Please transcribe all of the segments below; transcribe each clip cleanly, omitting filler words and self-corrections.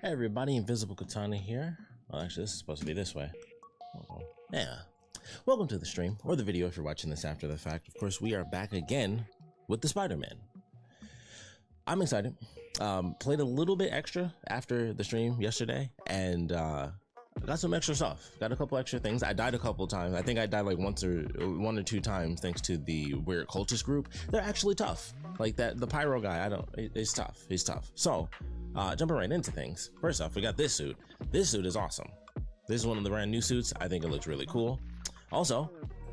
Hey everybody, Invisible Katana here. Well, actually, this is supposed to be this way. Yeah. Welcome to the stream, or the video if you're watching this after the fact. Of course, we are back again with the Spider-Man. I'm excited. Played a little bit extra after the stream yesterday, and got some extra stuff. Got a couple extra things. I died a couple times. I think I died like one or two times thanks to the weird cultist group. They're actually tough. Like that, the pyro guy, it's tough. He's tough. So, jumping right into things. First off, we got this suit. This suit is awesome. This is one of the brand new suits. I think it looks really cool. Also,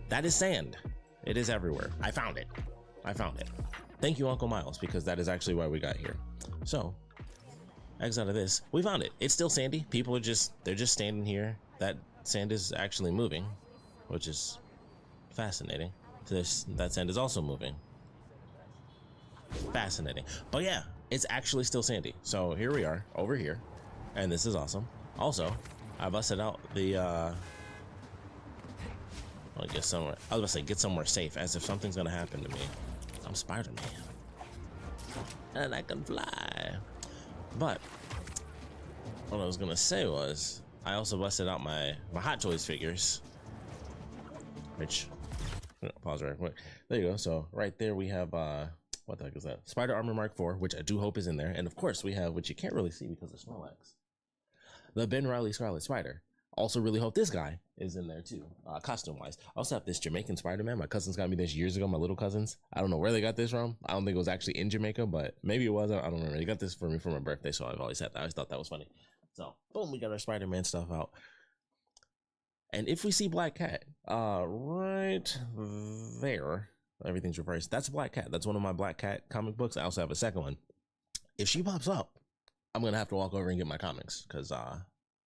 that is sand. It is everywhere. I found it. Thank you, Uncle Miles, because that is actually why we got here. So, X out of this, we found it. It's still sandy. People are they're just standing here. That sand is actually moving, which is fascinating. That sand is also moving. Fascinating. But yeah, it's actually still sandy. So here we are over here, and this is awesome. Also, I busted out the I guess somewhere. I was about to say get somewhere safe, as if something's gonna happen to me. I'm Spider-Man, and I can fly. But what I was gonna say was, I also busted out my Hot Toys figures, which pause right quick. There you go. So right there we have what the heck is that? Spider Armor Mark IV, which I do hope is in there, and of course we have, which you can't really see because of Snorlax, the Ben Reilly Scarlet Spider. Also really hope this guy is in there too, costume wise. I also have this Jamaican Spider-Man. My cousins got me this years ago, my little cousins. I don't know where they got this from. I don't think it was actually in Jamaica, but maybe it was. I don't remember. They got this for me for my birthday, so I've always had that. I always thought that was funny. So boom, we got our Spider-Man stuff out. And if we see Black Cat, right there, everything's reversed. That's Black Cat. That's one of my Black Cat comic books. I also have a second one. If she pops up, I'm gonna have to walk over and get my comics because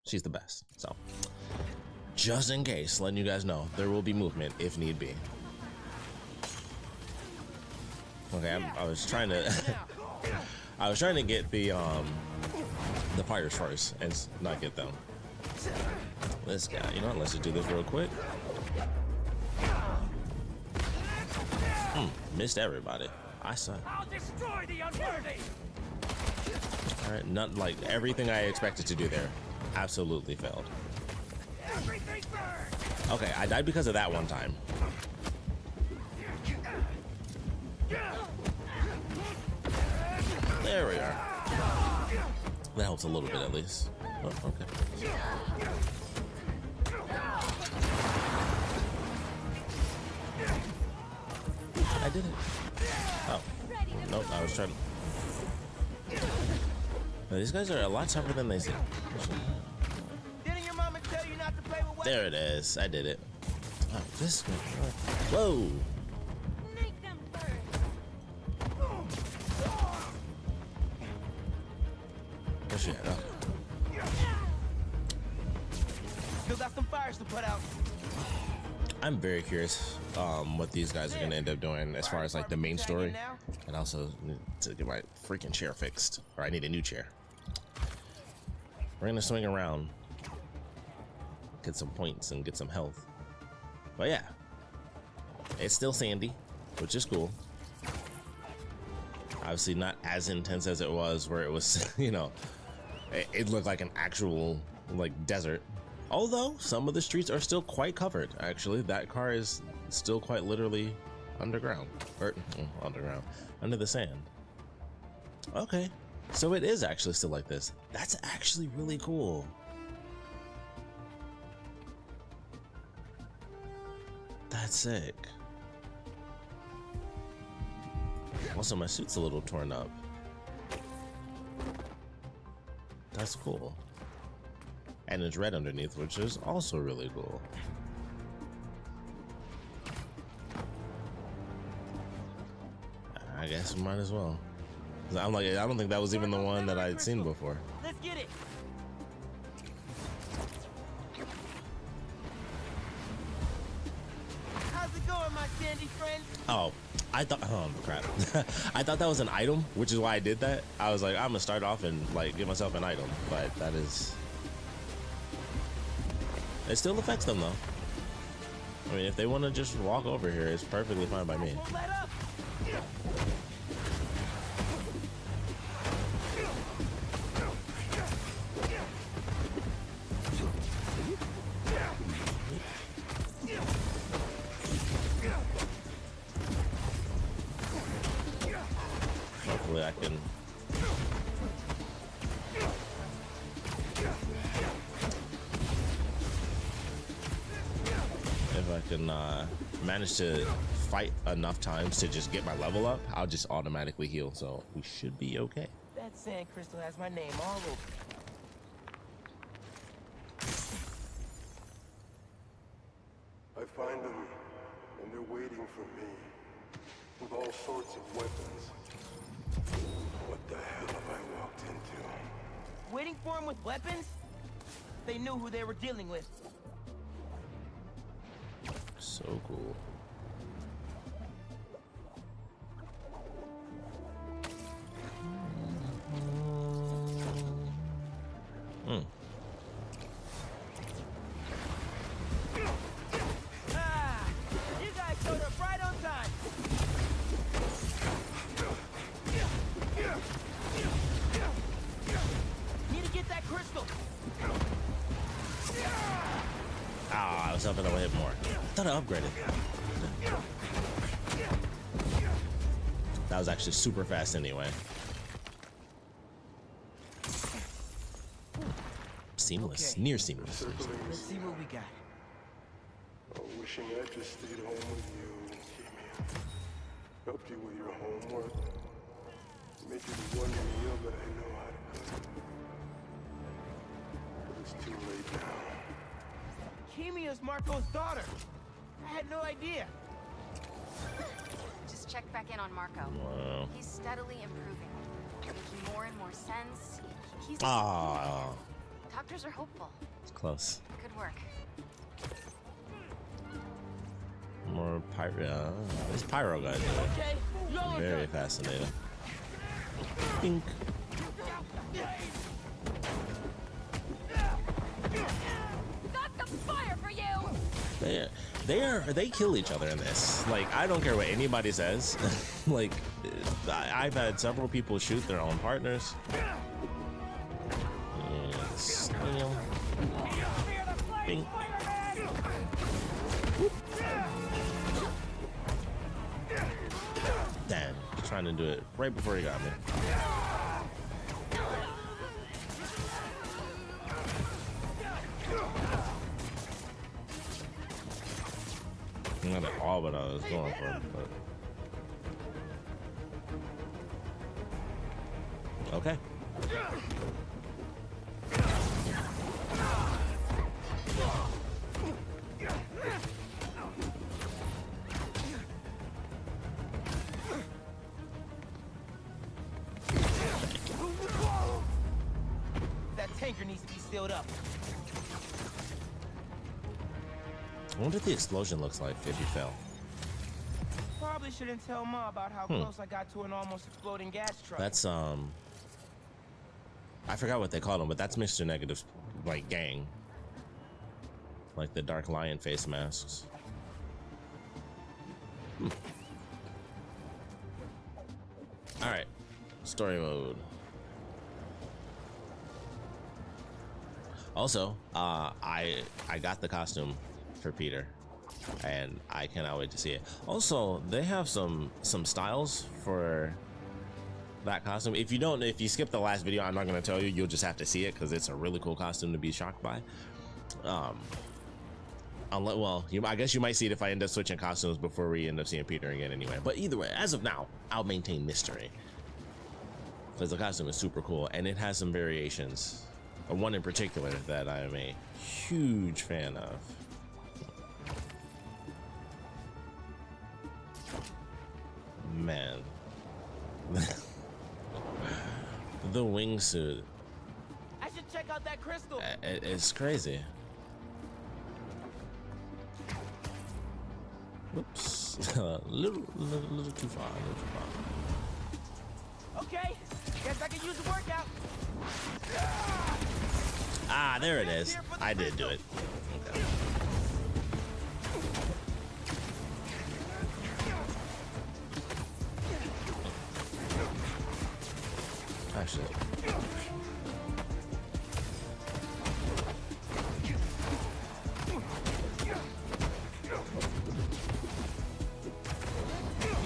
she's the best. So just in case, letting you guys know, there will be movement if need be. Okay, I was trying to I was trying to get the fighters first and not get them. This guy, you know what, let's just do this real quick. Missed everybody. I suck. I'll destroy the unworthy. All right, not like everything I expected to do there. Absolutely failed. Okay, I died because of that one time. There we are. That helps a little bit at least. Oh, okay. I did it. Oh. Nope, I was trying to... Now, these guys are a lot tougher than they seem. Didn't your mama tell you not to play with weapons? There it is. I did it. Oh, this guy. Whoa. Make them burn. Where's she at? Oh. Still got some fires to put out. I'm very curious what these guys are going to end up doing as far as like the main story. And also need to get my freaking chair fixed. Or I need a new chair. We're going to swing around. Get some points and get some health. But yeah. It's still sandy, which is cool. Obviously not as intense as it was where it was, you know, it looked like an actual like desert. Although some of the streets are still quite covered, actually. That car is still quite literally underground. Or underground. Under the sand. Okay. So it is actually still like this. That's actually really cool. That's sick. Also, my suit's a little torn up. That's cool. And it's red underneath, which is also really cool. I guess we might as well. I'm like, I don't think that was even the one that I'd seen before. Let's get it. How's it going, my sandy friend? Oh, I thought, oh crap. I thought that was an item, which is why I did that. I was like, I'm gonna start off and like give myself an item, but that is... It still affects them though. I mean, if they want to just walk over here, it's perfectly fine by me. Hopefully I can... If I can manage to fight enough times to just get my level up, I'll just automatically heal, so we should be okay. That sand crystal has my name all over. I find them, and they're waiting for me, with all sorts of weapons. What the hell have I walked into? Waiting for him with weapons? They knew who they were dealing with. So cool. Ah! You guys showed up right on time! Need to get that crystal! Ah, I was hoping I would hit more. I thought I upgraded. That was actually super fast anyway. Seamless. Okay. Near seamless. Let's see what we got. Oh, wishing I just stayed home with you, Kimmy. Helped you with your homework. Made you the one meal that I know how to cook. But it's too late now. Kimia's Marco's daughter. I had no idea. Just check back in on Marco. Wow. He's steadily improving, making more and more sense. He's Oh, Doctors are hopeful. it's close. Good work. More pyro. This pyro guy. Okay, you're Very fascinating. Pink. Got the fire for you! They kill each other in this. Like, I don't care what anybody says. Like, I've had several people shoot their own partners. Yes. Pink. Damn, trying to do it right before he got me. Not at all what I was going for, but okay. That tanker needs to be sealed up. I wonder what the explosion looks like if you fell. Probably shouldn't tell Ma about how close I got to an almost exploding gas truck. That's I forgot what they called them, but that's Mr. Negative's like gang. Like the dark lion face masks. Alright. Story mode. Also, I got the costume for Peter, and I cannot wait to see it. Also, they have some styles for that costume. If you skip the last video, I'm not going to tell you. You'll just have to see it because it's a really cool costume to be shocked by. Well, I guess you might see it if I end up switching costumes before we end up seeing Peter again anyway. But either way, as of now, I'll maintain mystery because the costume is super cool and it has some variations. One in particular that I am a huge fan of. Man. The wingsuit. I should check out that crystal. It's crazy. Whoops. little too far. Okay, guess I can use the workout. Ah, there it is. I did do it. Okay. Actually.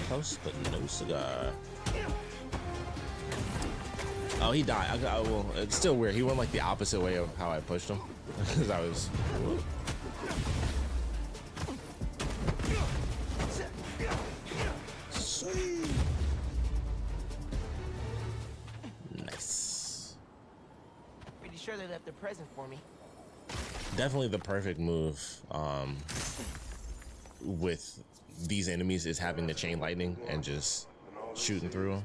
Close, but no cigar. Oh, he died. Well, it's still weird. He went like the opposite way of how I pushed him. Because I was... Sweet. Nice. Pretty sure they left a present for me. Definitely the perfect move with these enemies is having the chain lightning and just shooting through them.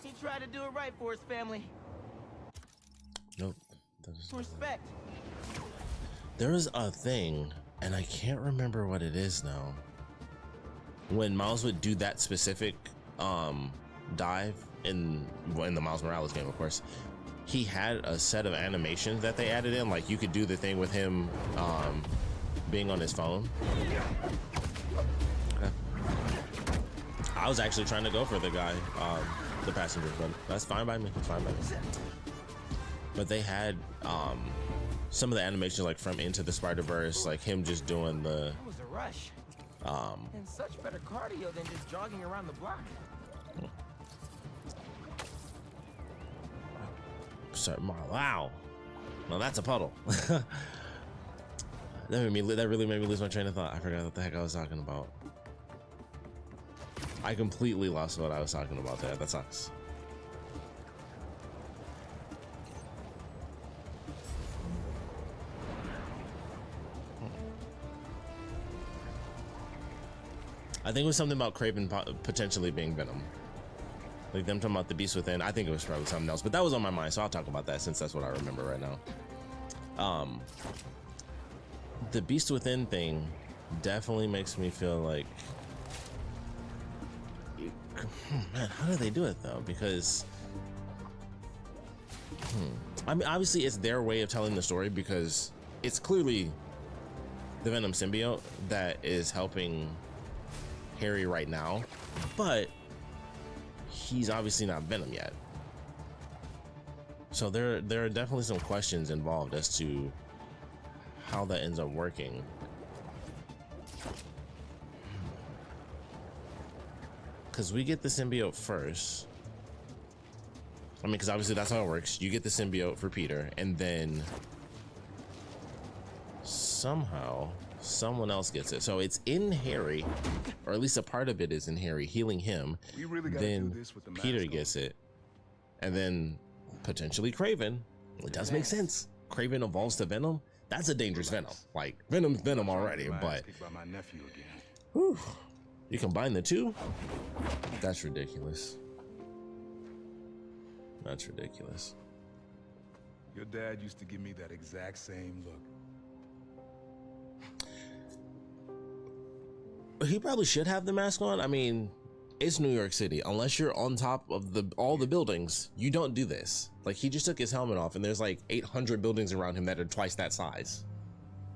He tried to do it right for his family. Nope. Respect. There is a thing, and I can't remember what it is now. When Miles would do that specific dive in the Miles Morales game, of course, he had a set of animations that they added in. Like you could do the thing with him being on his phone. Okay. I was actually trying to go for the guy, the passenger, but that's fine by me. It's fine by me. But they had some of the animations like from Into the Spider-Verse, like him just doing the That was a rush. And such better cardio than just jogging around the block. Wow. Well, that's a puddle. that really made me lose my train of thought. I forgot what the heck I was talking about. I completely lost what I was talking about there. That sucks. I think it was something about Kraven potentially being Venom. Like them talking about the Beast Within. I think it was probably something else, but that was on my mind, so I'll talk about that since that's what I remember right now. The Beast Within thing definitely makes me feel like, man, how do they do it though? Because I mean, obviously it's their way of telling the story, because it's clearly the Venom symbiote that is helping Harry right now, but he's obviously not Venom yet. So there are definitely some questions involved as to how that ends up working. Because we get the symbiote first. I mean, because obviously that's how it works. You get the symbiote for Peter, and then somehow someone else gets it. So it's in Harry, or at least a part of it is in Harry, healing him. Then Peter gets it, and then potentially Kraven. It does make sense. Kraven evolves to Venom. That's a dangerous Venom. Like, Venom's Venom already, but whew, you combine the two? That's ridiculous. That's ridiculous. Your dad used to give me that exact same look. He probably should have the mask on. I mean, it's New York City. Unless you're on top of all the buildings, you don't do this. Like, he just took his helmet off, and there's like 800 buildings around him that are twice that size.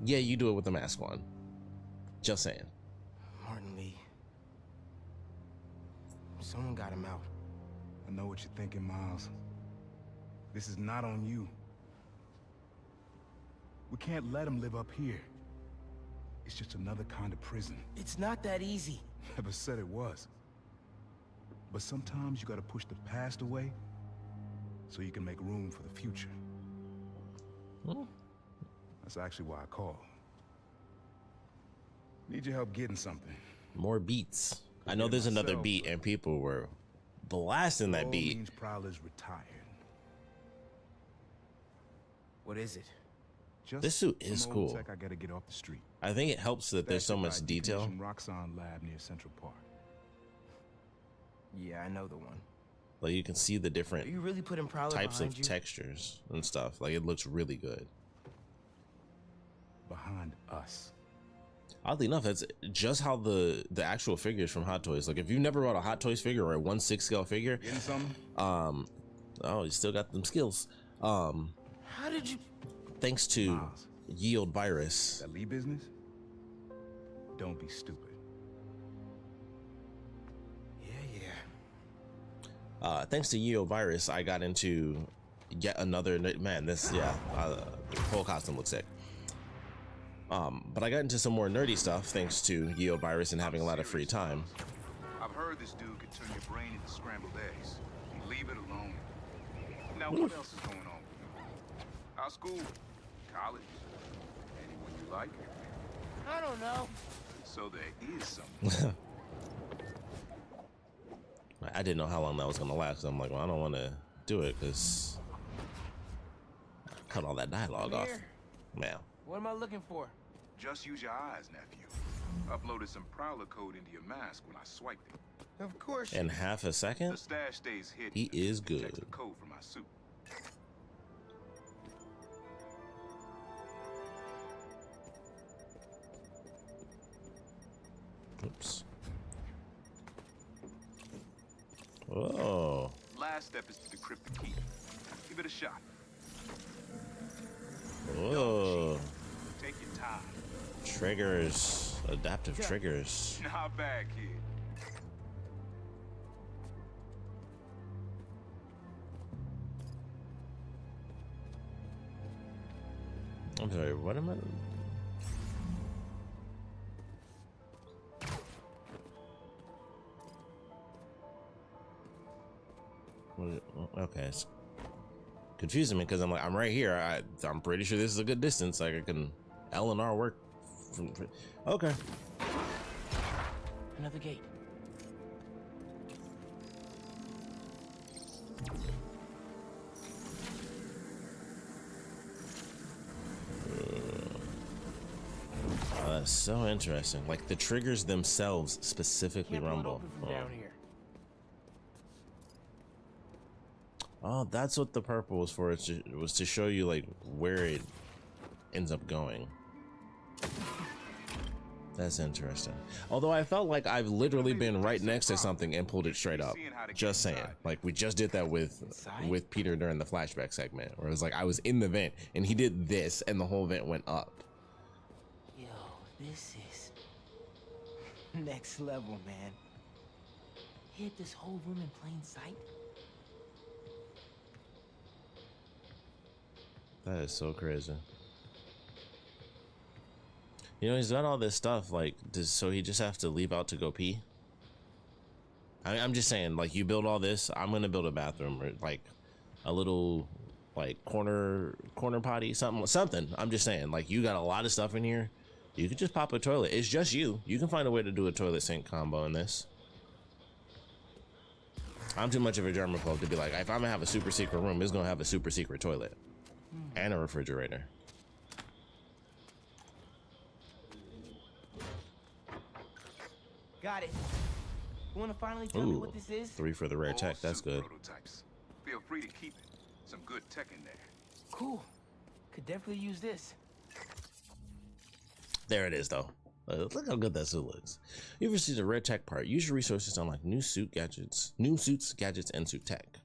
Yeah, you do it with the mask on. Just saying. Martin Lee. Someone got him out. I know what you're thinking, Miles. This is not on you. We can't let him live up here. It's just another kind of prison. It's not that easy. Never said it was. But sometimes you gotta push the past away so you can make room for the future. That's actually why I called. Need your help getting something. More beats. I know there's another beat, and people were blasting that beat. Means Prowler's retired. What is it? Just This suit is some old cool. tech I gotta get off the street. I think it helps that there's so much detail. Roxxon lab near Central Park. Yeah, I know the one. Like, you can see the different Are you really putting Prowler types behind of you? textures and stuff. Like, it looks really good. Behind us. Oddly enough, that's just how the actual figures from Hot Toys. Like, if you never bought a Hot Toys figure or a 1/6 scale figure, Getting something? oh, you still got them skills. How did you? Thanks to Miles. Yield Virus. That Lee business? Don't be stupid. Yeah. Thanks to Yield Virus, I got into yet another, man, this, the whole costume looks sick. But I got into some more nerdy stuff thanks to Yield Virus and having a lot of free time. I've heard this dude could turn your brain into scrambled eggs. Leave it alone. Now, what else is going on? Our school, college, anyone you like? I don't know. So there is something. I didn't know how long that was gonna last. So I'm like, well, I don't want to do it because cut all that dialogue Come off. here. Man, What am I looking for? Just use your eyes, nephew. Uploaded some Prowler code into your mask when I swiped it. Of course. in half a The second, stash stays hidden. he is Checks good. the code for my suit. Oops. Whoa. Last step is to decrypt the key. Give it a shot. Whoa. Take your time. Triggers. Adaptive triggers. Not bad, kid. I'm sorry, what am I? Okay, it's confusing me because I'm like, I'm right here. I'm pretty sure this is a good distance. Like, I can L&R work from okay. Another gate. That's so interesting. Like the triggers themselves specifically Can't pull it rumble. open from down here. Oh, that's what the purple was for. It was to show you like where it ends up going. That's interesting. Although I felt like I've literally been right next to something and pulled it straight up. Just saying. Like we just did that with Peter during the flashback segment, where it was like I was in the vent and he did this and the whole vent went up. Yo, this is next level, man. Hit this whole room in plain sight. That is so crazy. You know, he's got all this stuff, like, so he just have to leave out to go pee? I'm just saying, like, you build all this, I'm gonna build a bathroom, or, like, a little, like, corner potty, something. I'm just saying, like, you got a lot of stuff in here. You could just pop a toilet. It's just you. You can find a way to do a toilet sink combo in this. I'm too much of a germaphobe to be like, if I'm gonna have a super secret room, it's gonna have a super secret toilet. And a refrigerator. Got it. You want to finally tell me what this is? 3 for the rare All tech. That's suit good. Prototypes. Feel free to keep it. Some good tech in there. Cool. Could definitely use this. There it is, though. Look how good that suit looks. You've received a rare tech part. Use your resources to unlock new suits, gadgets, and suit tech.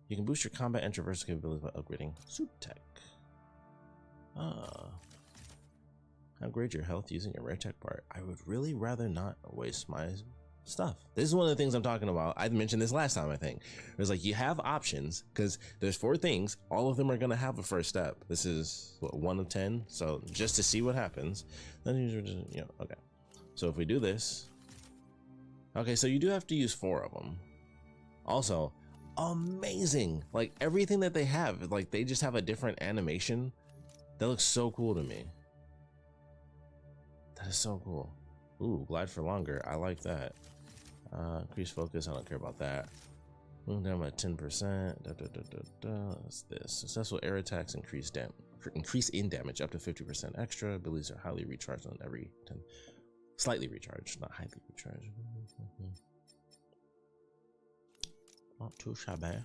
You can boost your combat and traversal capabilities by upgrading suit tech. Upgrade your health using a rare tech part. I would really rather not waste my stuff. This is one of the things I'm talking about. I mentioned this last time, I think. It was like you have options because there's 4 things. All of them are going to have a first step. This is what, 1 of 10. So just to see what happens, then you know, okay. So if we do this, okay, so you do have to use 4 of them. Also, amazing. Like everything that they have, like they just have a different animation. That looks so cool to me. That is so cool. Ooh, glide for longer. I like that. Increase focus. I don't care about that. Move down by 10%. What's this? Successful air attacks increase in damage up to 50% extra. Abilities are highly recharged on every 10. Slightly recharged, not highly recharged. Not too shabby. I'm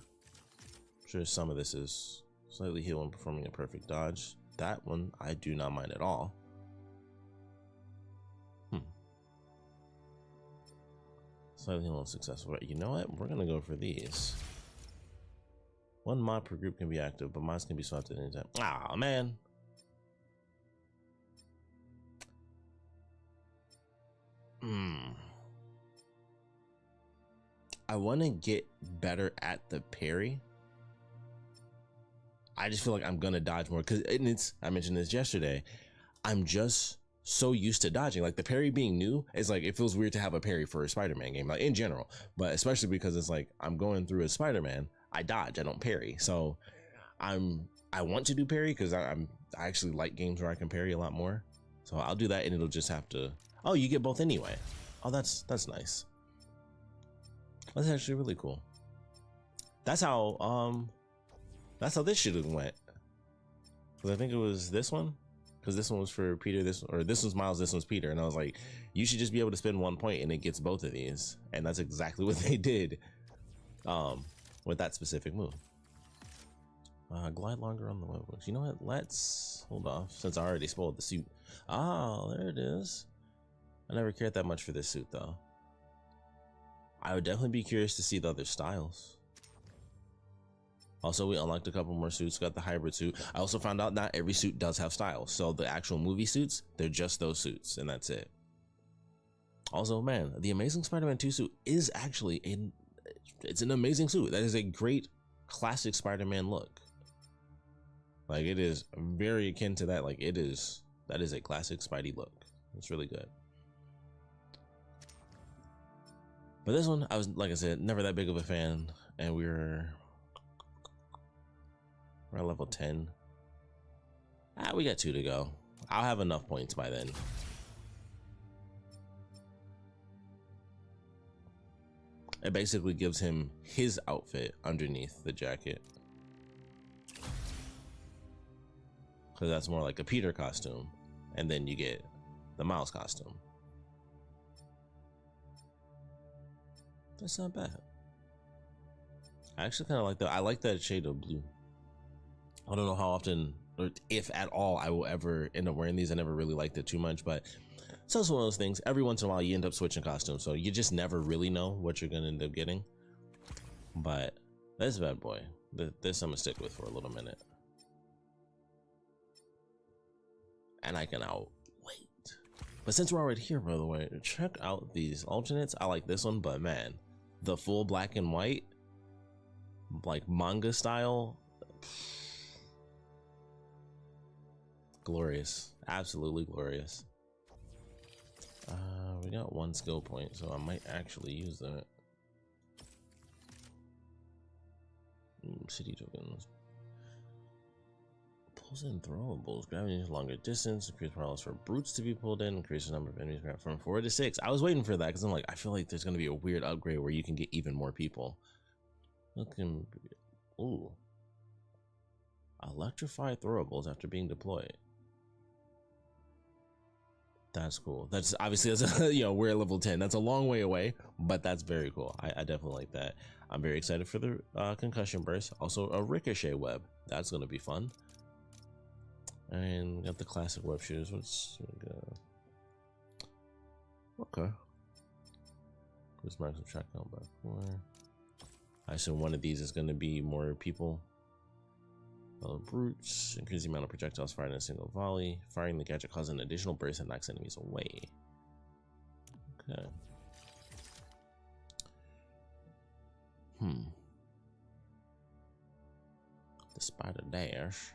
sure some of this is slightly heal when performing a perfect dodge. That one I do not mind at all. Slightly heal successful. Right, you know what? We're gonna go for these. 1 mod per group can be active, but mods can be swapped at any time. Ah, man. I want to get better at the parry. I just feel like I'm gonna dodge more because I mentioned this yesterday. I'm just so used to dodging. Like the parry being new is like, it feels weird to have a parry for a Spider-Man game, like in general, but especially because it's like I'm going through a Spider-Man, I dodge, I don't parry. So I want to do parry because I actually like games where I can parry a lot more. So I'll do that and it'll just have to, oh, you get both anyway. Oh, that's nice. That's actually really cool. That's how this should have went. Because I think it was this one. Because this one was for Peter, this was Miles, this one's Peter, and I was like, you should just be able to spend 1 point and it gets both of these, and that's exactly what they did, with that specific move. Glide longer on the webhooks. You know what? Let's hold off since I already spoiled the suit. Oh, there it is. I never cared that much for this suit though. I would definitely be curious to see the other styles. Also, we unlocked a couple more suits, got the hybrid suit. I also found out not every suit does have styles. So the actual movie suits, they're just those suits, and that's it. Also, man, the Amazing Spider-Man 2 suit is actually it's an amazing suit. That is a great classic Spider-Man look. Like it is very akin to that. Like that is a classic Spidey look. It's really good. But this one, I was, like I said, never that big of a fan, and we're at level 10. We got 2 to go. I'll have enough points by then. It basically gives him his outfit underneath the jacket, because that's more like a Peter costume, and then you get the Miles costume. That's not bad. I actually kind of like that. I like that shade of blue. I don't know how often, or if at all, I will ever end up wearing these. I never really liked it too much, but it's also one of those things. Every once in a while, you end up switching costumes, so you just never really know what you're gonna end up getting. But this bad boy, this I'm gonna stick with for a little minute, and I can wait. But since we're already here, by the way, check out these alternates. I like this one, but man, the full black and white, like manga style, glorious, absolutely glorious. We got 1 skill point, so I might actually use that. City tokens. Pulls in throwables. Gravity longer distance. Increase paralysis for brutes to be pulled in. Increase the number of enemies from 4 to 6. I was waiting for that because I'm like, I feel like there's going to be a weird upgrade where you can get even more people. Looking. Ooh. Electrify throwables after being deployed. That's cool. That's obviously, that's you know, we're at level 10. That's a long way away, but that's very cool. I definitely like that. I'm very excited for the concussion burst. Also a ricochet web. That's gonna be fun. And we got the classic web shooters. Okay. This maximum track count by 4. I assume one of these is gonna be more people. Brutes, increase the amount of projectiles fired in a single volley. Firing the gadget causes an additional burst that knocks enemies away. Okay. The spider dash.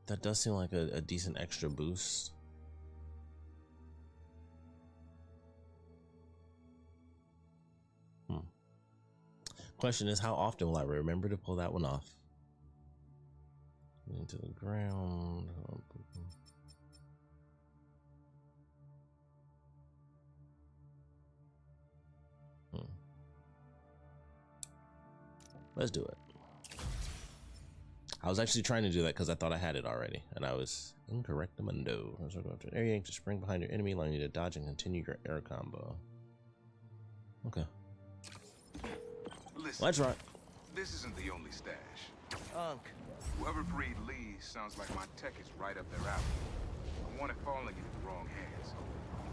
That does seem like a decent extra boost. Question is, how often will I remember to pull that one off? Into the ground. Let's do it. I was actually trying to do that because I thought I had it already, and I was incorrectamundo. Let's go after an area to spring behind your enemy, allowing you to dodge and continue your air combo. Okay. Listen, Let's rock. This isn't the only stash. Unc. Whoever freed Lee sounds like my tech is right up their alley. I want it falling into the wrong hands.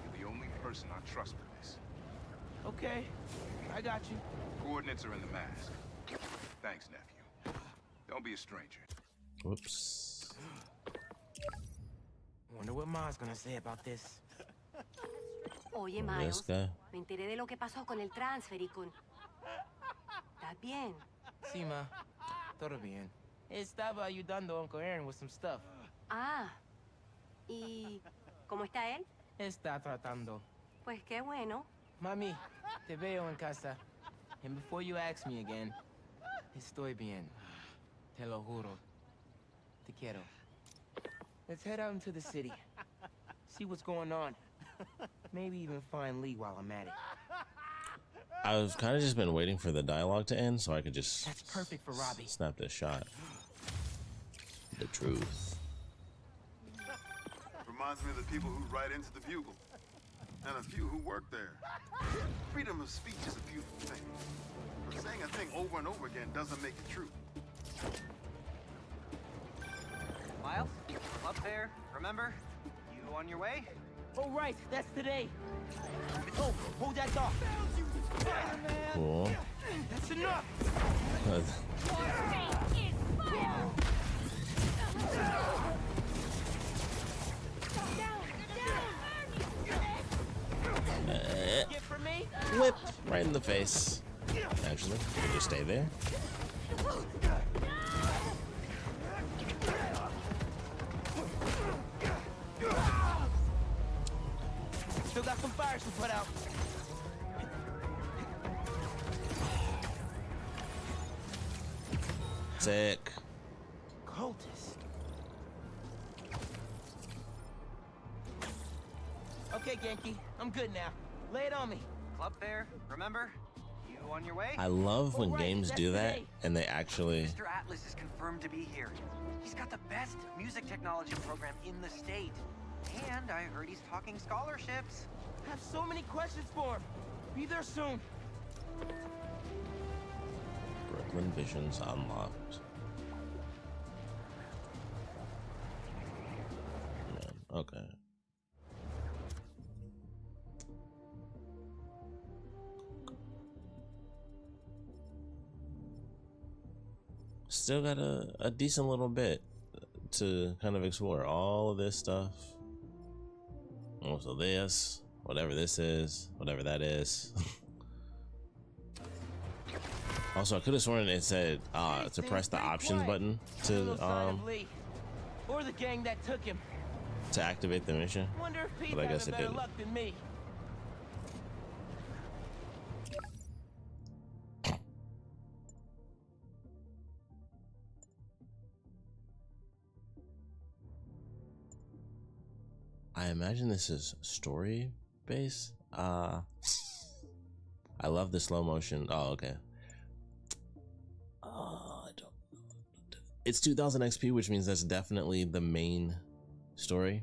You're the only person I trust with this. Okay, I got you. Coordinates are in the mask. Thanks, nephew. Don't be a stranger. Whoops. Wonder what Ma's gonna say about this. Oye, Miles, me enteré de lo que pasó con el transfer y con... ¿Estás bien? Sí, ma. Todo bien. Estaba ayudando a Uncle Aaron with some stuff. Ah. ¿Y cómo está él? Está tratando. Pues qué bueno. Mami, te veo en casa. And before you ask me again, estoy bien. Te lo juro. Te quiero. Let's head out into the city. See what's going on. Maybe even find Lee while I'm at it. I've kind of just been waiting for the dialogue to end so I could just That's perfect for Robbie. Snap this shot. The truth. Reminds me of the people who write into the Bugle. And a few who work there. Freedom of speech is a beautiful thing. But saying a thing over and over again doesn't make it true. Miles, up there, remember? You on your way? Oh, right, that's today. Oh, hold that dog. Cool. That's enough. Get for me? Whip right in the face. Actually, just stay there. Still got some fires to put out. Sick. Cultist. Okay, Genki, I'm good now. Lay it on me. Club fair, remember? You You on your way? I love when games do that and they actually. Mr. Atlas is confirmed to be here. He's got the best music technology program in the state. And I heard he's talking scholarships. I have so many questions for him. Be there soon. Brooklyn Visions unlocked. Man, okay. Still got a decent little bit to kind of explore. All of this stuff. Also this, whatever this is, whatever that is. Also, I could have sworn it said to press the options button to or the gang that took him. To activate the mission. Wonder if Pete's But I guess it having better didn't. luck than me. I imagine this is story based. I love the slow motion. Oh, okay. I don't. It's 2000 XP, which means that's definitely the main story.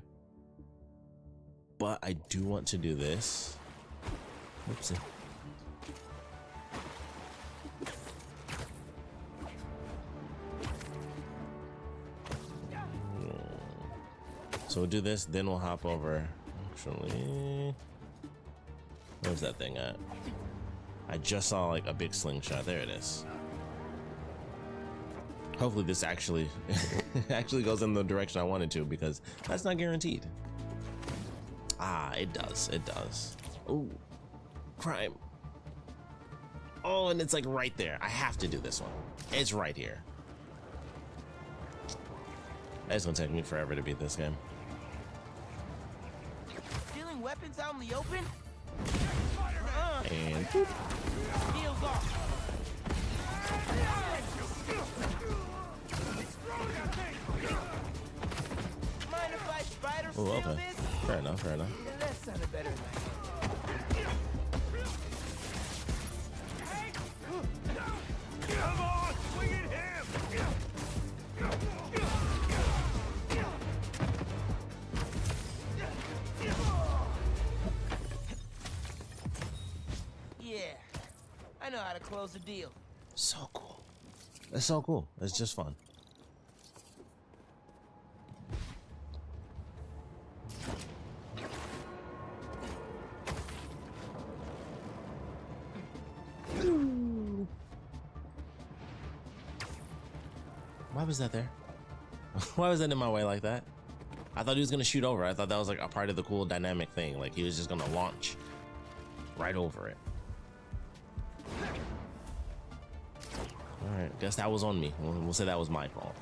But I do want to do this. Oopsie. So we'll do this, then we'll hop over. Actually, where's that thing at? I just saw like a big slingshot. There it is. Hopefully this actually actually goes in the direction I wanted to, because that's not guaranteed. Ah, it does. It does. Ooh, crime. Oh, and it's like right there. I have to do this one. It's right here. It's gonna take me forever to beat this game. Stealing weapons out in the open? And boop. Deal's off. Mind if I spider Oh, steal okay. this? Fair enough, fair enough. Yeah, that sounded better than I thought. Come on, swing at him! Yeah, I know how to close a deal. So cool. It's so cool. It's just fun. Why was that there? Why was that in my way like that? I thought he was gonna shoot over. I thought that was like a part of the cool dynamic thing. Like he was just gonna launch right over it. All right, guess that was on me. We'll say that was my fault.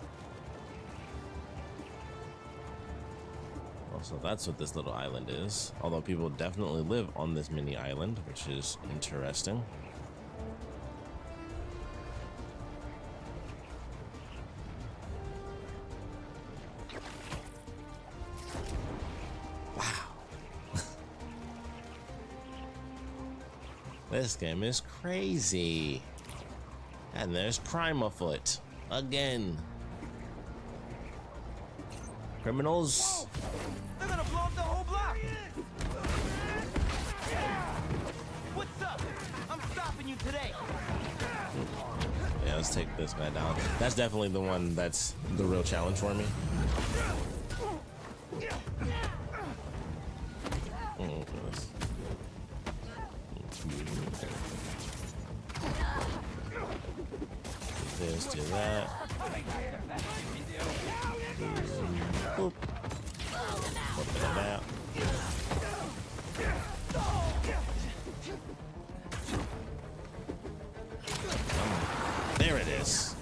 Also, that's what this little island is. Although people definitely live on this mini island, which is interesting. This game is crazy. And there's crime afoot. Again. Criminals. They're gonna blow up the whole block. What's up? I'm stopping you today. Yeah, let's take this guy down. That's definitely the one that's the real challenge for me. Oh, goodness. This to that. Boop. Flip it about. There it is.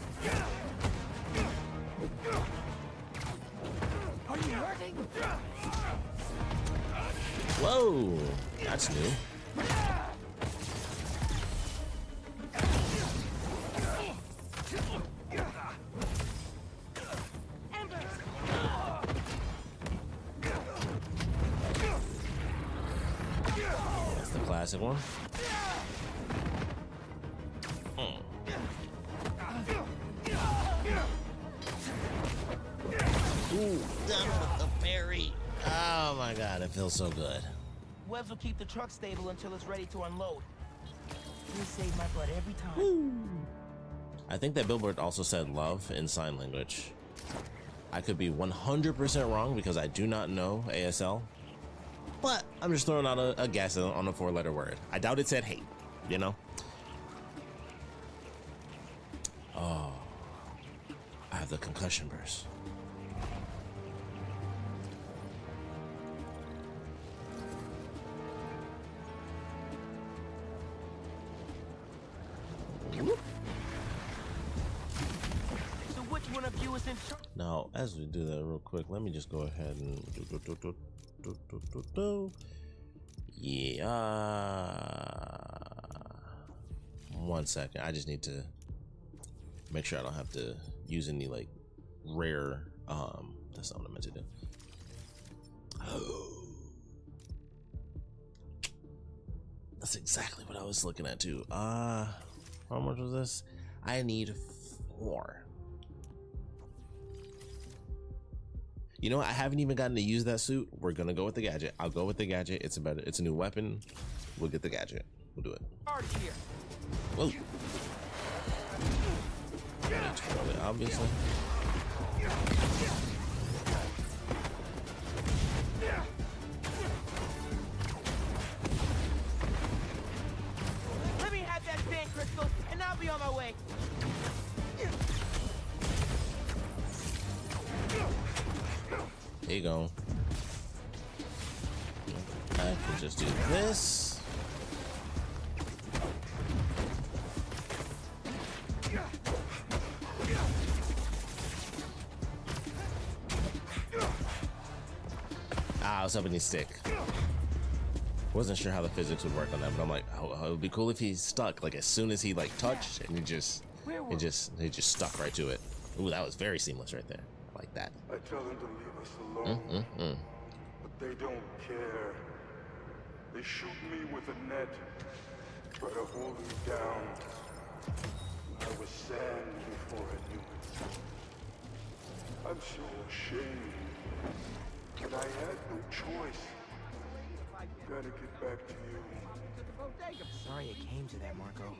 Are you hurting? Whoa, that's new. That's the classic one. Ooh, done with the ferry. Oh my god, it feels so good. Webs will keep the truck stable until it's ready to unload. You save my butt every time. Woo. I think that billboard also said love in sign language. I could be 100% wrong because I do not know ASL, but I'm just throwing out a guess on a 4-letter word. I doubt it said hate, you know? Oh, I have the concussion burst. So which one of you is in charge? Now, as we do that real quick, let me just go ahead and yeah. 1 second. I just need to make sure I don't have to use any like rare. That's not what I meant to do. That's exactly what I was looking at too. How much was this? I need 4. You know what? I haven't even gotten to use that suit. We're gonna go with the gadget. I'll go with the gadget. It's a new weapon. We'll get the gadget. We'll do it. Here. Whoa. Obviously. Let me have that sand crystal, and I'll be on my way. There you go. I can just do this. Ah, I was hoping he'd stick. Wasn't sure how the physics would work on that, but I'm like, oh, it would be cool if he stuck. Like as soon as he like touched, and he just stuck right to it. Ooh, that was very seamless right there. I like that. I tell them to leave us alone, but they don't care. They shoot me with a net, try to hold me down. I was sand before I knew it. I'm so ashamed, but I had no choice. Gotta get back to you. Sorry it came to that, Marco.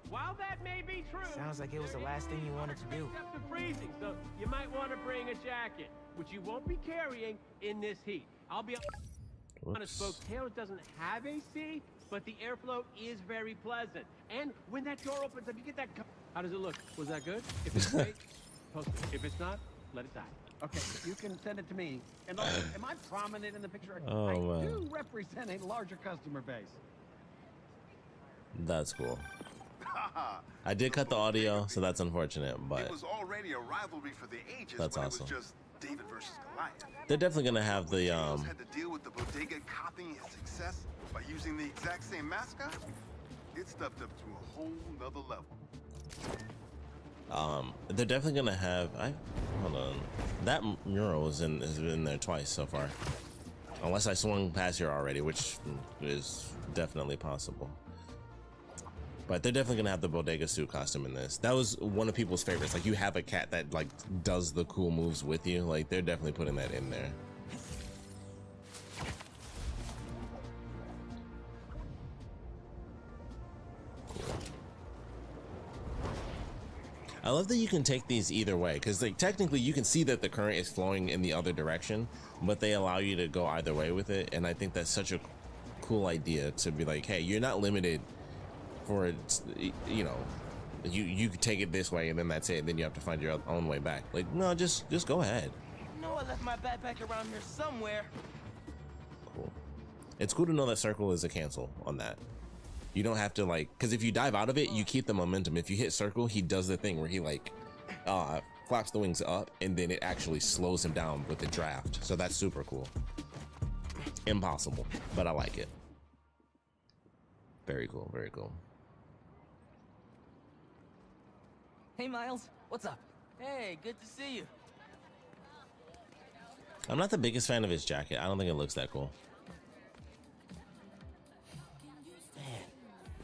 While that may be true, Sounds like it was the last thing you wanted to do. Up to freezing, so you might want to bring a jacket, which you won't be carrying in this heat. I'll be honest, folks. Taylor doesn't have AC, but the airflow is very pleasant. And when that door opens up, you get that. How does it look? Was that good? If it's great, post it. If it's not, let it die. Okay, you can send it to me. And also, am I prominent in the picture? Oh, I man. do represent a larger customer base. That's cool. I did cut the audio, so that's unfortunate, It but was already a rivalry for the ages. That's when awesome. It was just David versus Goliath. they're definitely gonna have the Had to deal with the bodega copying his success by using the exact same mascot. It stepped up to a whole nother level. they're definitely gonna have. Hold on. That mural has been there twice so far, unless I swung past here already, which is definitely possible. But they're definitely gonna have the bodega suit costume in this. That was one of people's favorites. Like you have a cat that like does the cool moves with you. Like they're definitely putting that in there. I love that you can take these either way, because like technically you can see that the current is flowing in the other direction, but they allow you to go either way with it. And I think that's such a cool idea to be like, hey, you're not limited for, you know, you can take it this way and then that's it. And then you have to find your own way back. Like, no, just go ahead. No, I left my backpack around here somewhere. Cool. It's cool to know that circle is a cancel on that. You don't have to like, because if you dive out of it, you keep the momentum. If you hit circle, he does the thing where he like flaps the wings up and then it actually slows him down with the draft. So that's super cool. Impossible, but I like it. Very cool, very cool. Hey, Miles. What's up? Hey, good to see you. I'm not the biggest fan of his jacket. I don't think it looks that cool. Man,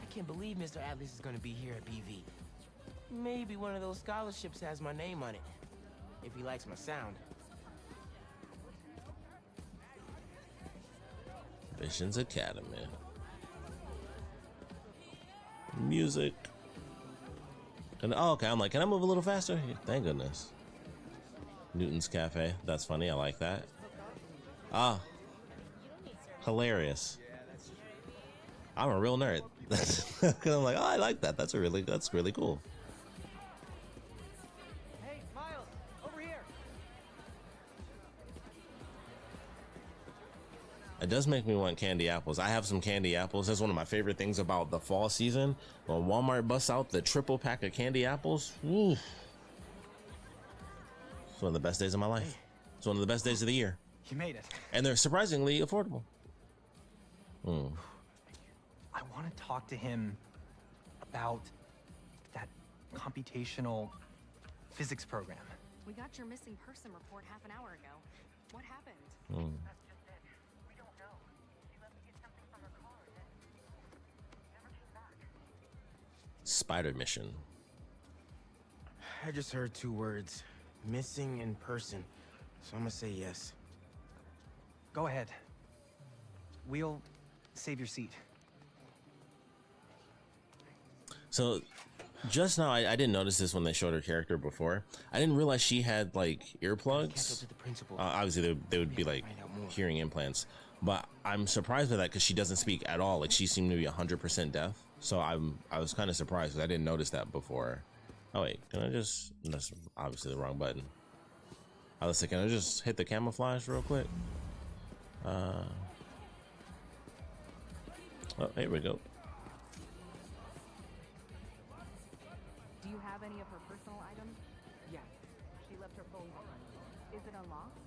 I can't believe Mr. Atlas is gonna be here at BV. Maybe one of those scholarships has my name on it, if he likes my sound. Visions Academy. Music. Oh, okay. I'm like, can I move a little faster? Thank goodness. Newton's Cafe. That's funny. I like that. Ah, hilarious. I'm a real nerd. I'm like, oh, I like that. That's really cool. Hey, Miles, over here. It does make me want candy apples. I have some candy apples. That's one of my favorite things about the fall season. When Walmart busts out the triple pack of candy apples, woo. It's one of the best days of my life. It's one of the best days of the year. You made it. And they're surprisingly affordable. I want to talk to him about that computational physics program. We got your missing person report half an hour ago. What happened? That's just it. We don't know. She left to get something from her car, then never came back. Spider mission. I just heard 2 words. Missing in person. So I'm gonna say yes. Go ahead. We'll save your seat. So just now, I didn't notice this when they showed her character before. I didn't realize she had like Catch up earplugs. to the principal. Obviously, they would be like hearing implants, but I'm surprised by that because she doesn't speak at all. Like she seemed to be 100% deaf. So I was kind of surprised because I didn't notice that before. Oh wait, can I just? That's obviously the wrong button. I was thinking, can I just hit the camouflage real quick? Oh, here we go. Do you have any of her personal items? Yes. She left her phone behind. Is it unlocked?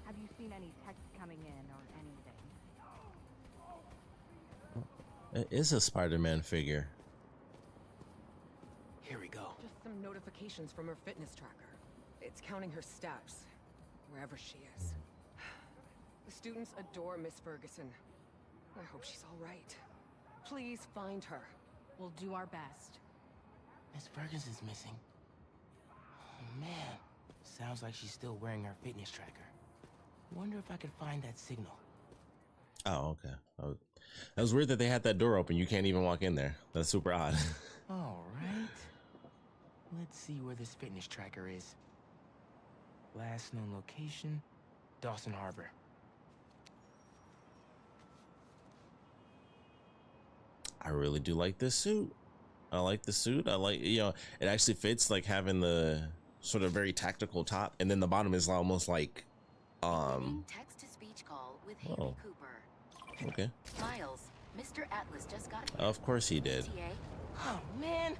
Have you seen any texts coming in or anything? It is a Spider-Man figure. Here we go. Just some notifications from her fitness tracker. It's counting her steps, wherever she is. The students adore Miss Ferguson. I hope she's all right. Please find her. We'll do our best. Miss Ferguson's missing. Oh, man. Sounds like she's still wearing her fitness tracker. Wonder if I could find that signal. Oh, okay. That was weird that they had that door open. You can't even walk in there. That's super odd. All right. Let's see where this fitness tracker is. Last known location, Dawson Harbor. I really do like this suit. I like the suit. I like, you know, it actually fits like having the sort of very tactical top, and then the bottom is almost like Text to speech call with Haley Cooper. Okay. Miles, Mr. Atlas just got here. Of course he did. Oh man,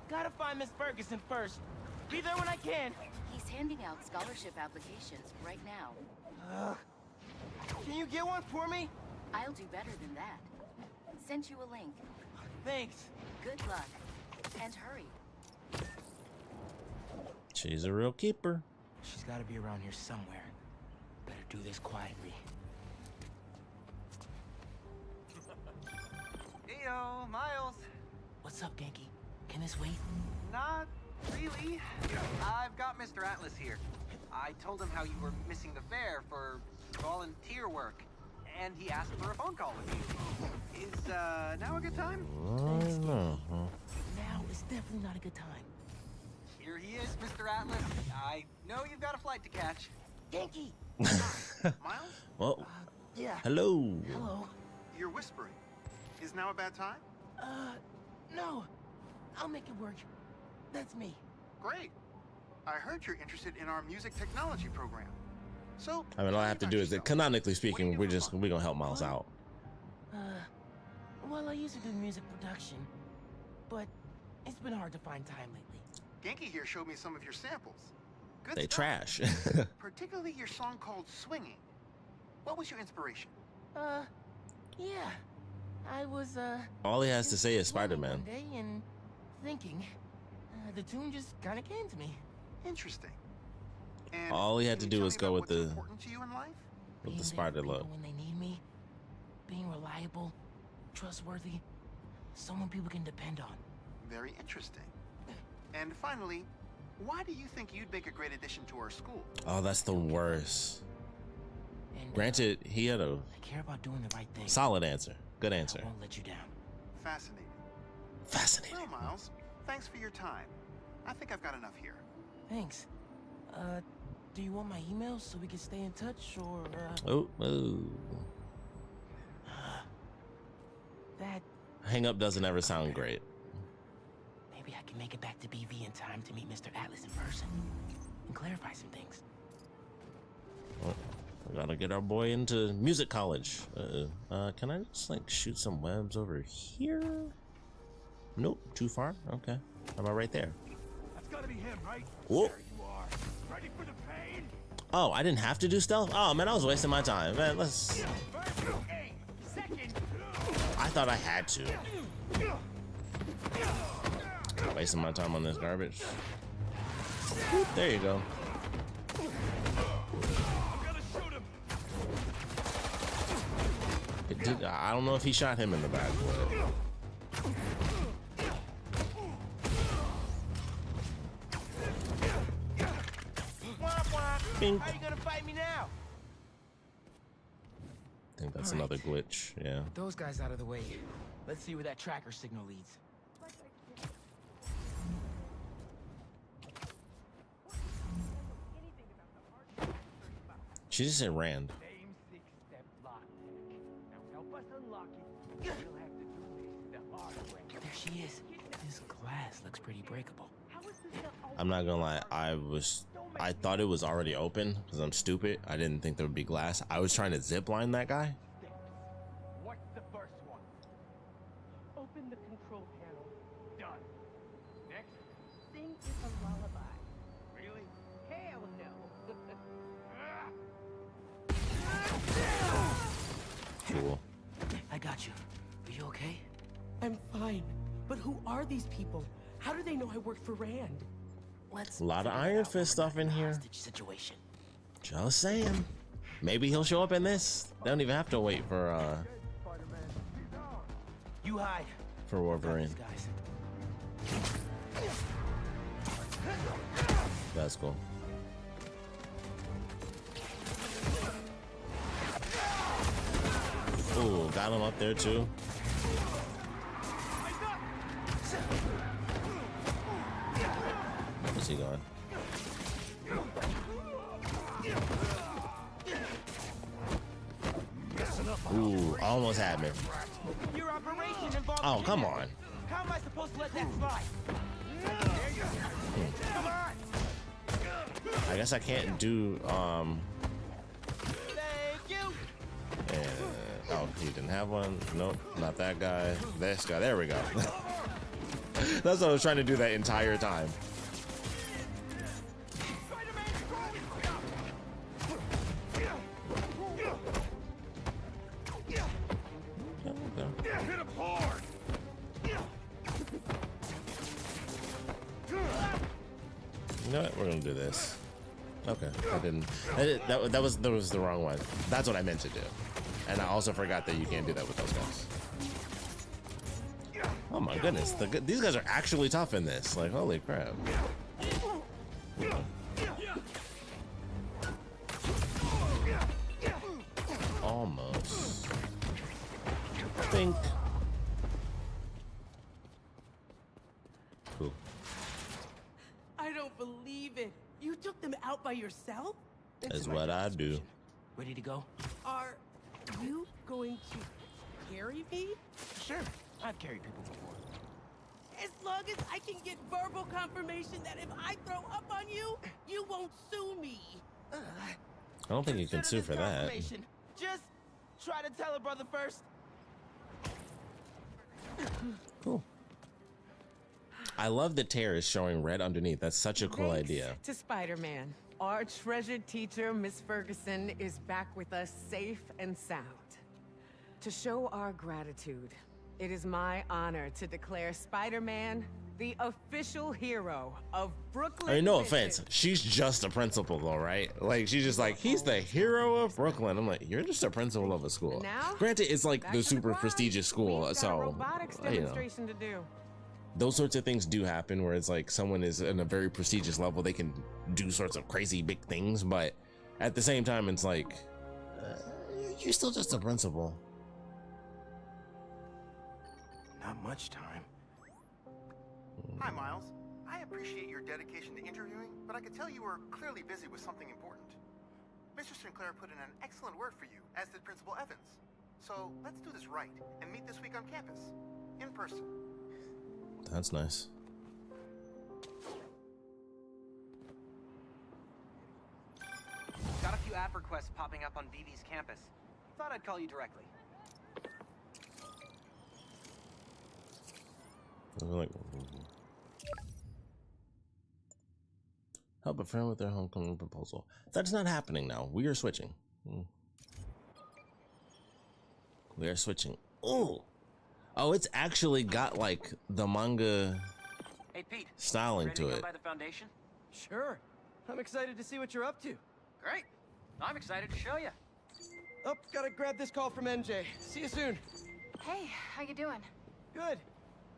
gotta find Miss Ferguson first. Be there when I can. He's handing out scholarship applications right now. Can you get one for me? I'll do better than that. Sent you a link. Thanks. Good luck. And hurry. She's a real keeper. She's gotta be around here somewhere. Better do this quietly. Heyo, Miles. What's up, Genki? Can this wait? Not really. I've got Mr. Atlas here. I told him how you were missing the fair for volunteer work, and he asked for a phone call with you. Is now a good time? Thanks, Genki. Now is definitely not a good time. Here he is, Mr. Atlas. I know you've got a flight to catch. Genki! Miles? Well, Yeah. hello. Hello. You're whispering. Is now a bad time? No. I'll make it work. That's me. Great. I heard you're interested in our music technology program. So, I mean, all I have to do is that, canonically speaking, we're gonna help Miles out. Well, I used to do music production, but it's been hard to find time lately. Genki here showed me some of your samples. Good They stuff. trash. Particularly your song called Swinging. What was your inspiration? Yeah. I was, All he has to say is just running Spider-Man. one day and thinking. The tune just kind of came to me. Interesting. And All he had can to you do tell was me go about with what's the important to you in life? Being there spider for look. people when they need me, being reliable, trustworthy, someone people can depend on. Very interesting. And finally, why do you think you'd make a great addition to our school? Oh, that's the worst. And, Granted, he had a I care about doing the right thing. solid answer. Good answer. I won't let you down. Fascinating. Fascinating. Well, Miles, thanks for your time. I think I've got enough here. Thanks. Do you want my email so we can stay in touch, or, Oh. that... Hang up doesn't ever sound great. Maybe I can make it back to BV in time to meet Mr. Atlas in person and clarify some things. Well, we gotta get our boy into music college. Can I just like shoot some webs over here? Nope, too far. Okay, how about right there? That's gotta be him, right? Whoa. There you are. Ready for the pain? Oh, I didn't have to do stealth. Oh man, I was wasting my time. Man, let's. I thought I had to. Wasting my time on this garbage. Whoop, there you go. It did, I don't know if he shot him in the back, but... Bing. How are you gonna fight me now? I think that's another glitch, yeah. With those guys out of the way, let's see where that tracker signal leads. She just said Rand. There she is. This glass looks pretty breakable. I'm not gonna lie, I thought it was already open because I'm stupid. I didn't think there would be glass. I was trying to zip line that guy. What's the first one? Open the control panel. Done. Next. Sing is a lullaby. Really? Hell no. Cool. I got you. Are you okay? I'm fine. But who are these people? How do they know I work for Rand? Let's A lot of Iron Fist stuff in here. Situation. Just saying. Maybe he'll show up in this. They don't even have to wait for You hide. for Wolverine. That's cool. Ooh, got him up there too. Where's he going? Ooh, almost had me. Your operation involves Oh, come on. How am I supposed to let that slide? Come on. I guess I can't do Thank you. oh, he didn't have one. Nope, not that guy. This guy. There we go. That's what I was trying to do that entire time. Hit him hard. You know what? We're gonna do this. Okay, I didn't. That was the wrong one. That's what I meant to do, and I also forgot that you can't do that with those guys. Oh my goodness, these guys are actually tough in this. Like, holy crap. Almost. Think. Cool. I don't believe it. You took them out by yourself? That's what I do. Ready to go? Are you going to carry me? Sure. I've carried people before. As long as I can get verbal confirmation that if I throw up on you, you won't sue me. I don't think you can sue for that. Just try to tell a brother first. Cool. I love the tear is showing red underneath. That's such a cool idea. To Spider-Man. Our treasured teacher, Miss Ferguson, is back with us safe and sound. To show our gratitude, it is my honor to declare Spider-Man the official hero of Brooklyn. I mean, no offense. She's just a principal, though, right? Like, she's just like, he's the hero of Brooklyn. I'm like, you're just a principal of a school. Now, granted, it's like the super prestigious school, so robotics demonstration to do. Those sorts of things do happen where it's like someone is in a very prestigious level, they can do sorts of crazy big things, but at the same time, it's like, you're still just a principal. Not much time. Hi, Miles. I appreciate your dedication to interviewing, but I could tell you were clearly busy with something important. Mr. Sinclair put in an excellent word for you, as did Principal Evans. So let's do this right and meet this week on campus, in person. That's nice. Got a few app requests popping up on VV's campus. Thought I'd call you directly. Help a friend with their homecoming proposal. That's not happening now. We are switching. We are switching. Oh, it's actually got like the manga Hey Pete, styling to it. By the foundation? Sure. I'm excited to see what you're up to. Great. I'm excited to show you. Oh, gotta grab this call from MJ. See you soon. Hey, how you doing? Good.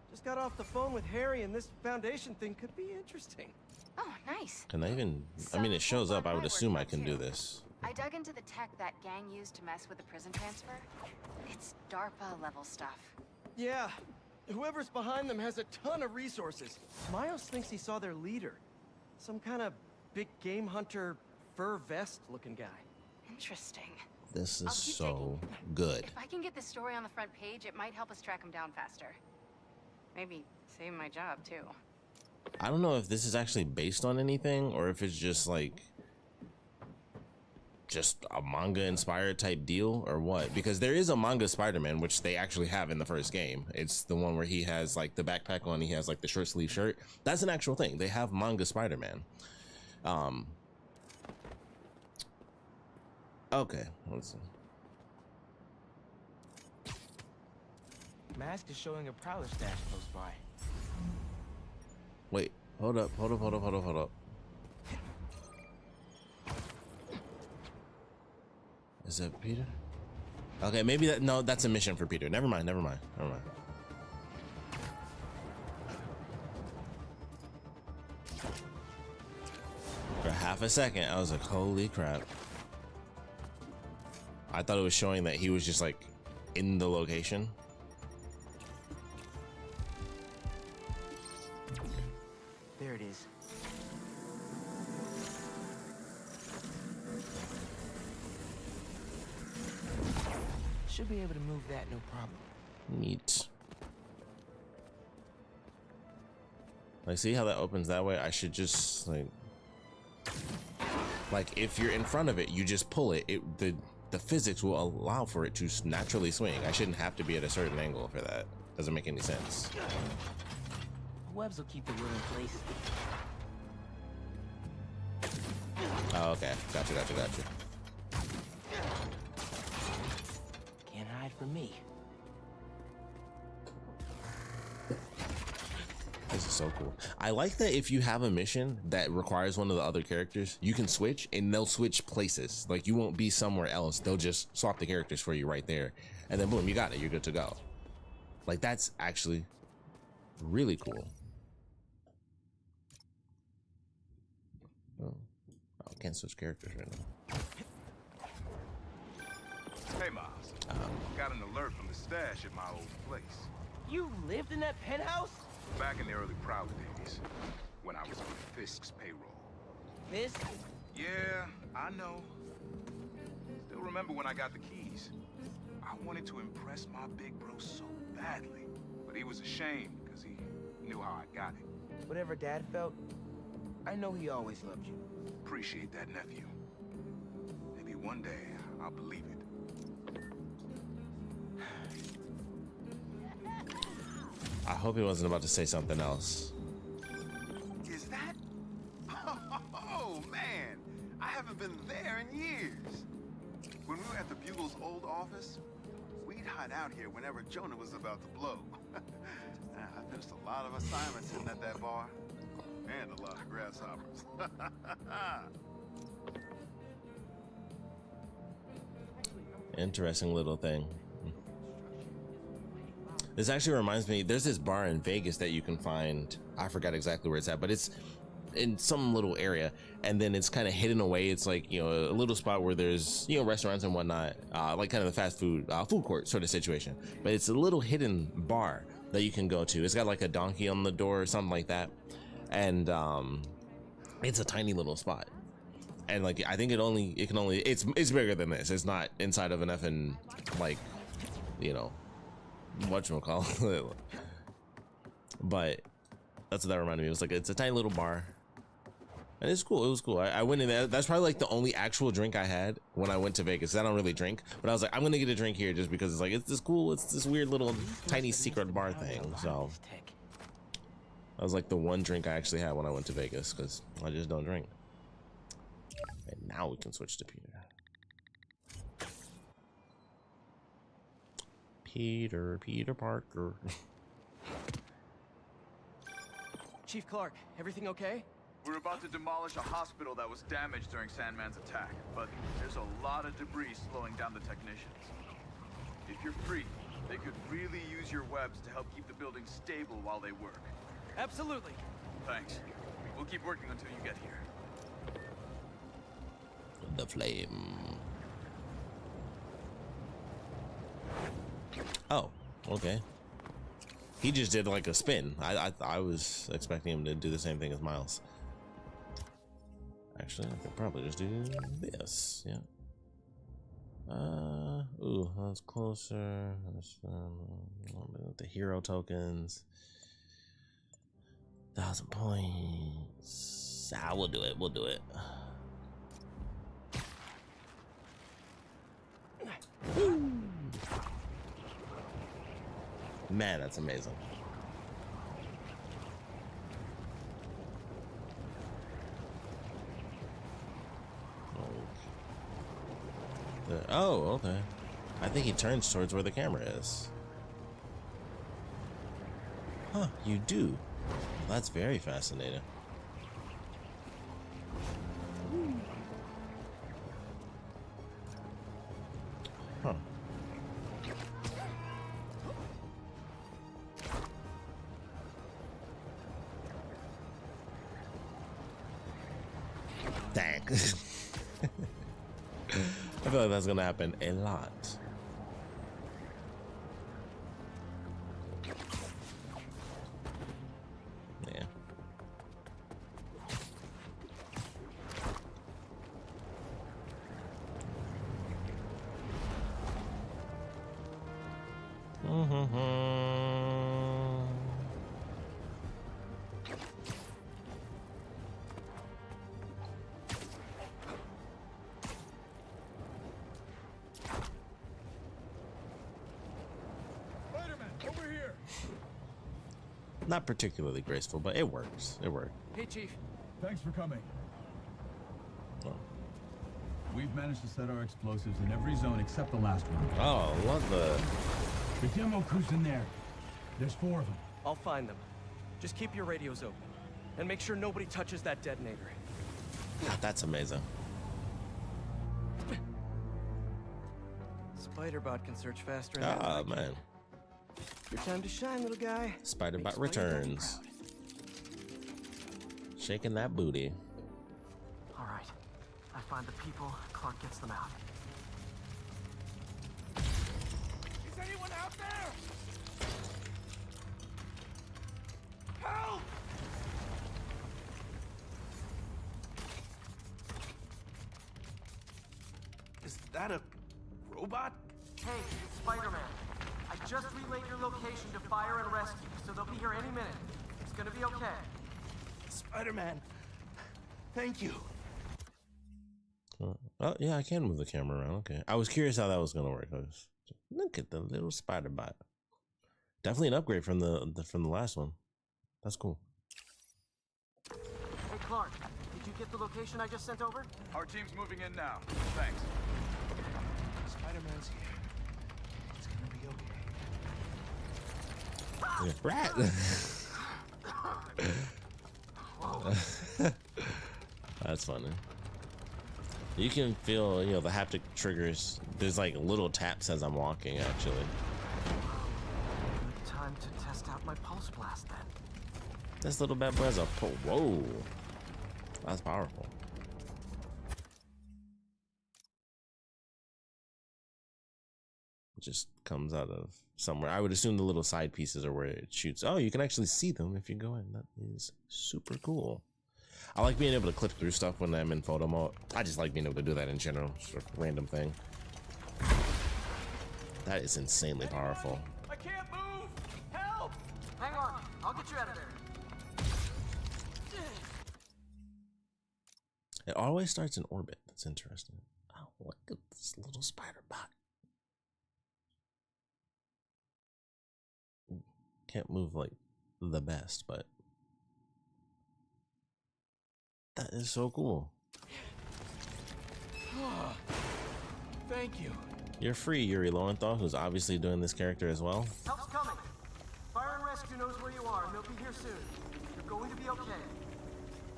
Just got off the phone with Harry, and this foundation thing could be interesting. Oh, nice. Can I even? I mean, it shows up. I would assume I can do this. I dug into the tech that gang used to mess with the prison transfer. It's DARPA level stuff. Yeah. Whoever's behind them has a ton of resources. Miles thinks he saw their leader. Some kind of big game hunter, fur vest looking guy. Interesting. This is so good. If I can get this story on the front page, it might help us track him down faster. Maybe save my job, too. I don't know if this is actually based on anything or if it's just like just a manga inspired type deal or what, because there is a manga Spider-Man which they actually have in the first game. It's the one where he has like the backpack on, he has like the short sleeve shirt. That's an actual thing. They have manga Spider-Man. Okay, let's see. Mask is showing a Prowler stash close by. Wait, hold up. Is that Peter? Okay, maybe that, no, that's a mission for Peter. Never mind. For half a second, I was like, holy crap. I thought it was showing that he was just like in the location. There it is. Should be able to move that, no problem. Neat. Like, see how that opens that way? I should just like if you're in front of it, you just pull it. The physics will allow for it to naturally swing. I shouldn't have to be at a certain angle for that. Doesn't make any sense. Webs will keep the wheel in place. Oh, okay. Gotcha. Can't hide from me. This is so cool. I like that if you have a mission that requires one of the other characters, you can switch and they'll switch places. Like you won't be somewhere else. They'll just swap the characters for you right there. And then boom, you got it. You're good to go. Like that's actually really cool. Oh, I can't switch characters right now. Hey, Miles. Got an alert from the stash at my old place. You lived in that penthouse? Back in the early Prowler days, when I was on Fisk's payroll. Miss? Yeah, I know. Still remember when I got the keys. I wanted to impress my big bro so badly, but he was ashamed because he knew how I got it. Whatever Dad felt, I know he always loved you. Appreciate that, nephew. Maybe one day I'll believe it. I hope he wasn't about to say something else. Is that? Oh, man. I haven't been there in years. When we were at the Bugle's old office, we'd hide out here whenever Jonah was about to blow. I finished a lot of assignments sitting at that bar. And a lot of grasshoppers. Interesting little thing. This actually reminds me, there's this bar in Vegas that you can find. I forgot exactly where it's at, but it's in some little area, and then it's kind of hidden away. It's like, you know, a little spot where there's, you know, restaurants and whatnot, like kind of the fast food food court sort of situation, but it's a little hidden bar that you can go to. It's got like a donkey on the door or something like that, and it's a tiny little spot, and like I think it's bigger than this. It's not inside of an effing, like, you know, whatchamacallit. But that's what that reminded me. It was like, it's a tiny little bar, and it's cool. It was cool. I went in there. That's probably like the only actual drink I had when I went to Vegas. I don't really drink, but I was like, I'm gonna get a drink here just because it's like, it's this cool. It's this weird little tiny secret bar thing. So that was like the one drink I actually had when I went to Vegas, because I just don't drink. And now we can switch to Peter Parker. Chief Clark, everything okay? We're about to demolish a hospital that was damaged during Sandman's attack, but there's a lot of debris slowing down the technicians. If you're free, they could really use your webs to help keep the building stable while they work. Absolutely. Thanks. We'll keep working until you get here. The flame. Oh, okay. He just did like a spin. I was expecting him to do the same thing as Miles. Actually, I could probably just do this. Yeah. Ooh, that's closer. That's the hero tokens. 1,000 points. We'll do it. We'll do it. Woo. Man, that's amazing. Oh, okay. I think he turns towards where the camera is. Huh, you do. That's very fascinating. Huh. Dang. I feel like that's gonna happen a lot. Yeah. Not particularly graceful, but it works. It worked. Hey, Chief. Thanks for coming. Oh. We've managed to set our explosives in every zone except the last one. Oh, what the? The demo crew's in there. There's 4 of them. I'll find them. Just keep your radios open. And make sure nobody touches that detonator. God, that's amazing. Spiderbot can search faster. Ah, man. Your time to shine, little guy. Spiderbot returns. Shaking that booty. All right. I find the people. Clark gets them out. Is anyone out there? Help! Is that a robot? Hey, it's Spider-Man. I just relayed your location to fire and rescue, so they'll be here any minute. It's gonna be okay. Spider-Man, thank you. Oh, yeah, I can move the camera around. Okay. I was curious how that was gonna work. Look at the little spider bot. Definitely an upgrade from the last one. That's cool. Hey, Clark, did you get the location I just sent over? Our team's moving in now. Thanks. Spider-Man's here. It's gonna be okay. Rat. That's funny. You can feel, you know, the haptic triggers. There's like little taps as I'm walking, actually. Good time to test out my pulse blast then. This little bad boy has a whoa. That's powerful. It just comes out of somewhere. I would assume the little side pieces are where it shoots. Oh, you can actually see them if you go in. That is super cool. I like being able to clip through stuff when I'm in photo mode. I just like being able to do that in general. Just a random thing. That is insanely powerful. I can't move! Help! Hang on, I'll get you out of there. It always starts in orbit. That's interesting. Oh, look at this little spider bot. Can't move like the best, but that is so cool. Thank you. You're free, Yuri Lowenthal, who's obviously doing this character as well. Help's coming. Fire and Rescue knows where you are, and they'll be here soon. You're going to be okay.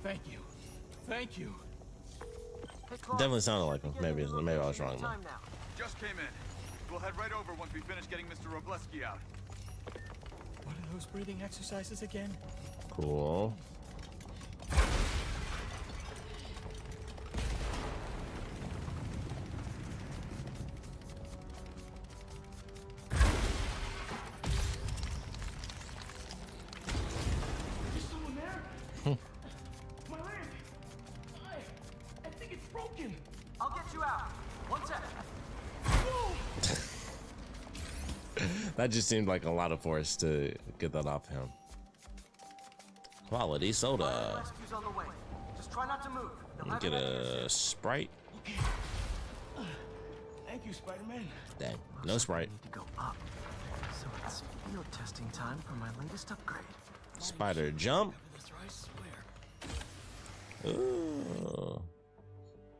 Thank you. Thank you. Hey, Clark, Definitely sounded like him. Maybe I was wrong though. Just came in. We'll head right over once we finish getting Mr. Robleski out. What are those breathing exercises again? Cool. There's someone there? My leg! I think it's broken. I'll get you out. One sec. That just seemed like a lot of force to get that off him. Quality soda. Rescue's on the way. Just try not to move. Let me get a Sprite. Thank you, Spider-Man. Dang, no Sprite. To go up. So it's field testing time for my latest upgrade. Spider jump. That's right, I swear. Ooh.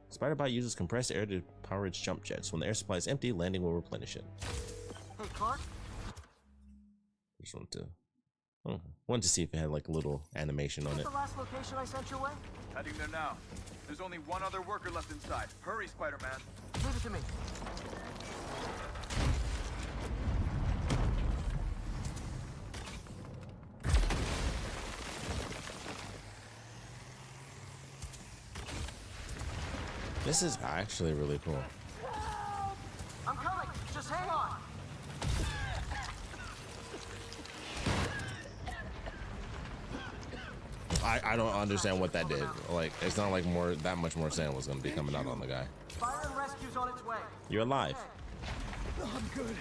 Spider-Bot uses compressed air to power its jump jets. When the air supply is empty, landing will replenish it. Hey, Clark. Just wanted to see if it had like a little animation on it. The last location I sent your way? Heading there now. There's only one other worker left inside. Hurry, Spider-Man. Leave it to me. This is actually really cool. I'm coming. Just hang on. I don't understand what that did. Like, it's not like that much more sand was going to be coming out on the guy. Fire and Rescue's on its way. You're alive. Oh, I'm good.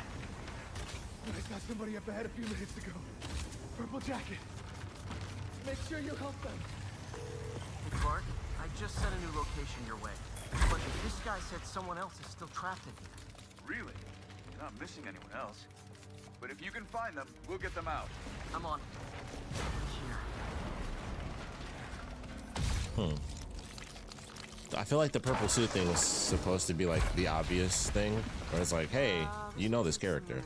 I saw somebody up ahead a few minutes ago. Purple jacket. Make sure you help them. Hey, Clark, I just sent a new location your way. But this guy said someone else is still trapped in here. Really? You're not missing anyone else. But if you can find them, we'll get them out. I'm on it. Here. I feel like the purple suit thing was supposed to be like the obvious thing, where it's like, hey, you know this character.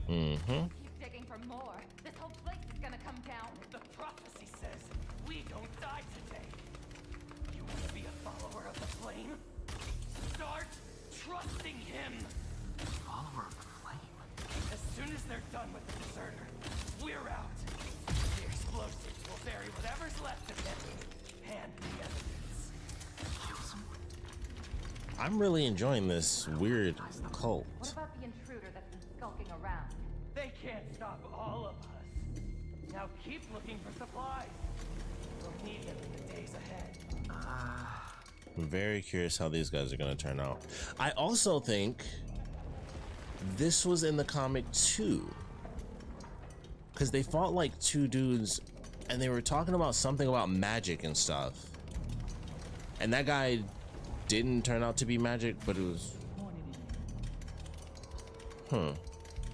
Mm-hmm. Keep digging for more. This whole place is gonna come down. The prophecy says we don't die today. You want to be a follower of the flame? Start trusting him. Follower of the flame? As soon as they're done with the deserter, we're out. The explosives will bury whatever's left of them. And the evidence. Kills him. I'm really enjoying this weird cult. What about the intruder that's been skulking around? They can't stop all of us. Now keep looking for supplies. We'll need them in the days ahead. I'm very curious how these guys are going to turn out. I also think this was in the comic too, because they fought like two dudes and they were talking about something about magic and stuff, and that guy didn't turn out to be magic, but it was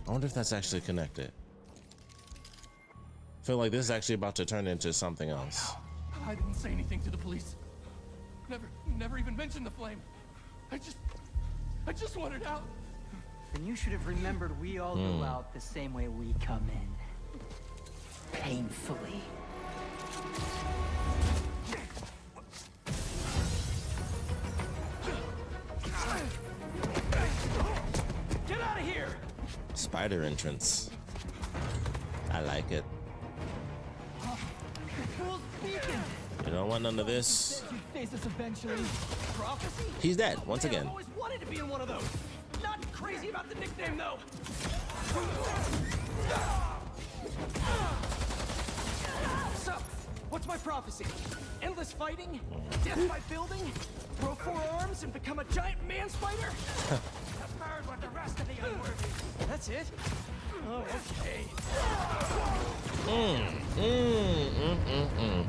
I wonder if that's actually connected. I feel like this is actually about to turn into something else. I didn't say anything to the police. Never even mentioned the flame. I just wanted out. Then you should have remembered we all go out the same way we come in. painfully. Get out of here! Spider entrance. I like it. You don't want none of this. Face us eventually. Prophecy? He's dead once again. I've always wanted to be in one of those. Not crazy about the nickname though. So, what's my prophecy? Endless fighting? Death by building? Grow 4 arms and become a giant man spider? To burn with the rest of the unworthy. That's it? Oh, okay.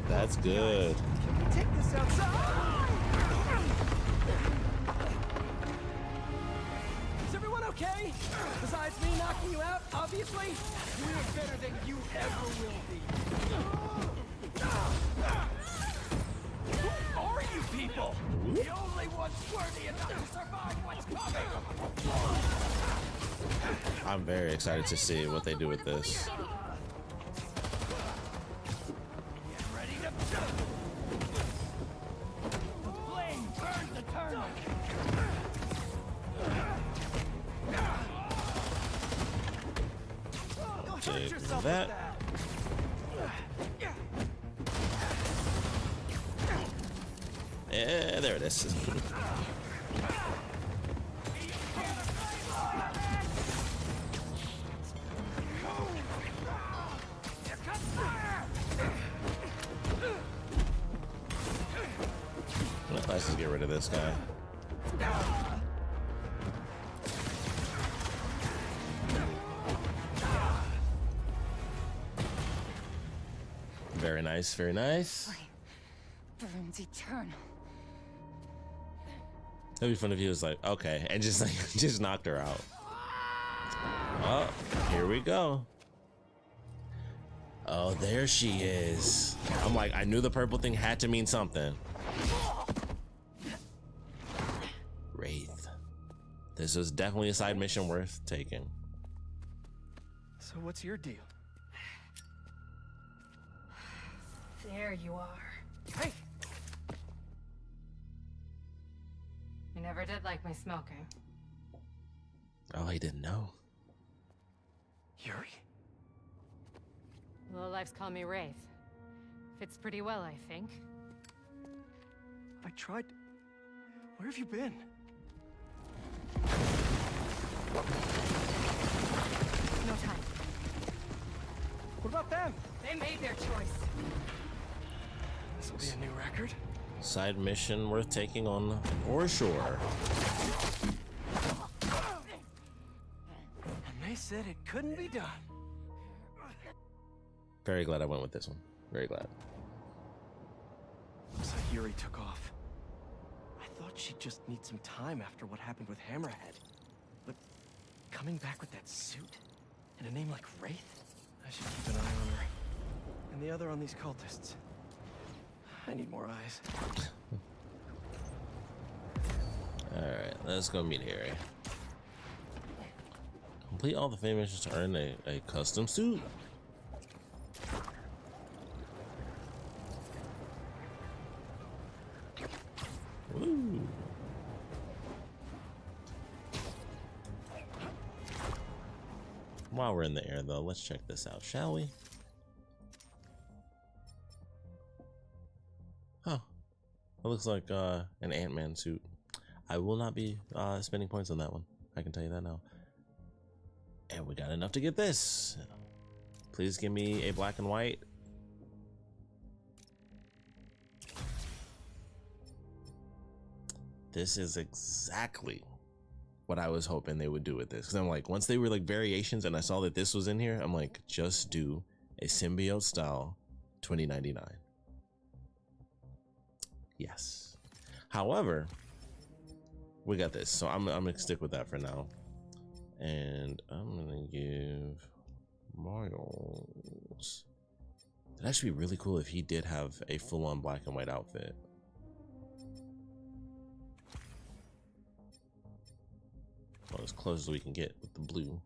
That's good. Can we take this outside? Is everyone okay? Besides me knocking you out, obviously? We're better than you ever will be. Who are you people? The only ones worthy enough to survive what's coming. I'm very excited to see what they do with this. Ready to the flame burns the turtle. Take that. Yeah, there it is. Let's just get rid of this guy. Very nice, very nice. Burns eternal. It'd be fun if he was like, okay, and just like just knocked her out. Oh, here we go. Oh, there she is. I'm like, I knew the purple thing had to mean something. Wraith. This was definitely a side mission worth taking. So what's your deal? There you are. Hey! You never did like my smoking. Oh, he didn't know. Yuri? Lowlifes call me Wraith. Fits pretty well, I think. I tried. Where have you been? No time. What about them? They made their choice. This will be a new record. Side mission worth taking on or shore. And they said it couldn't be done. Very glad I went with this one. Very glad. Looks like Yuri took off. I thought she'd just need some time after what happened with Hammerhead. But coming back with that suit and a name like Wraith? I should keep an eye on her. And the other on these cultists. I need more eyes. Alright, let's go meet Harry. Complete all the fame missions to earn a custom suit. Woo. While we're in the air though, let's check this out, shall we? Huh. It looks like an Ant-Man suit. I will not be spending points on that one. I can tell you that now. And we got enough to get this. Please give me a black and white. This is exactly what I was hoping they would do with this. Because I'm like, once they were like variations and I saw that this was in here, I'm like, just do a symbiote style 2099. Yes. However, we got this. So I'm going to stick with that for now. And I'm going to give Miles. It'd actually be really cool if he did have a full-on black and white outfit. Well, as close as we can get with the blue.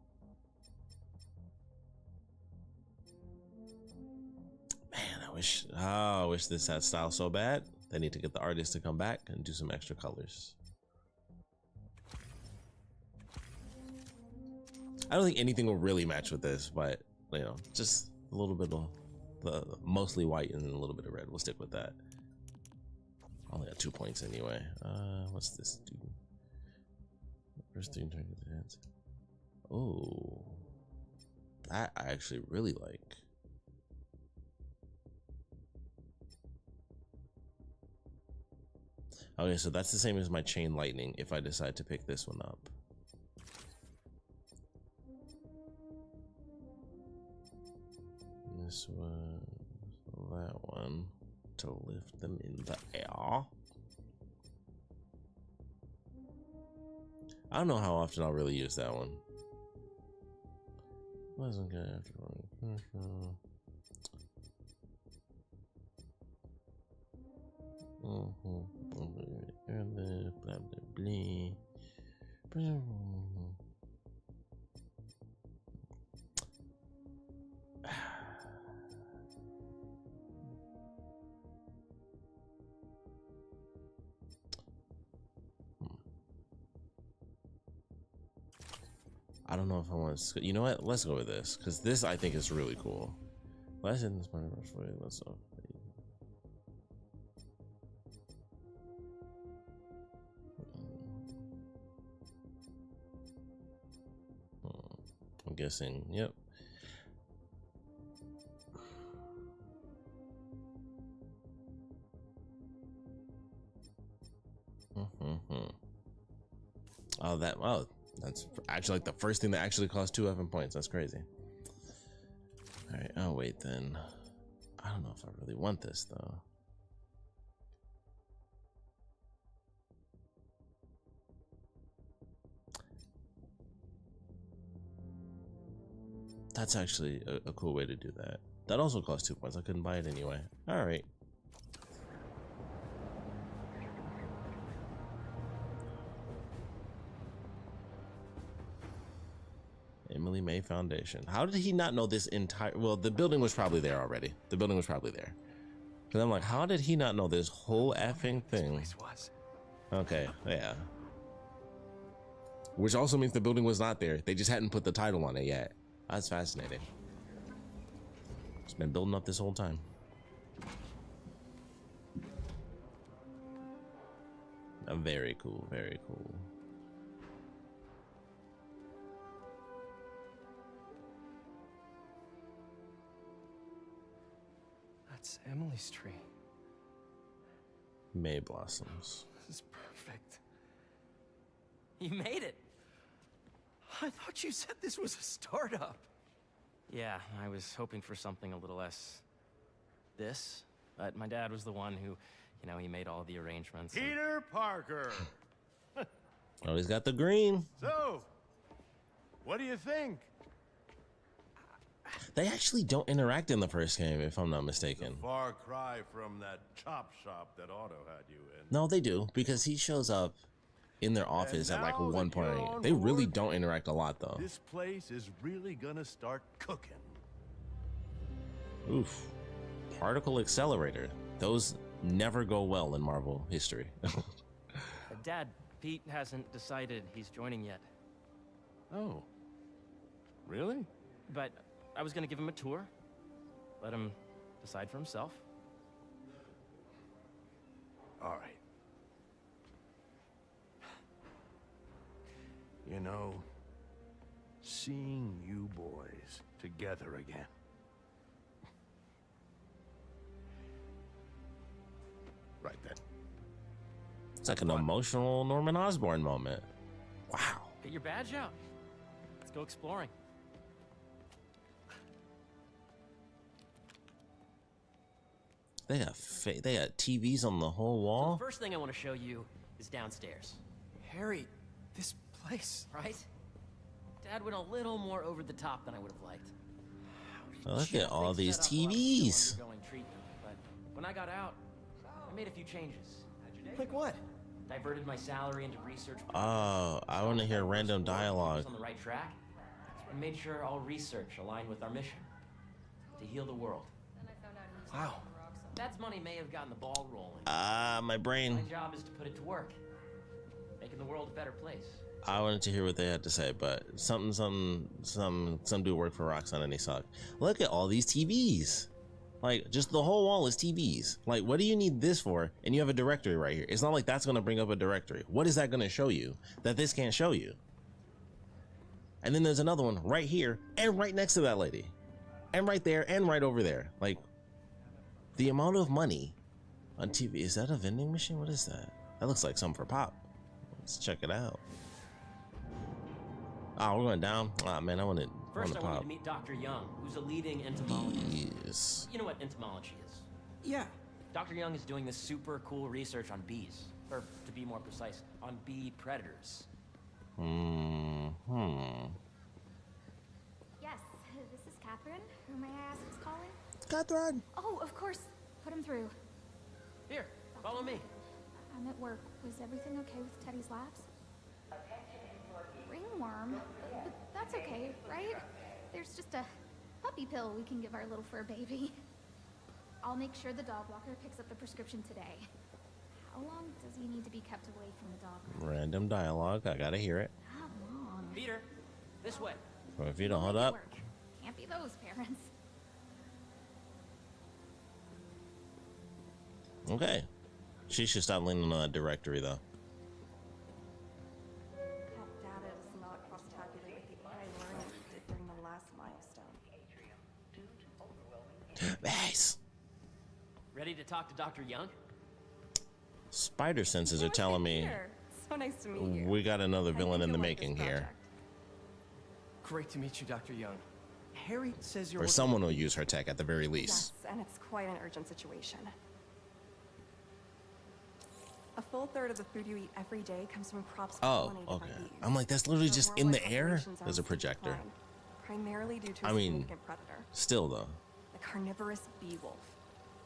I wish this had style so bad. They need to get the artist to come back and do some extra colors. I don't think anything will really match with this, but you know, just a little bit of the mostly white and a little bit of red. We'll stick with that. I only got 2 points anyway. What's this do? First thing turn to the hands. Oh, that I actually really like. Okay, so that's the same as my chain lightning if I decide to pick this one up. This one, that one, to lift them in the air. I don't know how often I'll really use that one. Wasn't good after all. Blah, blah, blah. I don't know if I want to. You know what? Let's go with this because this I think is really cool. Let's end this part of for you. Let's go. I'm guessing. Yep. Oh, that. Oh. That's actually like the first thing that actually cost 2 effing points. That's crazy. All right. Oh, wait, then. I don't know if I really want this, though. That's actually a cool way to do that. That also cost 2 points. I couldn't buy it anyway. All right. Emily May Foundation. How did he not know this entire? Well, the building was probably there already. The building was probably there. Because I'm like, how did he not know this whole effing thing? Okay, yeah. Which also means the building was not there. They just hadn't put the title on it yet. That's fascinating. It's been building up this whole time. Very cool, very cool. That's Emily's tree. May blossoms. This is perfect. You made it. I thought you said this was a startup. Yeah, I was hoping for something a little less this, but my dad was the one who, you know, he made all the arrangements. Peter Parker. Oh, he's got the green. So, what do you think? They actually don't interact in the first game, if I'm not mistaken. Far cry from that chop shop that Otto had you in. No, they do, because he shows up in their office at like one point. They really don't interact a lot, though. This place is really gonna start cooking. Oof. Particle accelerator. Those never go well in Marvel history. Dad, Pete hasn't decided he's joining yet. Oh. Really? But I was gonna give him a tour. Let him decide for himself. All right. You know, seeing you boys together again. Right then. It's like an emotional Norman Osborn moment. Wow. Get your badge out. Let's go exploring. They got TVs on the whole wall. So the first thing I want to show you is downstairs. Harry, this place. Right? Dad went a little more over the top than I would have liked. Look at all these TVs. But when I got out, I made a few changes. Like what? Diverted my salary into research. Oh, I want to hear random dialogue. On the right track. And made sure all research aligned with our mission to heal the world. Wow. Dad's money may have gotten the ball rolling. My brain. My job is to put it to work, making the world a better place. I wanted to hear what they had to say, but some dude worked for Roxxon and they suck. Look at all these TVs. Like, just the whole wall is TVs. Like, what do you need this for? And you have a directory right here. It's not like that's gonna bring up a directory. What is that gonna show you that this can't show you? And then there's another one right here and right next to that lady. And right there and right over there. Like, the amount of money on TV. Is that a vending machine? What is that? That looks like something for Pop. Let's check it out. Oh, we're going down. Oh man, I wanted First, I want you Pop. to meet Dr. Young, who's a leading entomologist. Yes. You know what entomology is? Yeah. Dr. Young is doing this super cool research on bees, or to be more precise, on bee predators. Yes, this is Catherine. Who may I ask is calling? Catherine. Oh, of course. Put him through. Here, follow me. I'm at work. Was everything okay with Teddy's labs? Ringworm? But that's okay, right? There's just a puppy pill we can give our little fur baby. I'll make sure the dog walker picks up the prescription today. How long does he need to be kept away from the dog? Random dialogue. I gotta hear it. How long? Peter, this way. Or if you don't hold up. Can't be those parents. Okay. She should stop leaning on that directory though. That data does not cross-tabulate with the AI learning we did during the last milestone. Nice. Ready to talk to Dr. Young? Spider senses are telling me So nice to meet you. we got another villain in the making here. Great to meet you, Dr. Young. Harry says you're Or someone will use her tech at the very least. Yes, and it's quite an urgent situation. A full third of the food you eat every day comes from crops Oh, pollinated by okay. bees. I'm like, that's literally So just in the worldwide air? populations are There's a on projector. decline, primarily due to I a mean, significant predator, still though. the carnivorous bee wolf.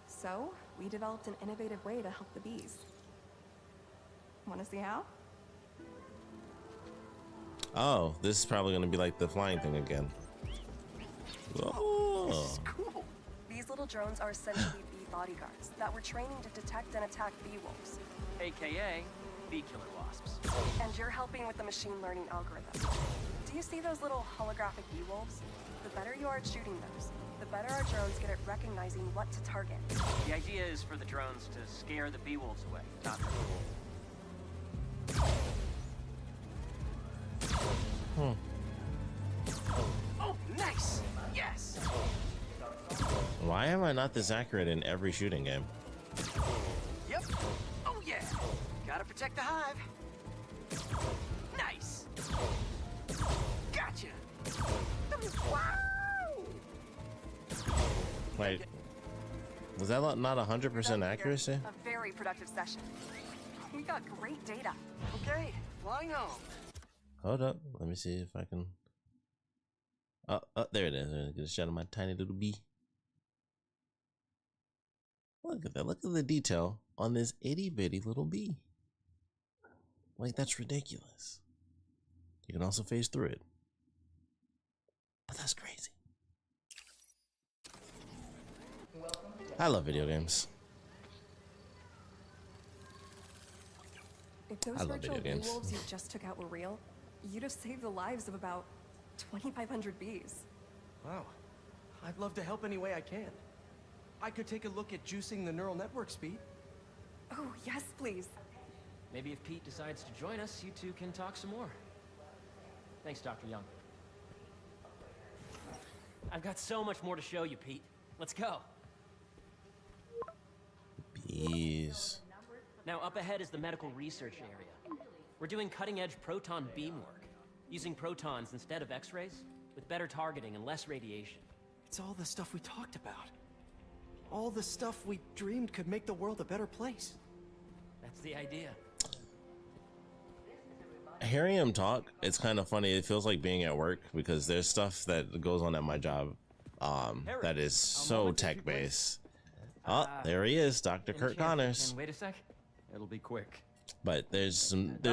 So, we developed an innovative way to help the bees. Want to see how? Oh, this is probably gonna be like the flying thing again. Oh. Cool. These little drones are essentially bee bodyguards that were training to detect and attack bee wolves. AKA bee killer wasps. And you're helping with the machine learning algorithm. Do you see those little holographic bee wolves? The better you are at shooting those, the better our drones get at recognizing what to target. The idea is for the drones to scare the bee wolves away, not Oh, nice! Yes! Why am I not this accurate in every shooting game? Yep. Oh yeah. Gotta protect the hive. Nice. Gotcha. Wow. Wait, was that not 100% accuracy? A very productive session. We got great data. Okay, flying home. Hold up, let me see if I can. Oh, there it is. Get a shot of my tiny little bee. Look at that. Look at the detail on this itty bitty little bee. Like, that's ridiculous. You can also phase through it. But that's crazy. I love video games. If those I love virtual video bee games. wolves you just took out were real, you'd have saved the lives of about 2,500 bees. Wow. I'd love to help any way I can. I could take a look at juicing the neural network speed. Oh, yes, please. Maybe if Pete decides to join us, you two can talk some more. Thanks, Dr. Young. I've got so much more to show you, Pete. Let's go. Bees. Now, up ahead is the medical research area. We're doing cutting-edge proton beam work, using protons instead of X-rays, with better targeting and less radiation. It's all the stuff we talked about. All the stuff we dreamed could make the world a better place. That's the idea. Hearing him talk, it's kind of funny. It feels like being at work because there's stuff that goes on at my job that is so tech-based. Oh, there he is, Dr. Kurt Connors. Wait a sec. It'll be quick. But there's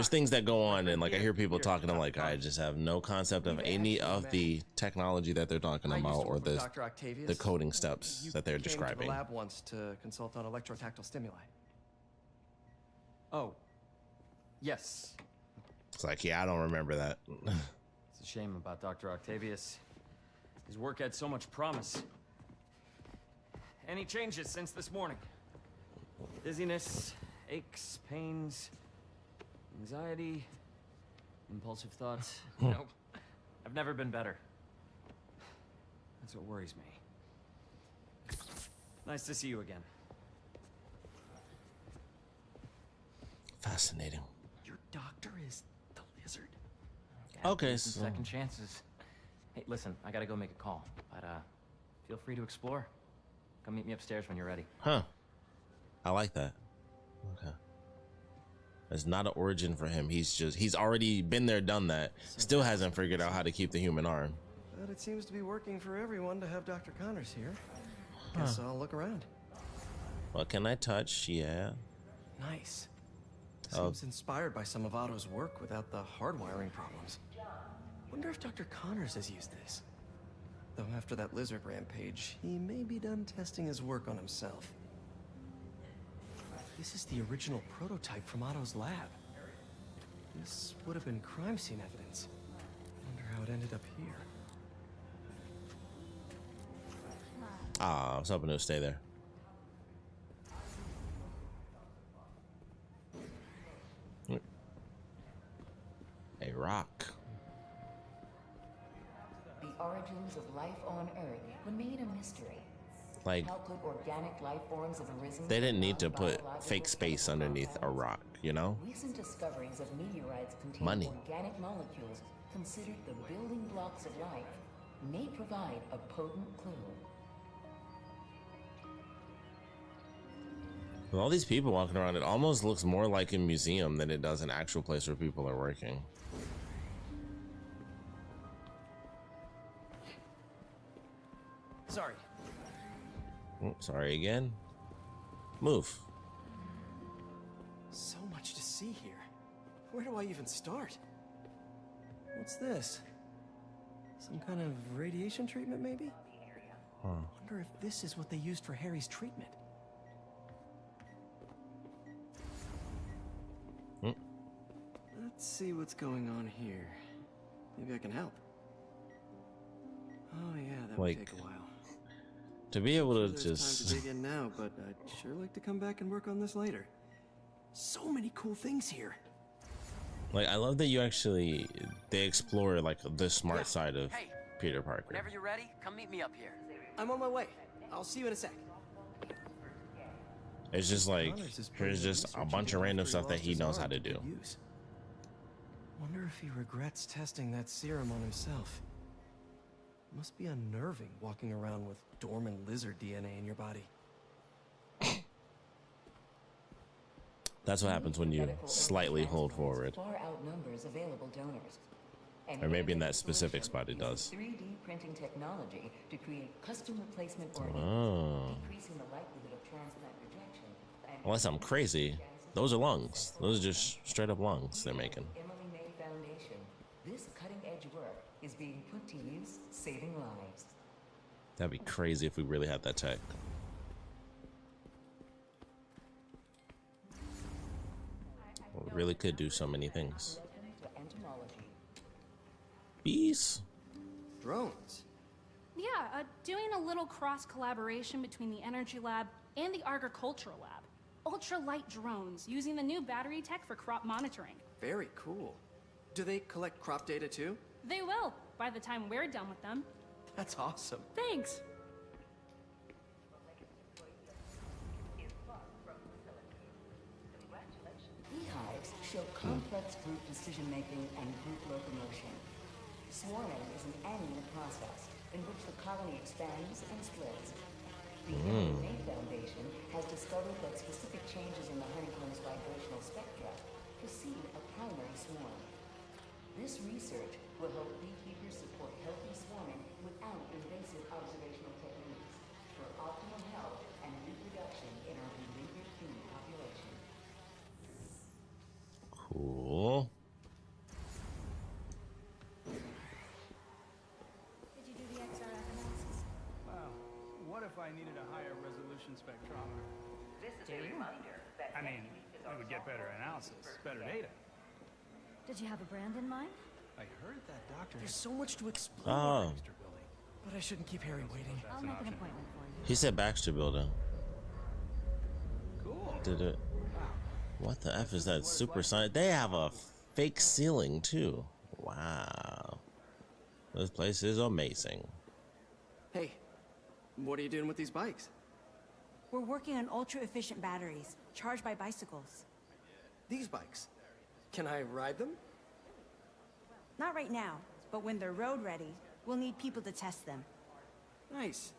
things that go on, and like I hear people talking, I'm like, I just have no concept of any of the technology that they're talking about or the coding steps that they're describing. You came to the lab once to consult on electrotactile stimuli. Oh, yes. It's like, yeah, I don't remember that. It's a shame about Dr. Octavius. His work had so much promise. Any changes since this morning? Dizziness, aches, pains, anxiety, impulsive thoughts. Nope. I've never been better. That's what worries me. Nice to see you again. Fascinating. Your doctor is the lizard? Okay, so second chances. Hey, listen, I gotta go make a call, but feel free to explore. Come meet me upstairs when you're ready. Huh. I like that. Okay. There's not an origin for him. He's already been there, done that. Still hasn't figured out how to keep the human arm. But it seems to be working for everyone to have Dr. Connors here. Guess I'll look around. What can I touch? Yeah. Nice. Seems inspired by some of Otto's work without the hardwiring problems. Wonder if Dr. Connors has used this. Though after that lizard rampage, he may be done testing his work on himself. This is the original prototype from Otto's lab. This would have been crime scene evidence. Wonder how it ended up here. Ah, I was hoping it would stay there. A rock. The origins of life on Earth were made a mystery. Like, How could organic life forms have arisen? they didn't need to put fake space underneath a rock, you know? Recent discoveries of meteorites containing Money. organic molecules considered the building blocks of life may provide a potent clue. With all these people walking around, it almost looks more like a museum than it does an actual place where people are working. Sorry. Oh, sorry again. Move. So much to see here. Where do I even start? What's this? Some kind of radiation treatment, maybe? Huh. Wonder if this is what they used for Harry's treatment. Let's see what's going on here. Maybe I can help. Oh yeah, that would take a while. To be able to There's just time to dig in now, but I'd sure like to come back and work on this later. So many cool things here. like, I love that they explore like the smart side of Peter Parker. Whenever you're ready, come meet me up here. I'm on my way. I'll see you in a sec. It's just like, here's just a bunch of random stuff that he knows how to do. Wonder if he regrets testing that serum on himself. Must be unnerving walking around with dormant lizard DNA in your body. That's what happens when you slightly hold forward. Far outnumbers available donors. And Or maybe in that specific spot it does. 3D printing technology to create custom replacement organs, Oh. decreasing the likelihood of transplant rejection. And Unless I'm crazy, those are lungs. Those are just straight up lungs they're making. Emily May Foundation. This cutting-edge work is being put to use, saving lives. That'd be crazy if we really had that tech. We really could do so many things. Entomology. Bees? Drones? Yeah, doing a little cross-collaboration between the Energy Lab and the Agricultural Lab. Ultralight drones using the new battery tech for crop monitoring. Very cool. Do they collect crop data too? They will, by the time we're done with them. That's awesome. Thanks. Beehives show complex group decision-making and group locomotion. Swarming is an annual process in which the colony expands and splits. The Emily May Foundation has discovered that specific changes in the honeycomb's vibrational spectra precede a primary swarm. This research will help beekeepers support healthy swarming without invasive observational techniques for optimal health and reproduction in our beleaguered bee population. I needed a higher resolution spectrometer. This is a reminder that I mean, we would get better analysis, better data. Did you have a brand in mind? I heard that doctor. There's so much to explore. Oh. But I shouldn't keep Harry waiting. I'll make an appointment for you. He said Baxter Building. Cool. Did it? What the F is that? Super science. They have a fake ceiling too. Wow. This place is amazing. Hey, what are you doing with these bikes? We're working on ultra-efficient batteries, charged by bicycles. These bikes. Can I ride them? Not right now, but when they're road ready, we'll need people to test them. Nice.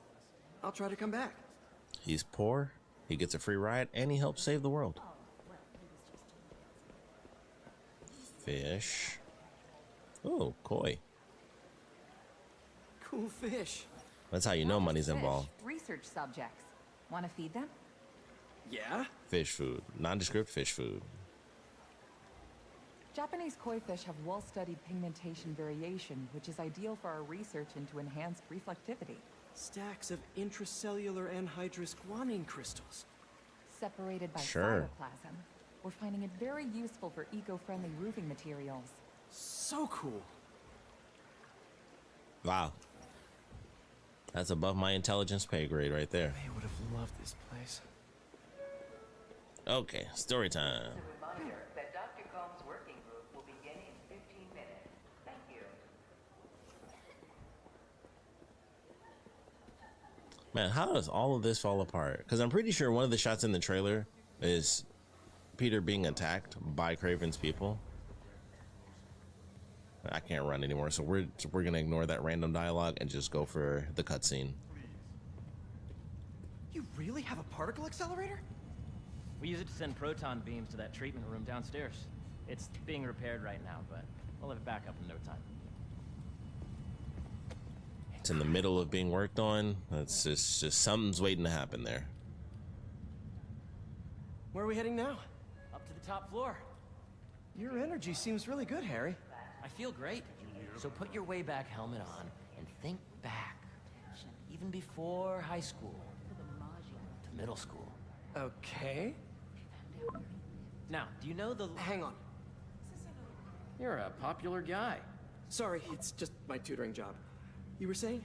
I'll try to come back. He's poor, he gets a free ride, and he helps save the world. Fish. Oh, koi. Cool fish. That's how you know money's involved. Research subjects. Want to feed them? Yeah? Fish food. Nondescript fish food. Japanese koi fish have well-studied pigmentation variation, which is ideal for our research into enhanced reflectivity. Stacks of intracellular anhydrous guanine crystals. Separated by Sure. cytoplasm. We're finding it very useful for eco-friendly roofing materials. So cool. Wow. That's above my intelligence pay grade right there. I would have loved this place. Okay, story time. As a reminder that Dr. Combs' working group will begin in 15 minutes. Thank you. Man, how does all of this fall apart? Because I'm pretty sure one of the shots in the trailer is Peter being attacked by Craven's people. I can't run anymore, so we're gonna ignore that random dialogue and just go for the cutscene. You really have a particle accelerator? We use it to send proton beams to that treatment room downstairs. It's being repaired right now, but we'll have it back up in no time. It's in the middle of being worked on. It's just something's waiting to happen there. Where are we heading now? Up to the top floor. Your energy seems really good, Harry. I feel great. So put your way back helmet on and think back. Even before high school. To middle school. Okay. Now, do you know the... Hang on. You're a popular guy. Sorry, it's just my tutoring job. You were saying?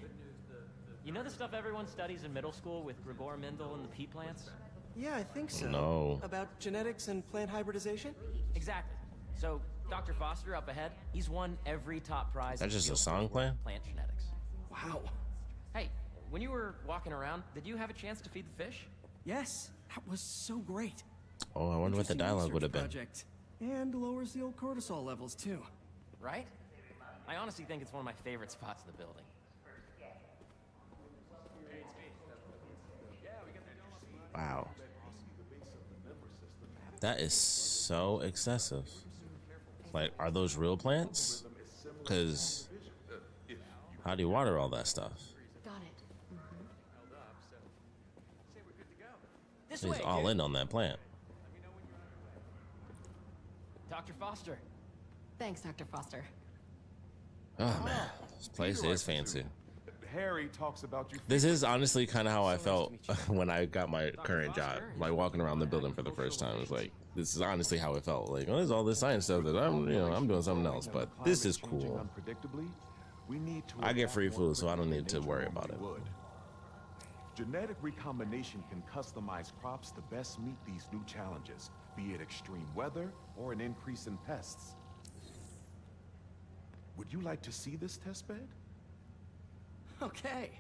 You know the stuff everyone studies in middle school with Gregor Mendel and the pea plants? Yeah, I think so. No. About genetics and plant hybridization? Exactly. So, Dr. Foster up ahead, he's won every top prize. That's in just a field song work, playing? Plant genetics. Wow. Hey, when you were walking around, did you have a chance to feed the fish? Yes, that was so great. Oh, I wonder what the Interesting dialogue would have research been. project. And lowers the old cortisol levels, too. Right? I honestly think it's one of my favorite spots in the building. Wow. That is so excessive. Like, are those real plants? Because how do you water all that stuff? Got it. This He's way, all dude. in on that plant. Dr. Foster. Thanks, Dr. Foster. Oh man, this place is fancy. Harry talks about you. This is honestly kind of how I felt when I got my current job. Like walking around the building for the first time, it was like, this is honestly how it felt. Like, oh, there's all this science stuff that I'm doing something else, but this is cool. I get free food, so I don't need to worry about it. Genetic recombination can customize crops to best meet these new challenges, be it extreme weather or an increase in pests. Would you like to see this testbed? Okay.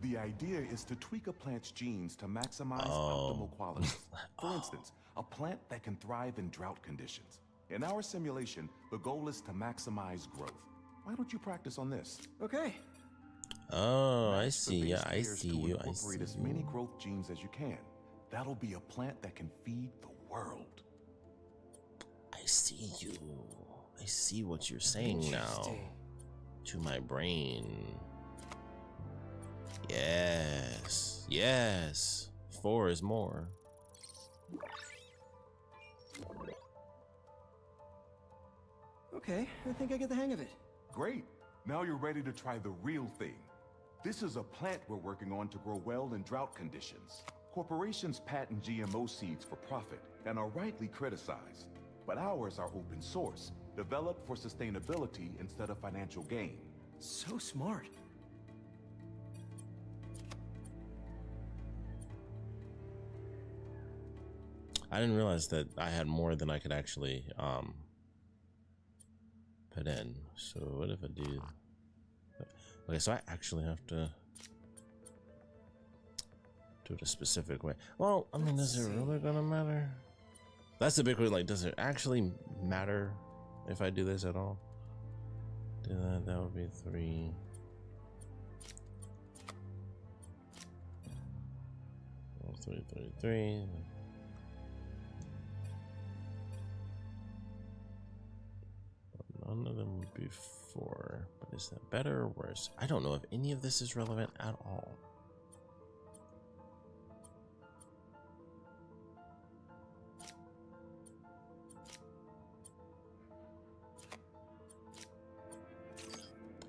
The idea is to tweak a plant's genes to maximize optimal qualities. For instance, a plant that can thrive in drought conditions. In our simulation, the goal is to maximize growth. Why don't you practice on this? Okay. Oh, I see you. I see you. I see Incorporate as many growth genes as you can. That'll be a plant that can feed the world. I see you. I see what you're saying now. To my brain. Yes. Yes. 4 is more. Okay, I think I get the hang of it. Great. Now you're ready to try the real thing. This is a plant we're working on to grow well in drought conditions. Corporations patent GMO seeds for profit and are rightly criticized. But ours are open source, developed for sustainability instead of financial gain. So smart. I didn't realize that I had more than I could actually put in. So what if I do? Okay, so I actually have to do it a specific way. Well, I mean, is it really gonna matter? That's the big one. Like, does it actually matter if I do this at all? Do that. That would be 3. Oh, 3, 3, 3. None of them would be 4, but is that better or worse? I don't know if any of this is relevant at all.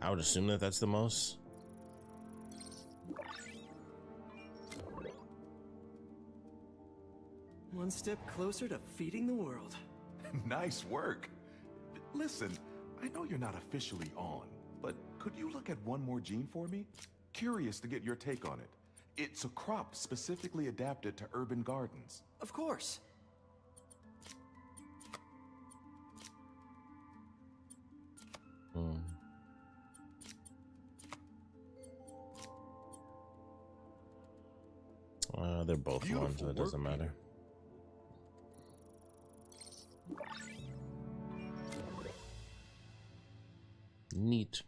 I would assume that that's the most. One step closer to feeding the world. Nice work. Listen, I know you're not officially on, but could you look at one more gene for me? Curious to get your take on it. It's a crop specifically adapted to urban gardens. Of course. They're both ones, so it doesn't matter. Neat.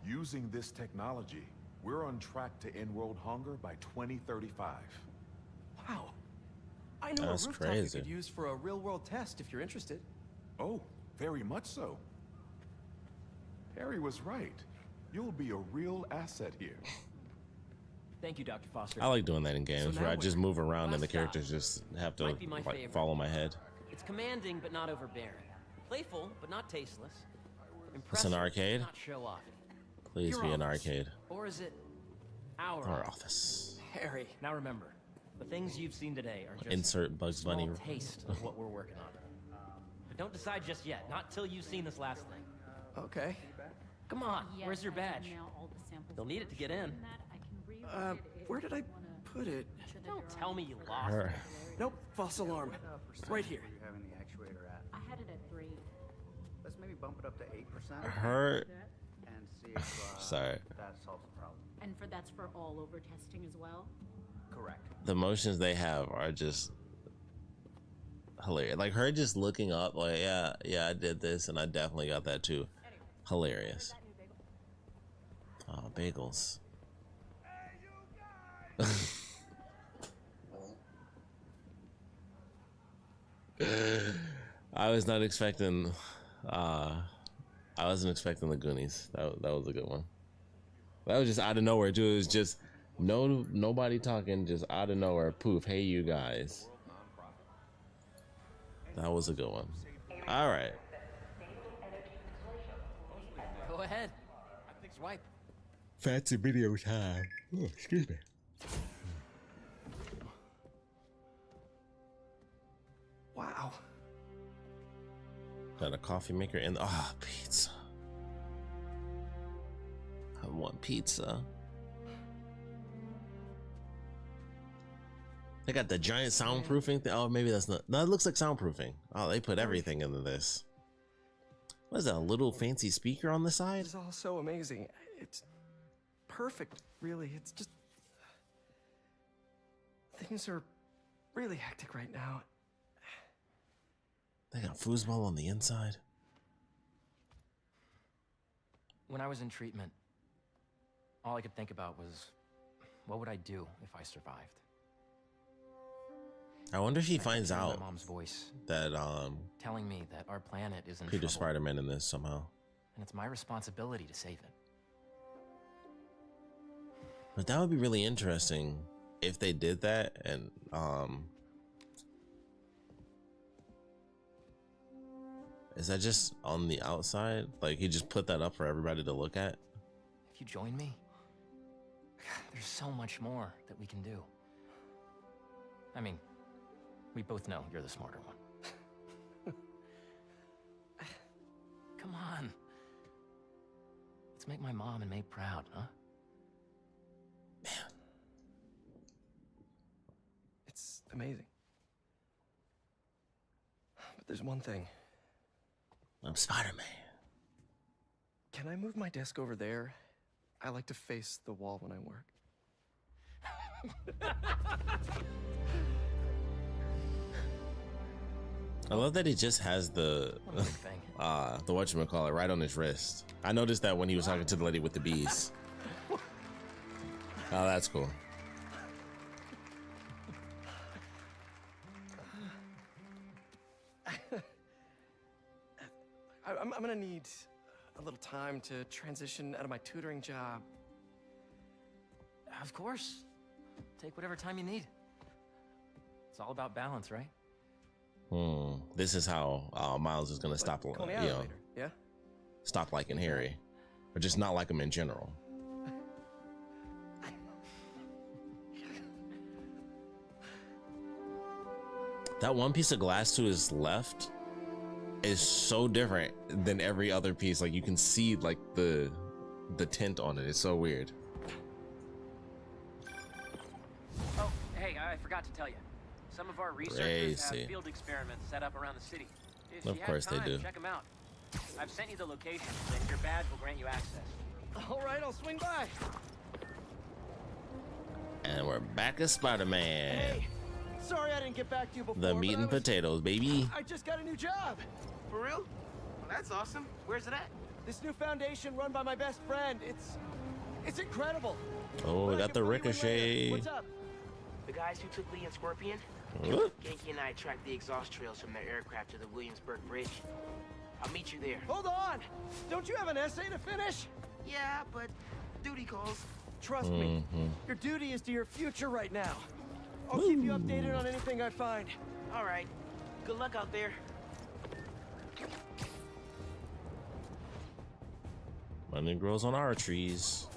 Using this technology, we're on track to end world hunger by 2035. Wow. I know That's a rooftop crazy. you could use for a real-world test if you're interested. Oh, very much so. Harry was right. You'll be a real asset here. Thank you, Dr. Foster. I like doing that in games where I just move around and the Last characters just have to Might be my like favorite. follow my head. It's commanding but not overbearing. Playful but not tasteless. It's Impressive, an arcade. Not show off. Please Your be an office. arcade. Or is it our Our office. Harry. Now remember, the things you've seen today are just Insert Bugs a small Bunny. taste of what we're working on. But don't decide just yet. Not till you've seen this last thing. Okay. Come on. Where's your badge? You'll need it to get in. Where did I put it? Don't tell me you lost Her. it. Nope, false alarm. Right here. You having the actuator at? I had it at 3. Let's maybe bump it up to 8%. Her. And see if Sorry. that solves the problem. And that's for all over testing as well? Correct. The motions they have are just hilarious. Like her just looking up, like, yeah, I did this, and I definitely got that too. Hilarious. Oh, bagels. I was not expecting. I wasn't expecting the Goonies. That was a good one. That was just out of nowhere too. It was just nobody talking, just out of nowhere. Poof! Hey, you guys. That was a good one. All right. Go ahead. Swipe. Fancy video time. Oh, excuse me. Wow. Got a coffee maker in. Ah, pizza. I want pizza. They got the giant soundproofing thing. Oh, maybe that's not. No, it looks like soundproofing. Oh, they put everything into this. What is that? A little fancy speaker on the side? This is all so amazing. It's perfect, really. It's just... Things are really hectic right now. They got foosball on the inside. When I was in treatment, all I could think about was, what would I do if I survived? I wonder if he finds I heard out my mom's voice that telling me that our planet is in Peter trouble, Spider-Man in this somehow. and it's my responsibility to save it. But that would be really interesting if they did that, and is that just on the outside? Like he just put that up for everybody to look at? If you join me, There's so much more that we can do. I mean, we both know you're the smarter one. Come on. Let's make my mom and May proud, huh? It's amazing. But there's one thing. I'm Spider-Man. Can I move my desk over there? I like to face the wall when I work. I love that he just has the whatchamacallit right on his wrist. I noticed that when he was talking to the lady with the bees. Oh, that's cool. I'm gonna need a little time to transition out of my tutoring job. Of course. Take whatever time you need. It's all about balance, right? This is how Miles is gonna stop, Call me out later, yeah? stop liking Harry, or just not like him in general. That one piece of glass to his left is so different than every other piece. Like you can see like the tint on it. It's so weird. Oh, hey, I forgot to tell you. Some of our researchers have field experiments set up around the city. If Of course they do. Check them out. I've sent you the location, and your badge will grant you access. All right, I'll swing by. And we're back as Spider-Man. Hey, sorry I didn't get back to you before. The meat and potatoes, baby. I just got a new job. For real? Well, that's awesome. Where's it at? This new foundation run by my best friend. It's incredible. Oh, we got the ricochet. What's up? The guys who took Lee and Scorpion? What? Genki and I tracked the exhaust trails from their aircraft to the Williamsburg Bridge. I'll meet you there. Hold on! Don't you have an essay to finish? Yeah, but duty calls. Trust me, your duty is to your future right now. I'll keep you updated on anything I find. All right. Good luck out there. Money grows on our trees.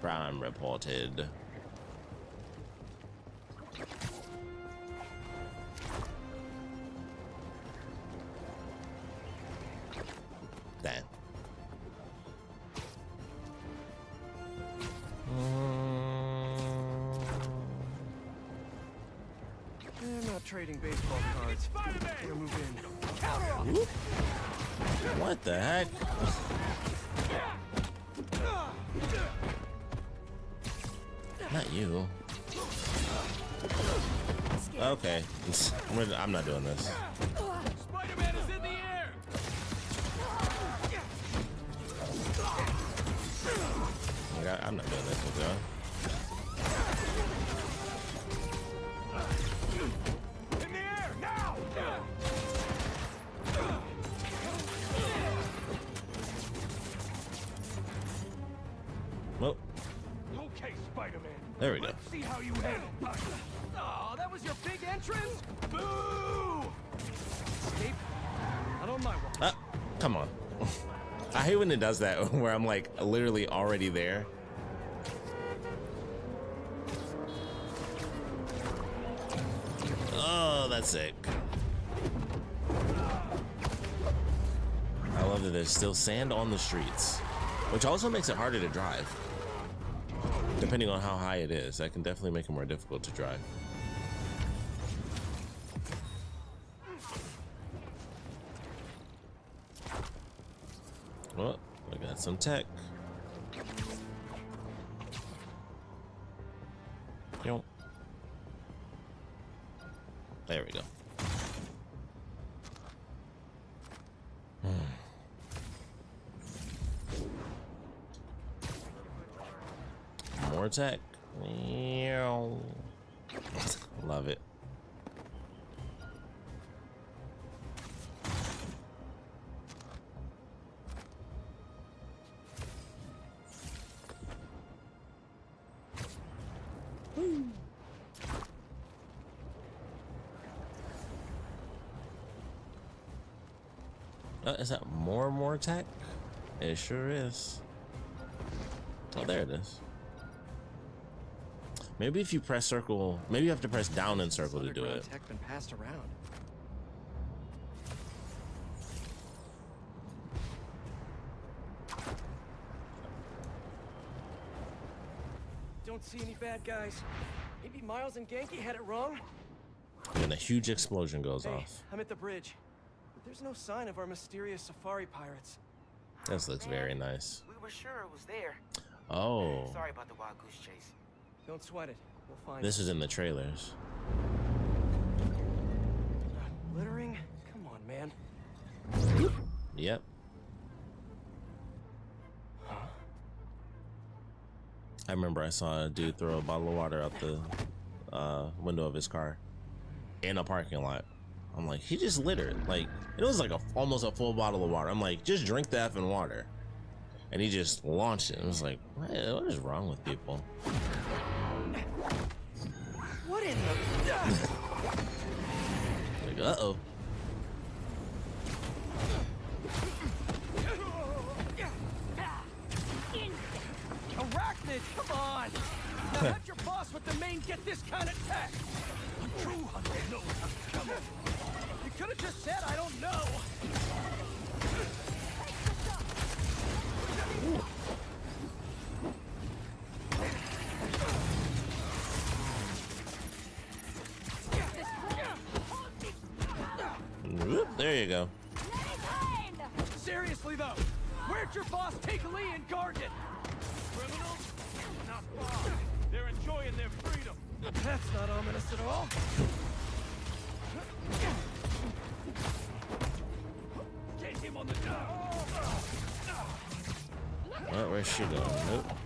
Crime reported. Damn. I'm not trading baseball cards. I'm gonna move in. What the heck? Not you. Okay. I'm not doing this. Spider-Man is in the air! I'm not doing this with y'all. In the air, now! Well, Okay, Spider-Man. there we go. Let's see how you handle us. Oh, that was your big entrance? Boo! Escape? Not on my watch. Ah, come on. I hate when it does that, where I'm like literally already there. Oh, that's sick. I love that there's still sand on the streets, which also makes it harder to drive. Depending on how high it is, that can definitely make it more difficult to drive. Well, I got some tech. Yo. There we go. More tech. Love it. Is that More and more tech. It sure is. Oh, there it is. Maybe if you press circle, maybe you have to press down and circle to do it. Tech been passed around. Don't see any bad guys. Maybe Miles and Genki had it wrong. And a huge explosion goes off. I'm at the bridge, but there's no sign of our mysterious safari pirates. This looks very nice. We were sure it was there. Oh. Sorry about the wild goose chase. Don't sweat it. We'll find This is in the trailers. Littering? Come on, man. Yep. Huh? I remember I saw a dude throw a bottle of water out the window of his car in a parking lot. I'm like, he just littered. Like, it was like almost a full bottle of water. I'm like, just drink the effing water. And he just launched it. It was like, what is wrong with people? What in the... Like, uh-oh. Arachnid, come on! Now let your boss with the mane get this kind of tech! A true hunter knows how to come on. You could have just said, I don't know! Whoop, there you go. Seriously though, where'd your boss take Lee and Gargan? Criminals? Not far. They're enjoying their freedom. That's not ominous at all. Get him on the down. Well, where's she going? Nope.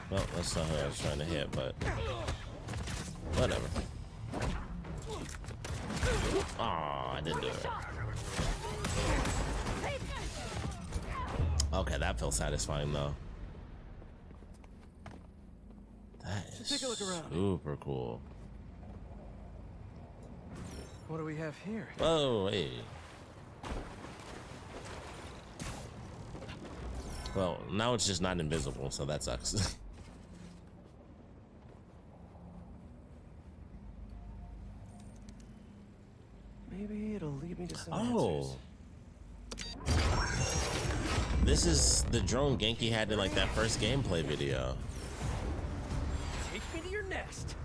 Well, that's not who I was trying to hit, but whatever. Aw, I didn't do it. Okay, that feels satisfying though. That is Take a look around. super cool. What do we have here? Whoa, hey. Well, now it's just not invisible, so that sucks. Maybe it'll lead me to some Oh. answers. This is the drone Genki had in like that first gameplay video. Take me to your nest.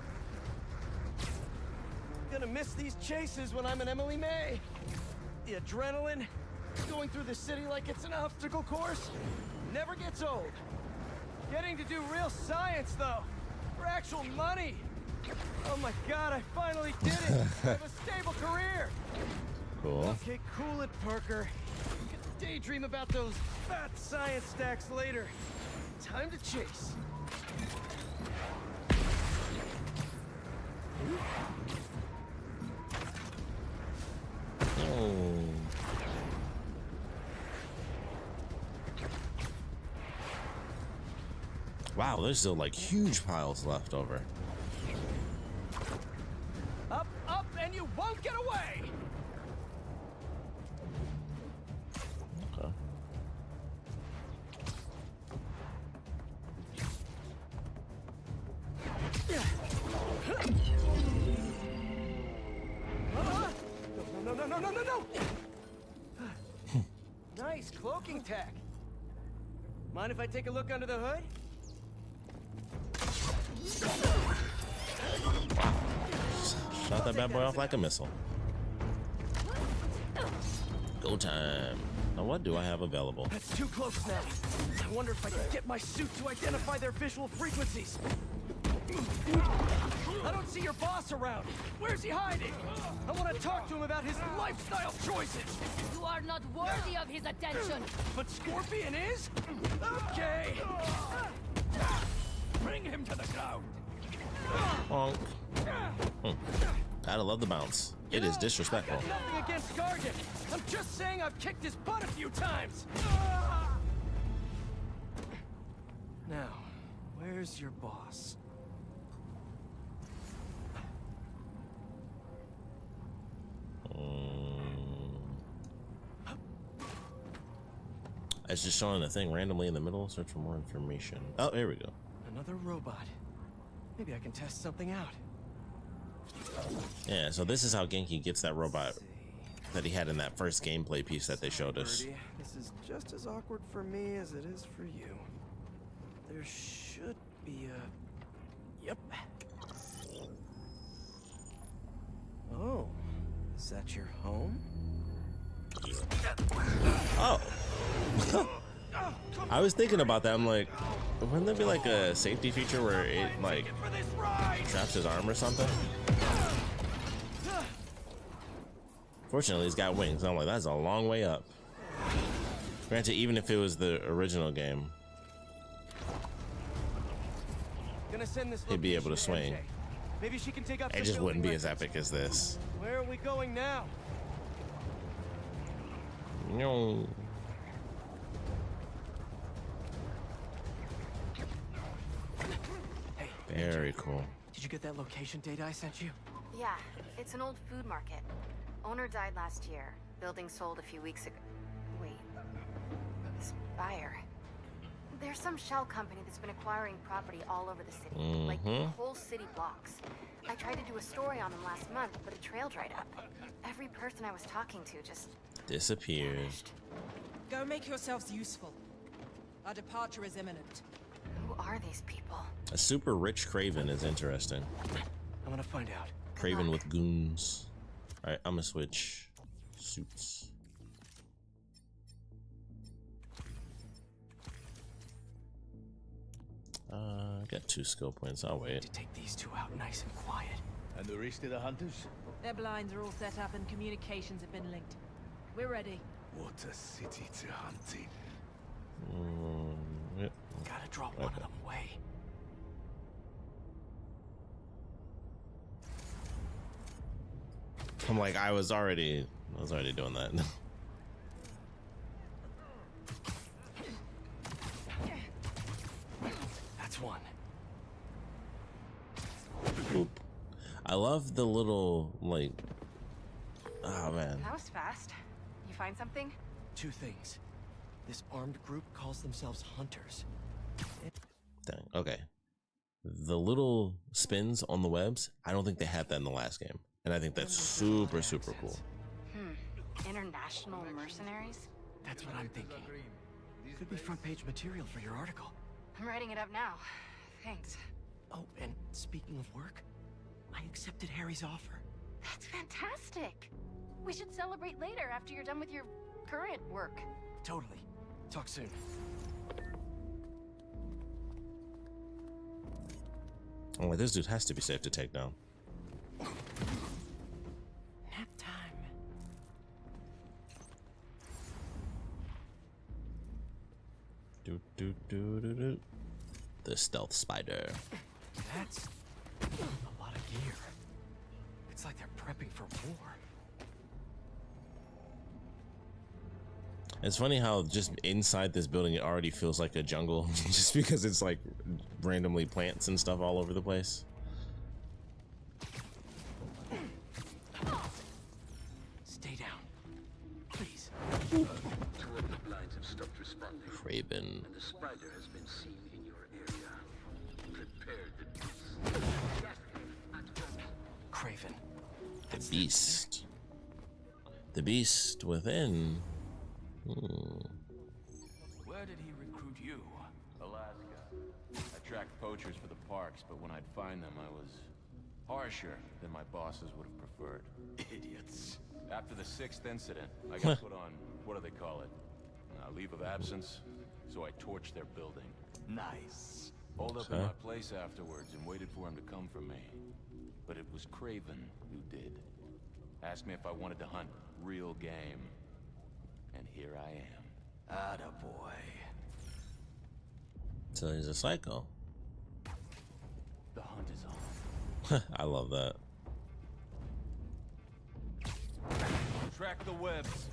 Gonna miss these chases when I'm an Emily May. The adrenaline, going through the city like it's an obstacle course, never gets old. Getting to do real science though, for actual money. Oh my God, I finally did it. I have a stable career. Cool. Okay, cool it, Parker. You can daydream about those fat science stacks later. Time to chase. Oh. Wow, there's still like huge piles left over. Up, up, and you won't get away! Okay. No! Nice cloaking tech. Mind if I take a look under the hood? Shot that bad boy off like a missile. Go time. Now what do I have available? That's too close now. I wonder if I can get my suit to identify their visual frequencies. I don't see your boss around. Where's he hiding? I want to talk to him about his lifestyle choices. You are not worthy of his attention. But Scorpion is? Okay. Bring him to the ground. Honk. Gotta love the bounce. It is disrespectful. I've got nothing against Gargan. I'm just saying I've kicked his butt a few times. Now, where's your boss? It's just showing a thing randomly in the middle. Search for more information. Oh, here we go. Another robot. Maybe I can test something out. Yeah, so this is how Genki gets that robot that he had in that first gameplay piece that they showed us. This is just as awkward for me as it is for you. There should be a... Yep. Oh, is that your home? Oh. I was thinking about that. I'm like, wouldn't there be like a safety feature where it like traps his arm or something? Fortunately, he's got wings. I'm like, that's a long way up. Granted, even if it was the original game, he'd be able to swing. Maybe she can take up It just wouldn't be as epic as this. Where are we going now? No. Very cool. Did you get that location data I sent you? Yeah, it's an old food market. Owner died last year. Building sold a few weeks ago. Wait. This buyer. There's some shell company that's been acquiring property all over the city. Like whole city blocks. I tried to do a story on them last month, but it trailed right up. Every person I was talking to just disappeared. Go make yourselves useful. Our departure is imminent. Who are these people? A super rich Craven is interesting. I'm gonna find out. Craven with goons. Alright, I'm gonna switch suits. I got 2 skill points. I'll wait. To take these two out nice and quiet. And the rest of the hunters? Their blinds are all set up and communications have been linked. We're ready. What a city to hunt in. Yep. Gotta draw one of them away. I'm like, I was already doing that. That's one. Boop. I love the little like. Oh man. That was fast. You find something? 2 things. This armed group calls themselves hunters. Dang. Okay. The little spins on the webs, I don't think they had that in the last game. And I think that's super cool. International mercenaries? That's what I'm thinking. Could be front page material for your article. I'm writing it up now. Thanks. Oh, and speaking of work, I accepted Harry's offer. That's fantastic. We should celebrate later after you're done with your current work. Totally. Talk soon. Oh, wait, this dude has to be safe to take down. Nap time. Do. The stealth spider. That's a lot of gear. It's like they're prepping for war. It's funny how just inside this building it already feels like a jungle just because it's like randomly plants and stuff all over the place. Stay down, please. 2 of the blinds have stopped responding. Craven. And the spider has been seen in your area. Prepare the beast. Craven. The beast. The beast within. Where did he recruit you? Alaska. I tracked poachers for the parks, but when I'd find them, I was harsher than my bosses would have preferred. Idiots. After the 6th incident, I got put on, what do they call it? Leave of absence, so I torched their building. Nice. Pulled up in my place afterwards and waited for him to come for me. But it was Craven who did. Asked me if I wanted to hunt real game. And here I am. Attaboy. So he's a psycho. The hunt is on. I love that. Track the webs.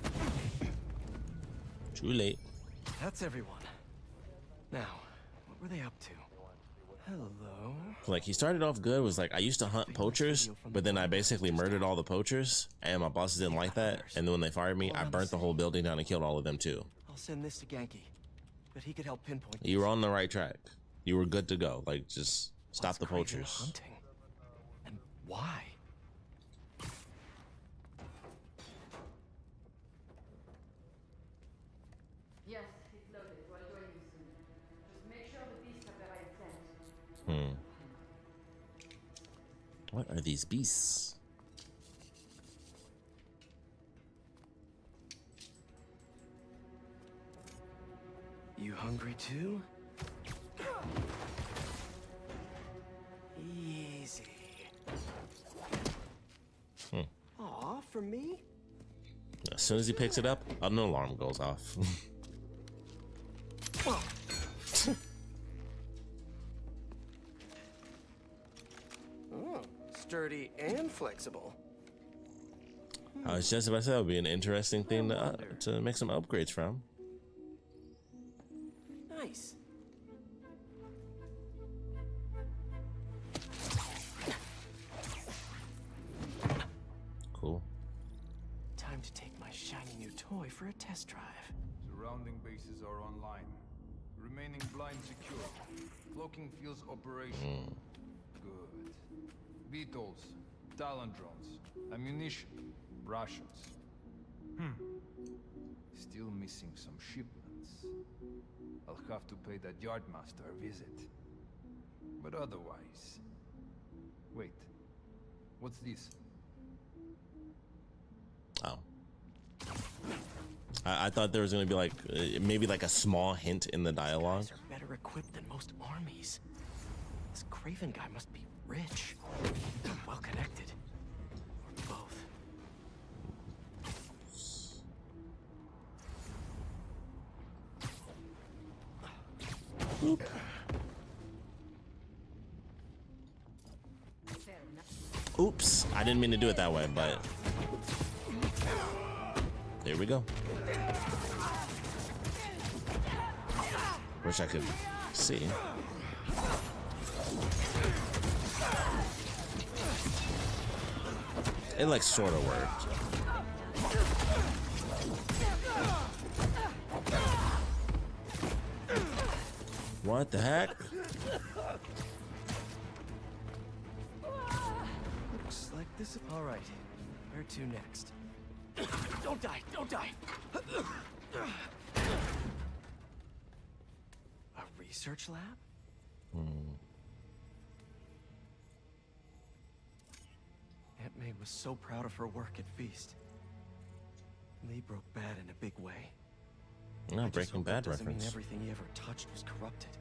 Too late. That's everyone. Now, what were they up to? Hello. Like he started off good, was like, I used to hunt poachers, but then I basically murdered all the poachers and my bosses didn't like that. And then when they fired me, I burnt the whole building down and killed all of them too. I'll send this to Genki, but he could help pinpoint. You were on the right track. You were good to go. Like, just stop the Craven poachers. hunting? And why? Yes, it's loaded. We'll join you soon. Just make sure the beasts have the right scent. What are these beasts? You hungry too? Easy. Aw, for me? As soon as he picks it up, an alarm goes off. Oh, sturdy and flexible. I was just about to say that would be an interesting thing to make some upgrades from. Nice. Cool. Time to take my shiny new toy for a test drive. Surrounding bases are online. Remaining blind secure. Cloaking fields operational. Good. Beetles, Talon drones, ammunition, rations. Still missing some shipments. I'll have to pay that yardmaster a visit. But otherwise... Wait. What's this? Oh. I thought there was going to be like, maybe like a small hint in the dialogue. These are better equipped than most armies. This Craven guy must be rich. Well connected. Or both. Oop. Oops, I didn't mean to do it that way, but there we go. Wish I could see. It like sort of worked. What the heck? Looks like this. All right. Where to next? Don't die! Don't die! A research lab? Aunt May was so proud of her work at Feast. Lee broke bad in a big way. No, Breaking Bad doesn't mean reference. everything he ever touched was corrupted.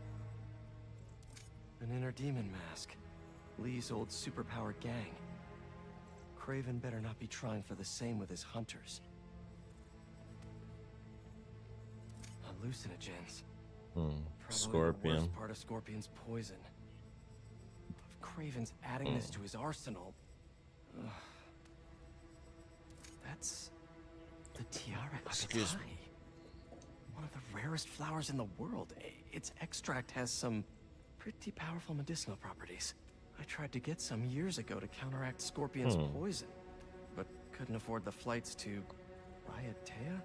An inner demon mask. Lee's old superpowered gang. Craven better not be trying for the same with his hunters. Hallucinogens. Probably the Scorpion. worst part of Scorpion's poison. If Craven's adding this to his arsenal... That's... the tiara Excuse me. One of the rarest flowers in the world. Its extract has some pretty powerful medicinal properties. I tried to get some years ago to counteract Scorpion's poison, but couldn't afford the flights to Raiatea?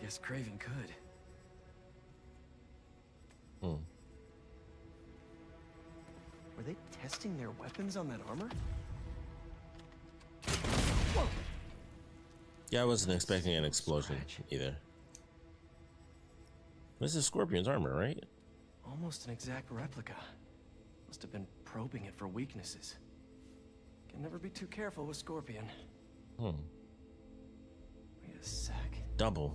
Guess Craven could. Were they testing their weapons on that armor? Yeah, I wasn't expecting an explosion either. This is Scorpion's armor, right? Almost an exact replica. Must have been probing it for weaknesses. Can never be too careful with Scorpion. Wait a sec. Double,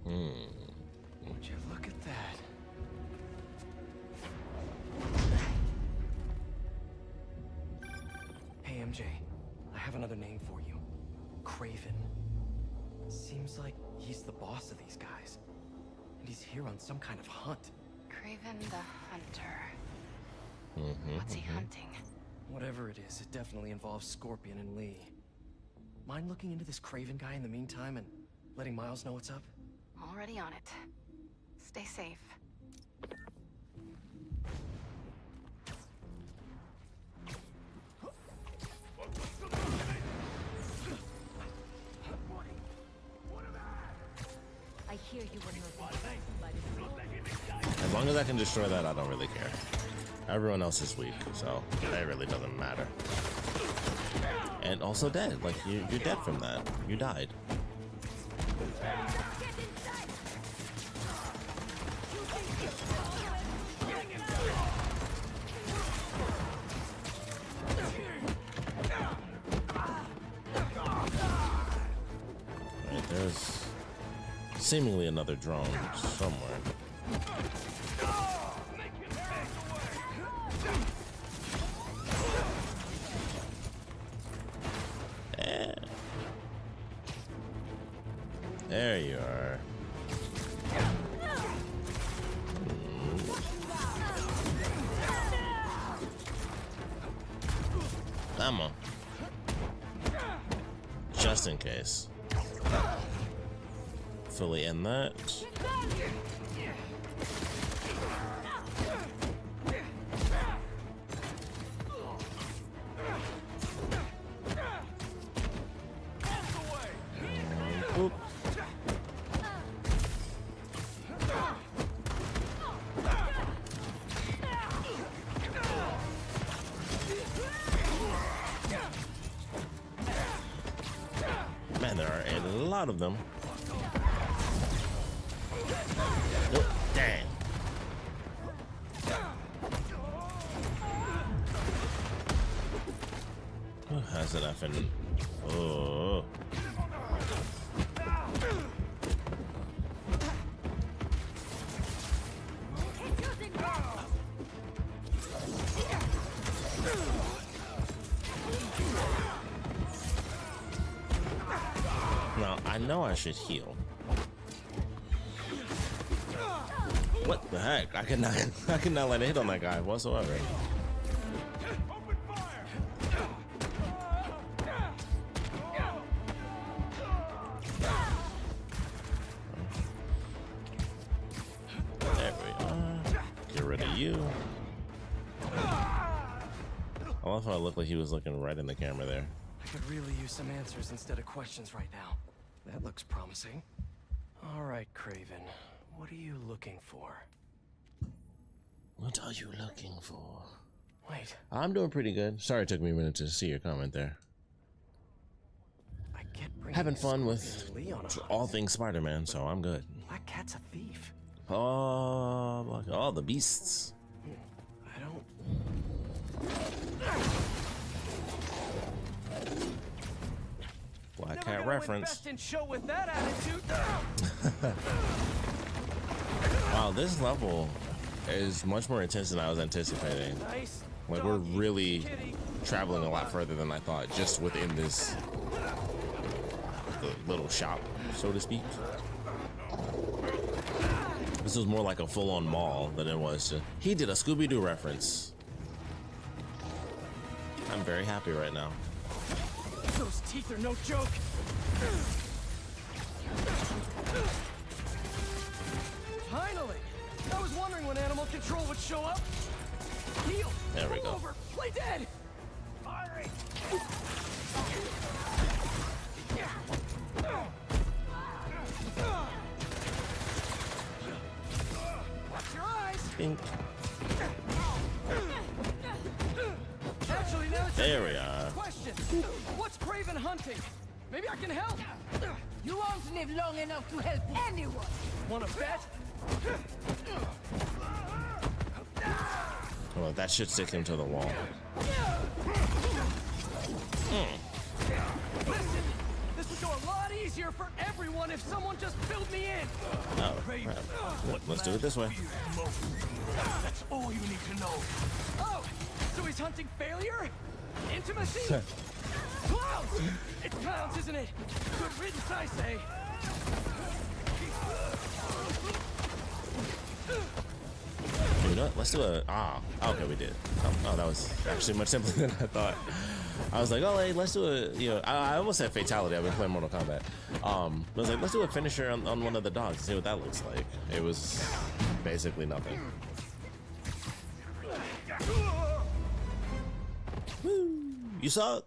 Would you look at that? Hey, MJ. I have another name for you. Craven. Seems like he's the boss of these guys. And he's here on some kind of hunt. Craven the Hunter. What's he hunting? Whatever it is, it definitely involves Scorpion and Lee. Mind looking into this Craven guy in the meantime and letting Miles know what's up? Already on it. Stay safe. hear you were nothing by the As long as I can destroy that, I don't really care. Everyone else is weak, so it really doesn't matter. And also dead. Like, you're dead from that. You died. Alright, there's seemingly another drone somewhere. There you are. Ammo. Just in case. Fully end that. Oop. Man, there are a lot of them. Oh, dang. Who has it effing? Oh. Now, I know I should heal. What the heck? I cannot let it hit on that guy whatsoever. There we are. Get rid of you. I love how it looked like he was looking right in the camera there. I could really use some answers instead of questions right now. That looks promising. All right, Craven. What are you looking for? What are you looking for? Wait. I'm doing pretty good. Sorry it took me a minute to see your comment there. I get having fun with all things Spider-Man, so I'm good. Black Cat's a thief. Oh, all the beasts. I don't... Black Cat reference. In show with that attitude. Wow, this level is much more intense than I was anticipating. Like, we're really traveling a lot further than I thought, just within this little shop, so to speak. This was more like a full-on mall than it was to... He did a Scooby-Doo reference. I'm very happy right now. Those teeth are no joke. Finally! I was wondering when animal control would show up. Heal. There we go. Over. Play dead. Firing. Watch your eyes. Bink. Actually, now it's there we are. Question. What's Craven hunting? Maybe I can help. You won't live long enough to help anyone. Wanna bet? Well, that should stick him to the wall. Listen, this would go a lot easier for everyone if someone just filled me in. Oh, crap. Let's do it this way. That's all you need to know. Oh, so he's hunting failure? Intimacy? Clowns! It's clowns, isn't it? Good riddance, I say. You know what? Let's do a... okay, we did. Oh, that was actually much simpler than I thought. I was like, oh, hey, let's do a... You know, I almost said fatality. I've been playing Mortal Kombat. I was like, let's do a finisher on one of the dogs and see what that looks like. It was basically nothing. Woo! You suck!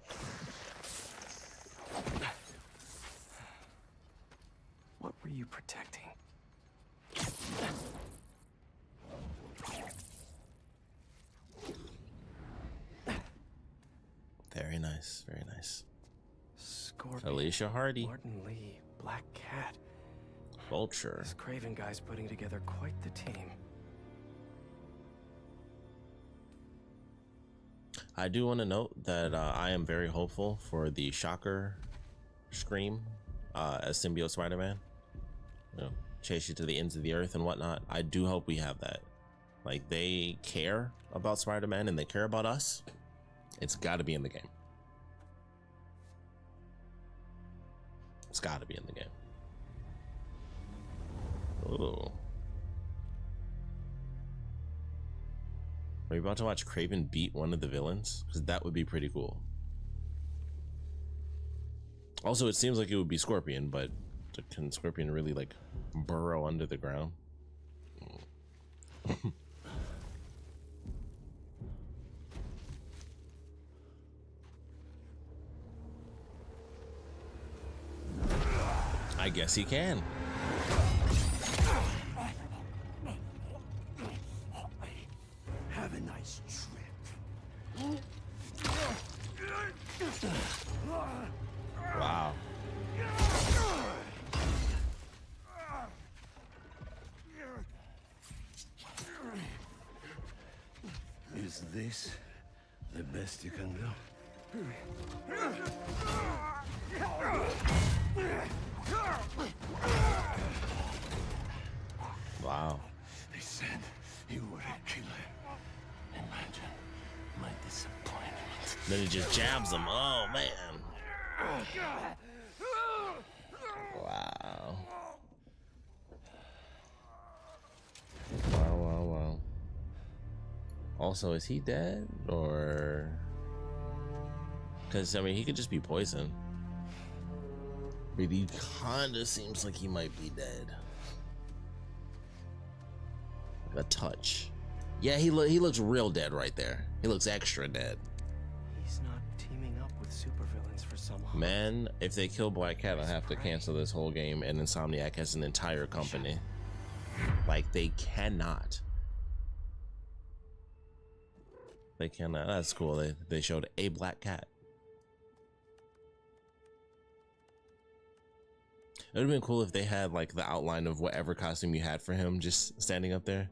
What were you protecting? Very nice, very nice. Scorpion, Alicia Hardy. Martin Lee, Black Cat. Vulture. This Craven guy's putting together quite the team. I do want to note that I am very hopeful for the Shocker Scream as symbiote Spider-Man. You know, chase you to the ends of the earth and whatnot. I do hope we have that. Like, they care about Spider-Man and they care about us. It's got to be in the game. It's got to be in the game. Ooh. Are you about to watch Craven beat one of the villains? Because that would be pretty cool. Also, it seems like it would be Scorpion, but can Scorpion really like burrow under the ground? I guess he can. Have a nice trip. Wow. Is this the best you can do? Wow. They said you were a killer. Imagine my disappointment. Then he just jabs him. Oh, man. Wow. Wow, wow, wow. Also, is he dead? Or... Because, I mean, he could just be poisoned. But he kind of seems like he might be dead. A touch. Yeah, he looks real dead right there. He looks extra dead. He's not teaming up with supervillains for some reason. Man, if they kill Black Cat, I'll have to cancel this whole game, and Insomniac has an entire company. Like, they cannot. They cannot. That's cool. They showed a Black Cat. It would have been cool if they had like the outline of whatever costume you had for him just standing up there.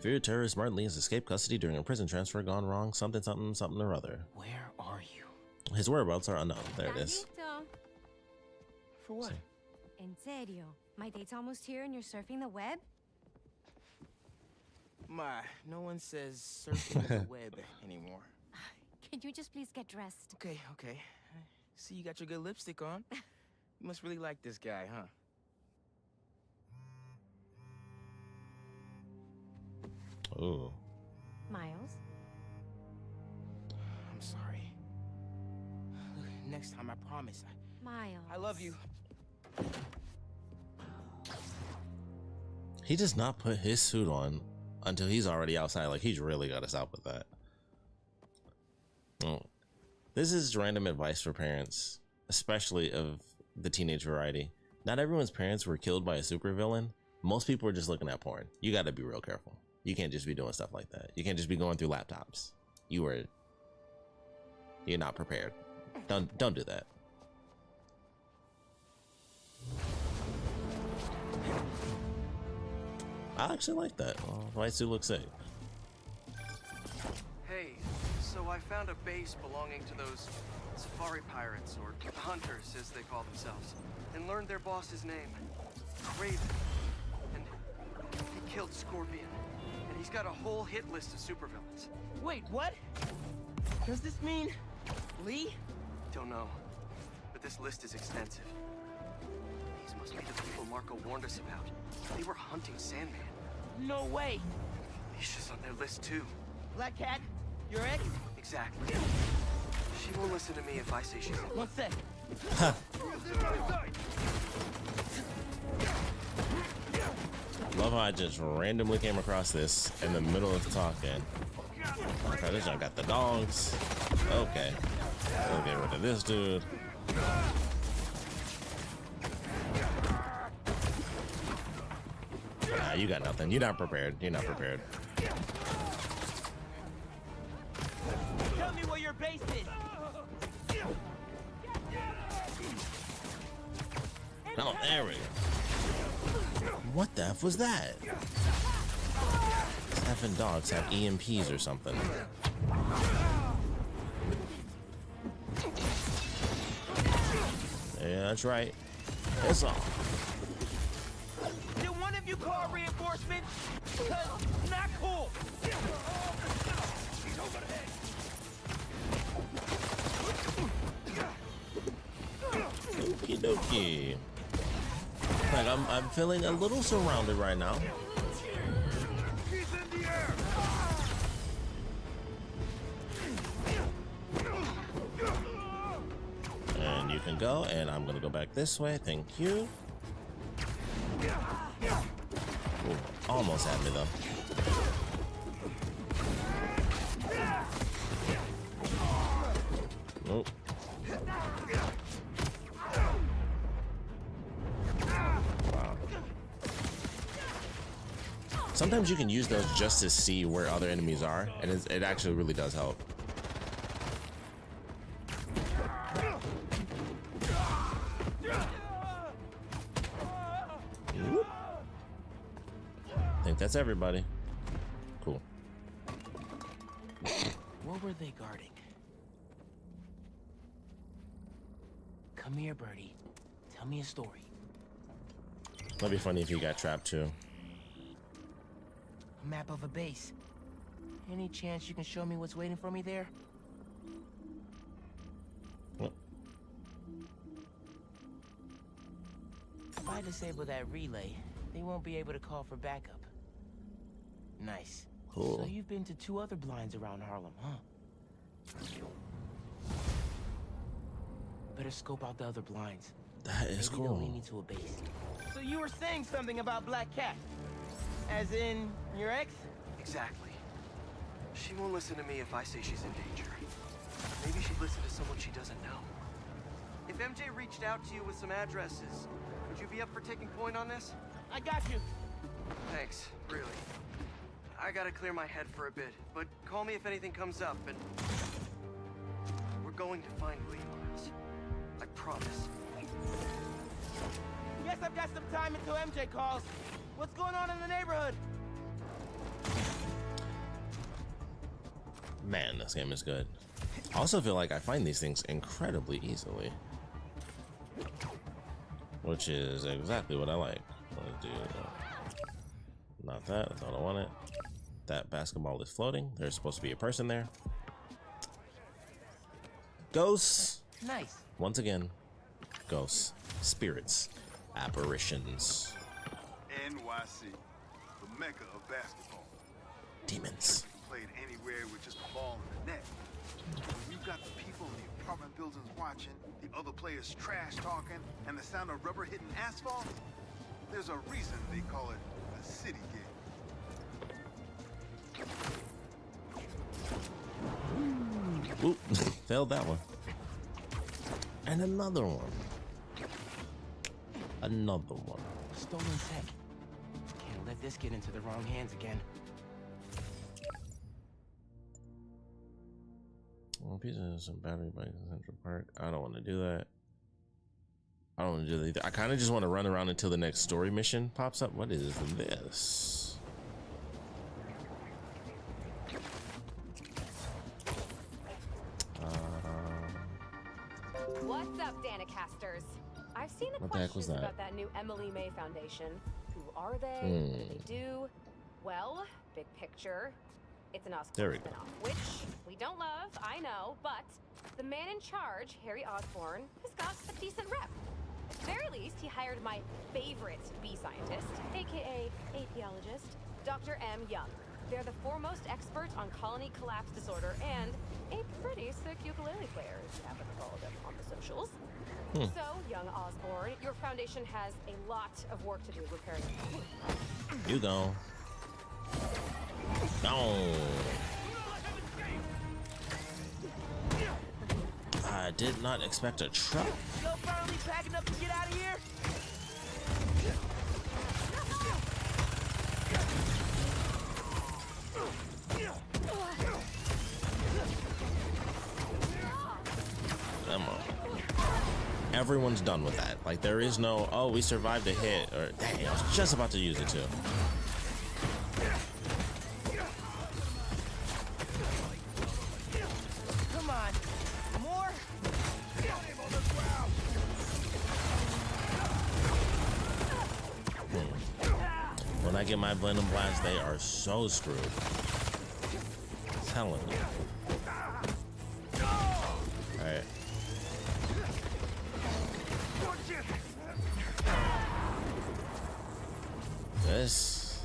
Feared terrorist Martin Lee has escaped custody during a prison transfer gone wrong. Something, something, something or other. Where are you? His whereabouts are unknown. There it is. For what? En serio? My date's almost here and you're surfing the web? My, no one says surfing the web anymore. Can you just please get dressed? Okay. See, you got your good lipstick on. You must really like this guy, huh? Oh. Miles? I'm sorry. Look, next time, I promise. Miles. I love you. He does not put his suit on until he's already outside. Like, he's really got us out with that. Oh. This is random advice for parents, especially of the teenage variety. Not everyone's parents were killed by a supervillain. Most people are just looking at porn. You got to be real careful. You can't just be doing stuff like that. You can't just be going through laptops. You're not prepared. Don't do that. I actually like that. Oh, white suit looks sick. Hey, so I found a base belonging to those safari pirates, or hunters as they call themselves, and learned their boss's name, Craven. And he killed Scorpion. And he's got a whole hit list of supervillains. Wait, what? Does this mean Lee? Don't know, but this list is extensive. These must be the people Marco warned us about. They were hunting Sandman. No way. Misha's on their list too. Black Cat, your ex? Exactly. She won't listen to me if I say she's... One sec. Love how I just randomly came across this in the middle of talking. Okay, this one got the dogs. Okay. We'll get rid of this dude. Nah, you got nothing. You're not prepared. You're not prepared. Tell me where your base is. Oh, there we go. What the F was that? These effing dogs have EMPs or something. Yeah, that's right. It's all. Did one of you call reinforcements? 'Cause not cool. Okie dokie. Like I'm feeling a little surrounded right now. And you can go, and I'm gonna go back this way. Thank you. Ooh, almost had me though. Nope. Wow. Sometimes you can use those just to see where other enemies are, and it actually really does help. Whoop. I think that's everybody. Cool. What were they guarding? Come here, Birdie. Tell me a story. That'd be funny if you got trapped too. A map of a base. Any chance you can show me what's waiting for me there? What? If I disable that relay, they won't be able to call for backup. Nice. Cool. So you've been to 2 other blinds around Harlem, huh? Better scope out the other blinds. That is Maybe cool. they'll lead me to a base. So you were saying something about Black Cat? As in, your ex? Exactly. She won't listen to me if I say she's in danger. Maybe she'd listen to someone she doesn't know. If MJ reached out to you with some addresses, would you be up for taking point on this? I got you. Thanks, really. I gotta clear my head for a bit, but call me if anything comes up, and we're going to find William Miles. I promise. Guess I've got some time until MJ calls. What's going on in the neighborhood? Man, this game is good. I also feel like I find these things incredibly easily, which is exactly what I like. Let's do not that. That's not what I wanted. That basketball is floating. There's supposed to be a person there. Ghosts. Nice. Once again, ghosts, spirits, apparitions, NYC, the mecca of basketball. demons. Played anywhere with just a ball in the net. When you got the people in the apartment buildings watching, the other players trash talking, and the sound of rubber hitting asphalt, there's a reason they call it a city game. Oop, failed that one. And another one. Another one. Stolen tech. Can't let this get into the wrong hands again. Pieces of battery bikes in Central Park. I don't want to do that. I don't want to do that either. I kind of just want to run around until the next story mission pops up. What is this? What's up, Danicasters? I've seen the What the heck was questions that? about that new Emily May Foundation. Who are they? What do they do? Well, big picture, it's an Oscar There we go. spinoff, which we don't love, I know, but the man in charge, Harry Osborn, has got a decent rep. At the very least, he hired my favorite bee scientist, aka apiologist, Dr. M. Young. They're the foremost expert on colony collapse disorder and a pretty sick ukulele player, if you happen to follow them on the socials. So, young Osborn, your foundation has a lot of work to do repairing. You go. No. I did not expect a truck. Yo, finally packing up to get out of here? everyone's done with that. Like, there is no, oh, we survived a hit, or dang, I was just about to use it too. Come on. More? When I get my Venom Blast, they are so screwed. I'm telling you. Alright. This.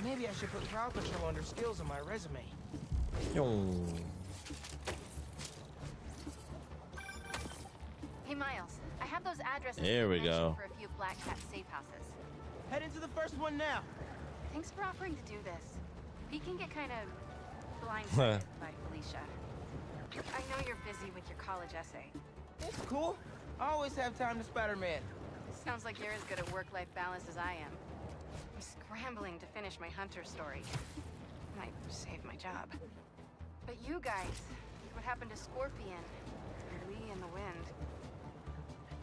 Maybe I should put crowd control under skills on my resume. Yo. Hey, Miles. I have those addresses There we you mentioned go. for a few Black Cat safe houses. Head into the first one now. Thanks for offering to do this. Pete can get kind of blindsided by Felicia. I know you're busy with your college essay. It's cool. I always have time to Spider-Man. Sounds like you're as good at work-life balance as I am. I'm scrambling to finish my Hunter story. Might save my job. But you guys, what happened to Scorpion? And Lee in the wind?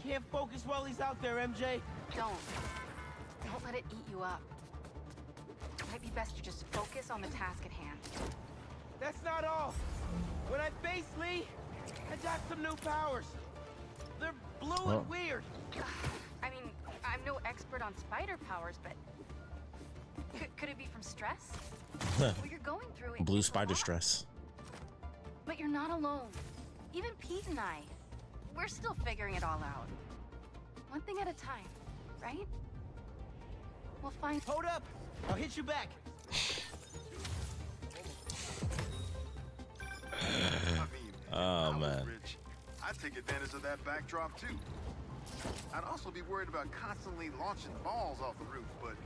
Can't focus while he's out there, MJ. Don't let it eat you up. Might be best to just focus on the task at hand. That's not all. When I face Lee, I got some new powers. They're blue and weird. I mean, I'm no expert on spider powers, but could it be from stress? What you're going through it. Blue spider stress. But you're not alone. Even Pete and I, we're still figuring it all out. One thing at a time, right? We'll find. Hold up! I'll hit you back. Oh man. Rich, I'd take advantage of that backdrop too. I'd also be worried about constantly launching balls off the roof, but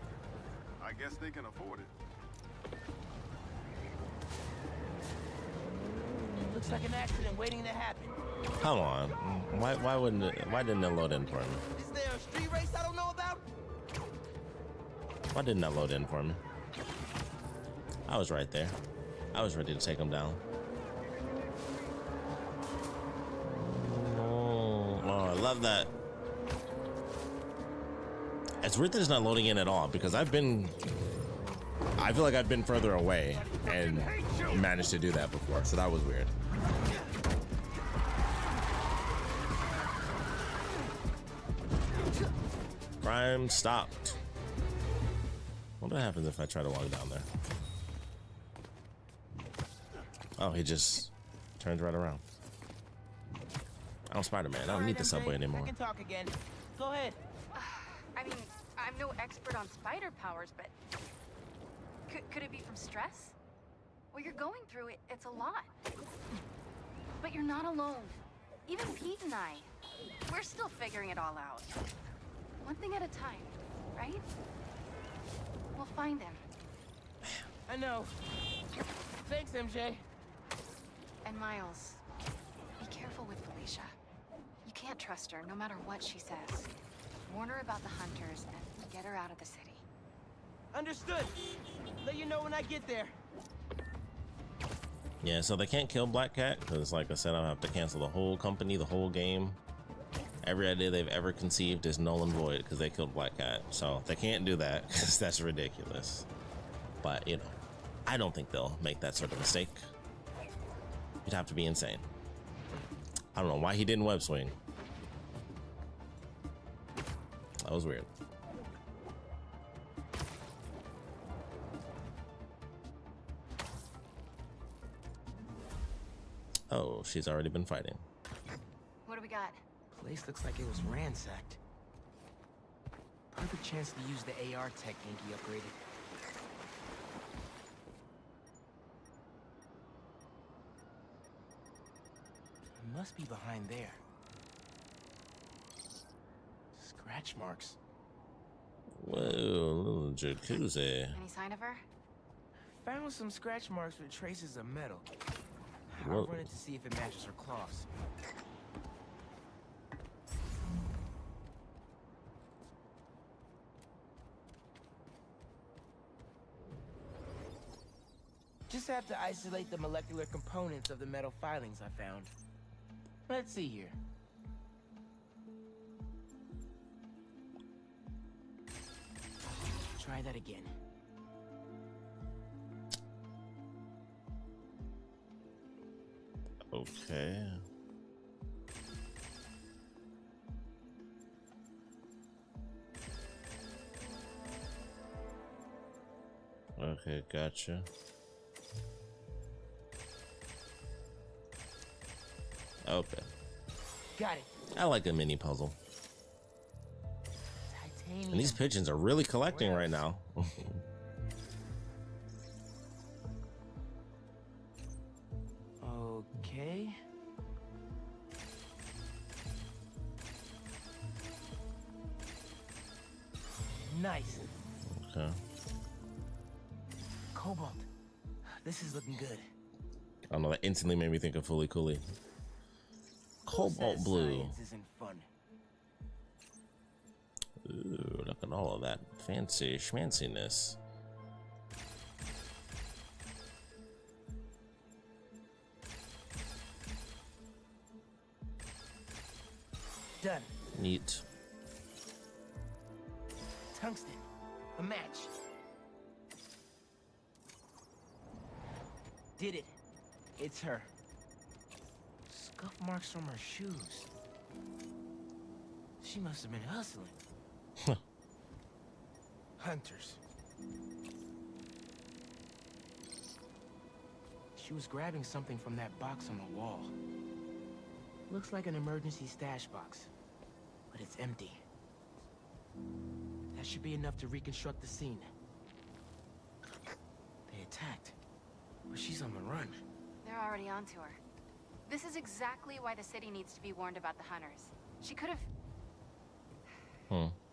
I guess they can afford it. Looks like an accident waiting to happen. Come on. Why wouldn't it, why didn't it load in for me? Is there a street race I don't know about? Why didn't that load in for me? I was right there. I was ready to take him down. Oh, I love that. It's weird that it's not loading in at all because I feel like I've been further away and managed to do that before, so that was weird. Crime stopped. What happens if I try to walk down there? Oh, he just turns right around. I'm Spider-Man. I don't need the subway anymore. I can talk again. Go ahead. I mean, I'm no expert on spider powers, but could it be from stress? What you're going through, it's a lot. But you're not alone. Even Pete and I, we're still figuring it all out. One thing at a time, right? We'll find him. I know. Thanks, MJ. And Miles, be careful with Felicia. You can't trust her, no matter what she says. Warn her about the hunters and get her out of the city. Understood. Let you know when I get there. Yeah, so they can't kill Black Cat because, like I said, I'll have to cancel the whole company, the whole game. Every idea they've ever conceived is null and void because they killed Black Cat. So they can't do that because that's ridiculous. But, you know, I don't think they'll make that sort of mistake. You'd have to be insane. I don't know why he didn't web swing. That was weird. Oh, she's already been fighting. What do we got? Place looks like it was ransacked. Perfect chance to use the AR tech Yankee upgraded. It must be behind there. Scratch marks. Whoa, little jacuzzi. Any sign of her? Found some scratch marks with traces of metal. Whoa. I'll run it to see if it matches her claws. Just have to isolate the molecular components of the metal filings I found. Let's see here. Try that again. Okay. Okay, gotcha. Okay. Got it. I like a mini puzzle. Titanium. And these pigeons are really collecting right now. Okay. Nice. Okay. Cobalt. This is looking good. I don't know, that instantly made me think of Fully Cooley. Cobalt blue. Science isn't fun. Ooh, look at all of that fancy schmanciness. Done. Neat. Tungsten. A match. Did it. It's her. Scuff marks from her shoes. She must have been hustling. Hunters. She was grabbing something from that box on the wall. Looks like an emergency stash box, but it's empty. That should be enough to reconstruct the scene. They attacked, but she's on the run. They're already onto her. This is exactly why the city needs to be warned about the hunters. She could have...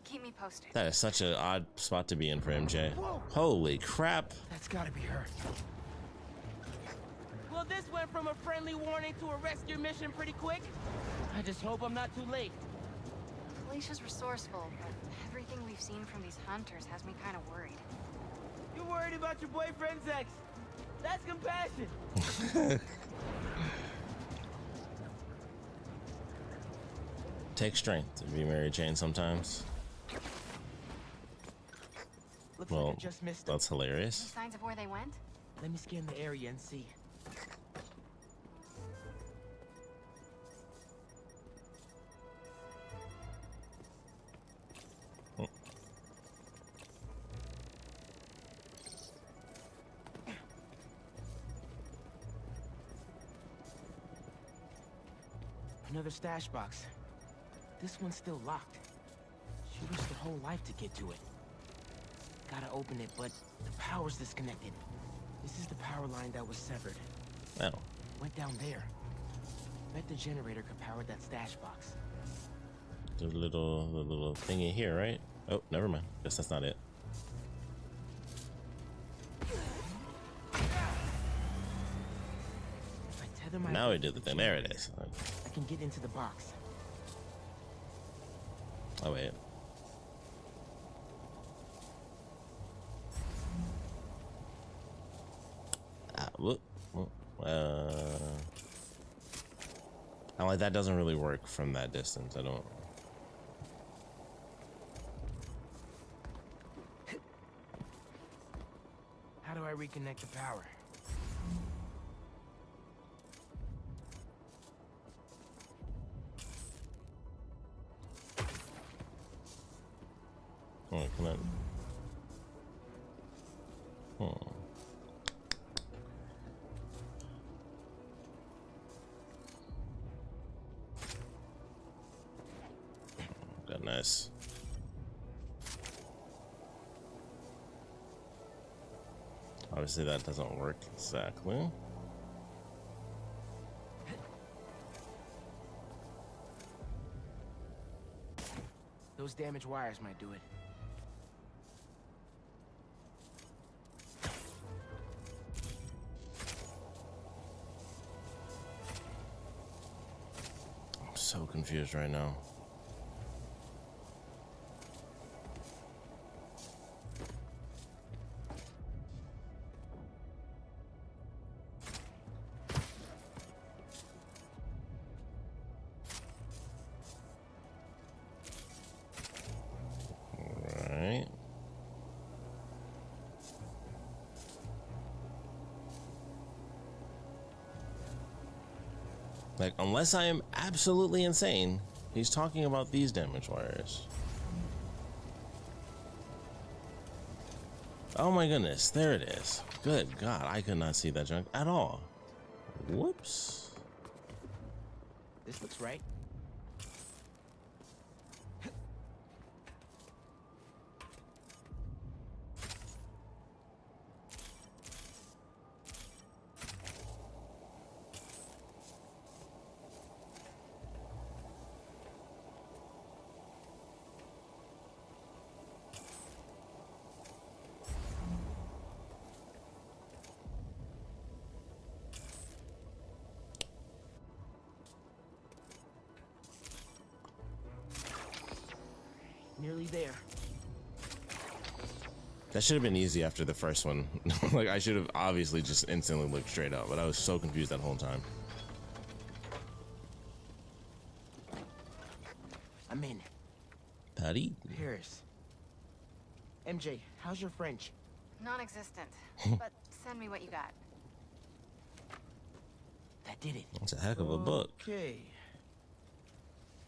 Keep me posted. That is such an odd spot to be in for MJ. Whoa. Holy crap. That's gotta be her. Well, this went from a friendly warning to a rescue mission pretty quick. I just hope I'm not too late. Felicia's resourceful, but everything we've seen from these hunters has me kind of worried. You're worried about your boyfriend's ex. That's compassion. Takes strength to be Mary Jane sometimes. Looks Well, like I just missed them. that's hilarious. Any signs of where they went? Let me scan the area and see. Another stash box. This one's still locked. She risked her whole life to get to it. Gotta open it, but the power's disconnected. This is the power line that was severed. Oh. Went down there. Bet the generator could power that stash box. The little thingy here, right? Oh, never mind. Guess that's not it. Now we do the thing. There it is. I can get into the box. Oh wait. Whoop. I'm like, that doesn't really work from that distance. I don't. How do I reconnect the power? Oh, come on. Goodness. Obviously that doesn't work exactly. Those damaged wires might do it. I'm so confused right now. right. Like, unless I am absolutely insane, he's talking about these damage wires. Oh my goodness, there it is. Good God, I could not see that junk at all. Whoops. This looks right. Nearly there. That should have been easy after the first one. Like, I should have obviously just instantly looked straight up, but I was so confused that whole time. I'm in. Daddy. Paris. MJ, how's your French? Non-existent. But send me what you got. That did it. That's a heck of a book. Okay.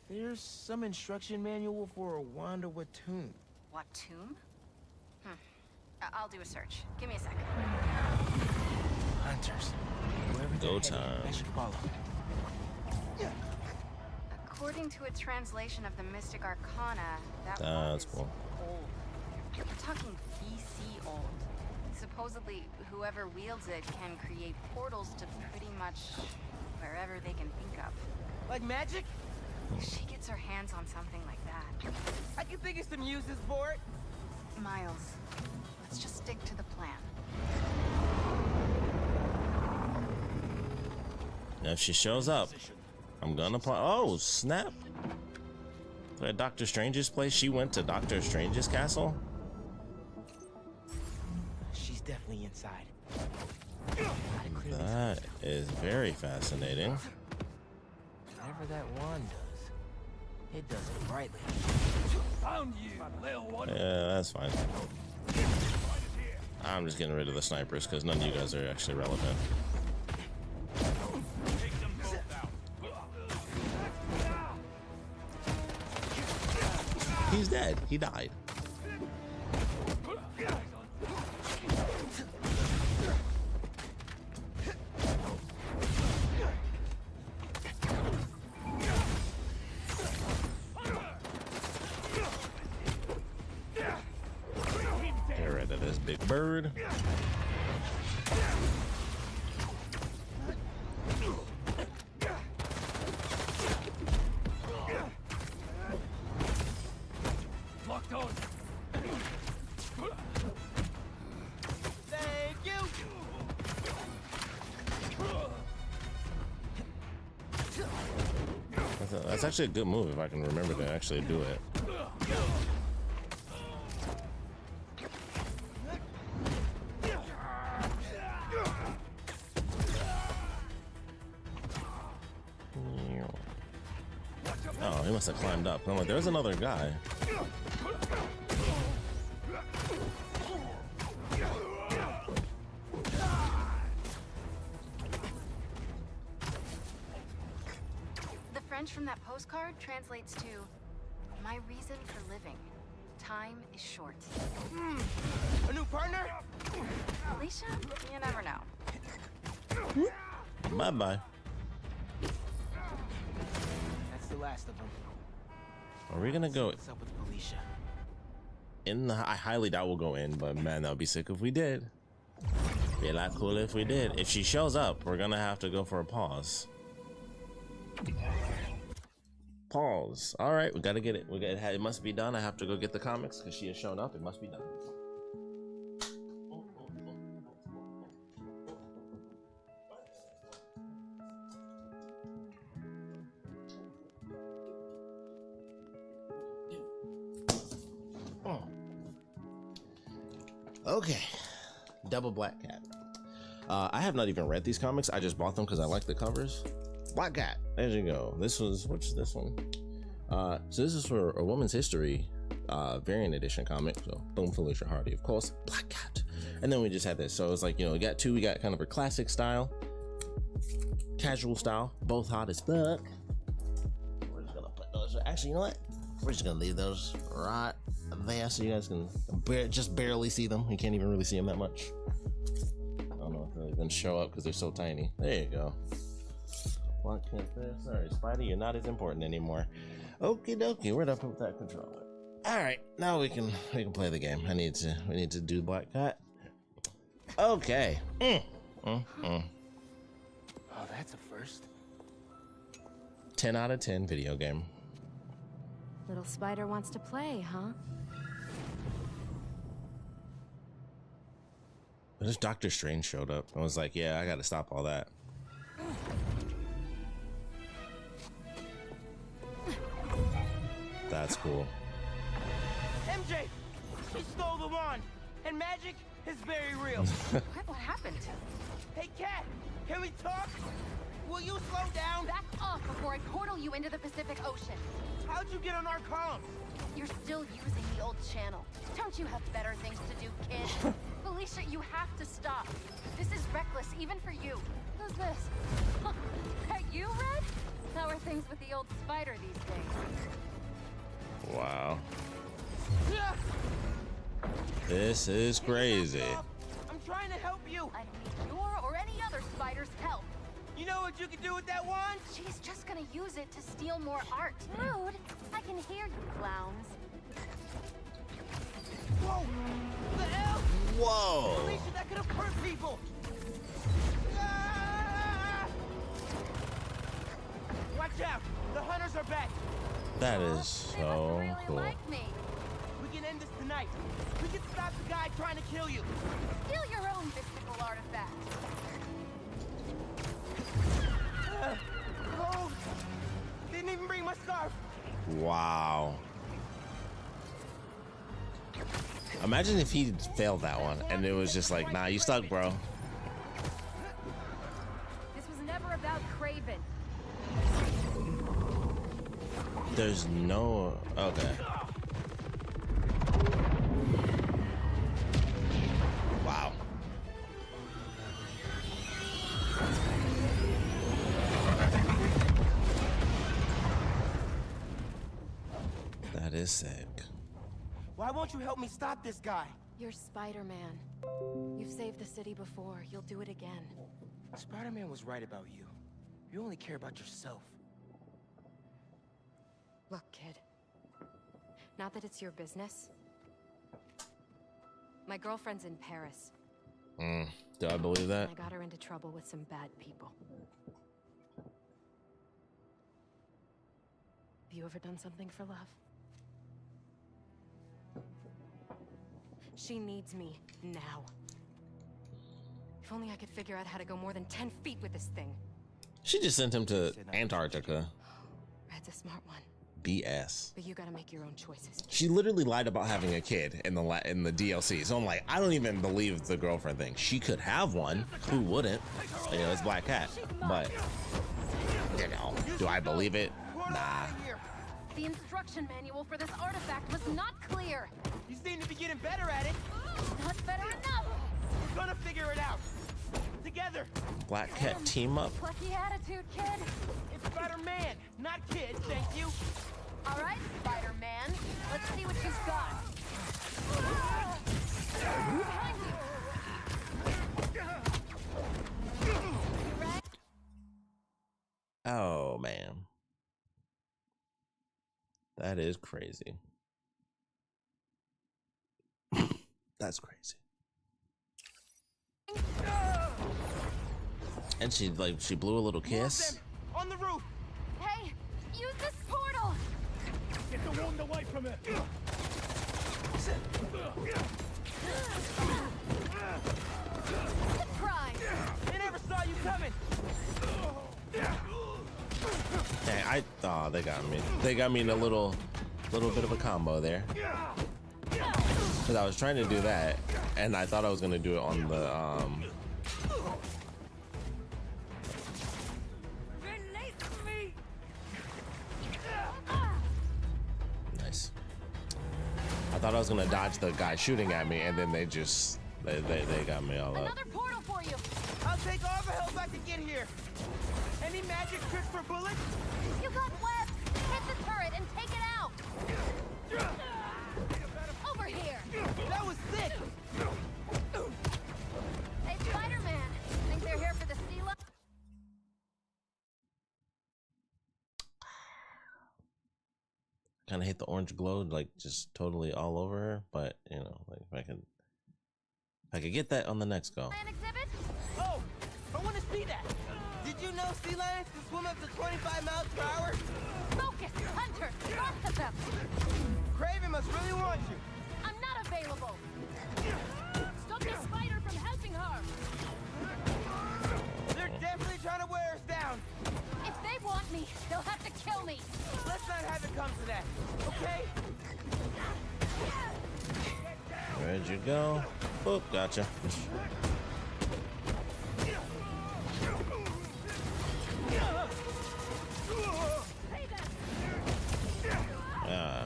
There's some instruction manual for a Wanda Watoon. What tomb? I'll do a search. Give me a second. Hunters. Wherever Go they're headed, time. I should follow. According to a translation of the Mystic Arcana, that That's is cool. old. We're talking BC old. Supposedly, whoever wields it can create portals to pretty much wherever they can think of. Like magic? She gets her hands on something like that. I can think of some uses for it. Miles, let's just stick to the plan. Now, if she shows up, I'm gonna oh, snap. At Doctor Strange's place, she went to Doctor Strange's castle? She's definitely inside. That is very fascinating. Whatever that wand does, it does it brightly. Found you, little one. Yeah, that's fine. I'm just getting rid of the snipers because none of you guys are actually relevant. Take them both out. He's dead. He died. Get rid of this big bird. Locked on. Thank you. That's actually a good move if I can remember to actually do it. Oh, he must have climbed up. I'm like, there's another guy. The French from that postcard translates to, "My reason for living. Time is short." A new partner? Alicia, you never know. Bye-bye. That's the last of them. Are we gonna go What's up with Felicia? in the... I highly doubt we'll go in, but man, that would be sick if we did. Be a lot cooler if we did. If she shows up, we're gonna have to go for a pause. Pause. All right, we gotta get it. It must be done. I have to go get the comics because she has shown up. It must be done. Okay, Double Black Cat. I have not even read these comics. I just bought them because I like the covers. Black Cat. There you go. This was, what's this one? So this is for A Woman's History. variant edition comic. So boom, Felicia Hardy, of course, Black Cat. And then we just had this. So it's like, you know, we got two. We got kind of a classic style, casual style, both hot as fuck. We're just gonna put those. Actually, you know what? We're just gonna leave those right there so you guys can just barely see them. You can't even really see them that much. I don't know if they're gonna show up because they're so tiny. There you go. Black Cat there. Sorry, Spidey, you're not as important anymore. Okie dokie, where'd I put that controller? All right, now we can play the game. We need to do Black Cat. Okay. Oh, that's a first. 10 out of 10 video game. Little spider wants to play, huh? What if Doctor Strange showed up? I was like, yeah, I gotta stop all that. That's cool. MJ! She stole the wand! And magic is very real. What happened? Hey, Cat! Can we talk? Will you slow down? Back off before I portal you into the Pacific Ocean. How'd you get on our columns? You're still using the old channel. Don't you have better things to do, kid? Felicia, you have to stop. This is reckless, even for you. Who's this? That you, Red? How are things with the old spider these days? Wow. This is crazy. I'm trying to help you. I need your or any other spider's help. You know what you can do with that wand? She's just gonna use it to steal more art. Rude. I can hear you, clowns. Whoa! The hell? Whoa! Felicia, that could have hurt people. Ah! Watch out! The hunters are back. That is so cool. Like me. We can end this tonight. We can stop the guy trying to kill you. Steal your own mystical artifact. Oh! Didn't even bring my scarf. Wow. Imagine if he failed that one and it was just like, nah, you stuck, bro. This was never about Craven. There's no... Okay. Wow. That is sick. Why won't you help me stop this guy? You're Spider-Man. You've saved the city before. You'll do it again. Spider-Man was right about you. You only care about yourself. Look, kid. Not that it's your business. My girlfriend's in Paris. Do I believe that? I got her into trouble with some bad people. Have you ever done something for love? She needs me now. If only I could figure out how to go more than 10 feet with this thing. She just sent him to Antarctica. Red's a smart one. BS. But you gotta make your own choices. She literally lied about having a kid in the DLC. So I'm like, I don't even believe the girlfriend thing. She could have one. Who wouldn't? You know, it's Black Cat. But, you know, do I believe it? Nah. The instruction manual for this artifact was not clear. You seem to be getting better at it. Not better enough. We're gonna figure it out. Together. Black Cat team up. Plucky attitude, kid. It's Spider-Man, not kid, thank you. All right, Spider-Man. Let's see what you've got. Oh, man. That is crazy. That's crazy. And she blew a little kiss. On the roof. Hey, use this portal. Get the wand away from it. Surprise! They never saw you coming. Dang, they got me. They got me in a little bit of a combo there. Because I was trying to do that, and I thought I was gonna do it on the Nice. thought I was gonna dodge the guy shooting at me, and then they just they got me all up. Another portal for you. I'll take all the help I can get here. Any magic tricks for bullets? You got webs! Hit the turret and take it out! Over here! That was sick! Hey, Spider-Man! Think they're here for the sea life? Kind of hate the orange glow, like just totally all over her. But you know, like if I could get that on the next go. Exhibit? Oh, I want to see that. Did you know sea lions can swim up to 25 miles per hour? Focus! Hunter! Lots of them! Craven must really want you. I'm not available! Stop the spider from helping her. They're definitely trying to wear us down. If they want me, they'll have to kill me! Let's not have it come to that, okay? Where'd you go? Boop, gotcha. Yeah,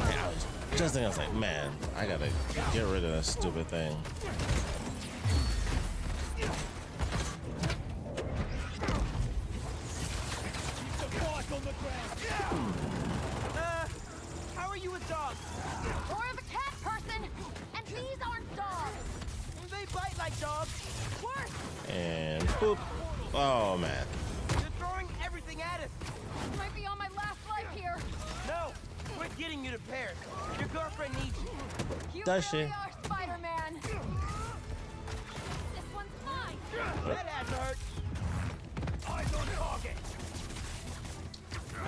I was just thinking, I was like, man, I gotta get rid of that stupid thing. How are you a dog? More of a cat person! And these aren't dogs! They bite like dogs. Worse! And boop. Oh man. You're throwing everything at us. Might be on my last life here. No, we're getting you to Paris. Your girlfriend needs you. You Does really she? are Spider-Man. This one's mine. That had to hurt. Eyes on target.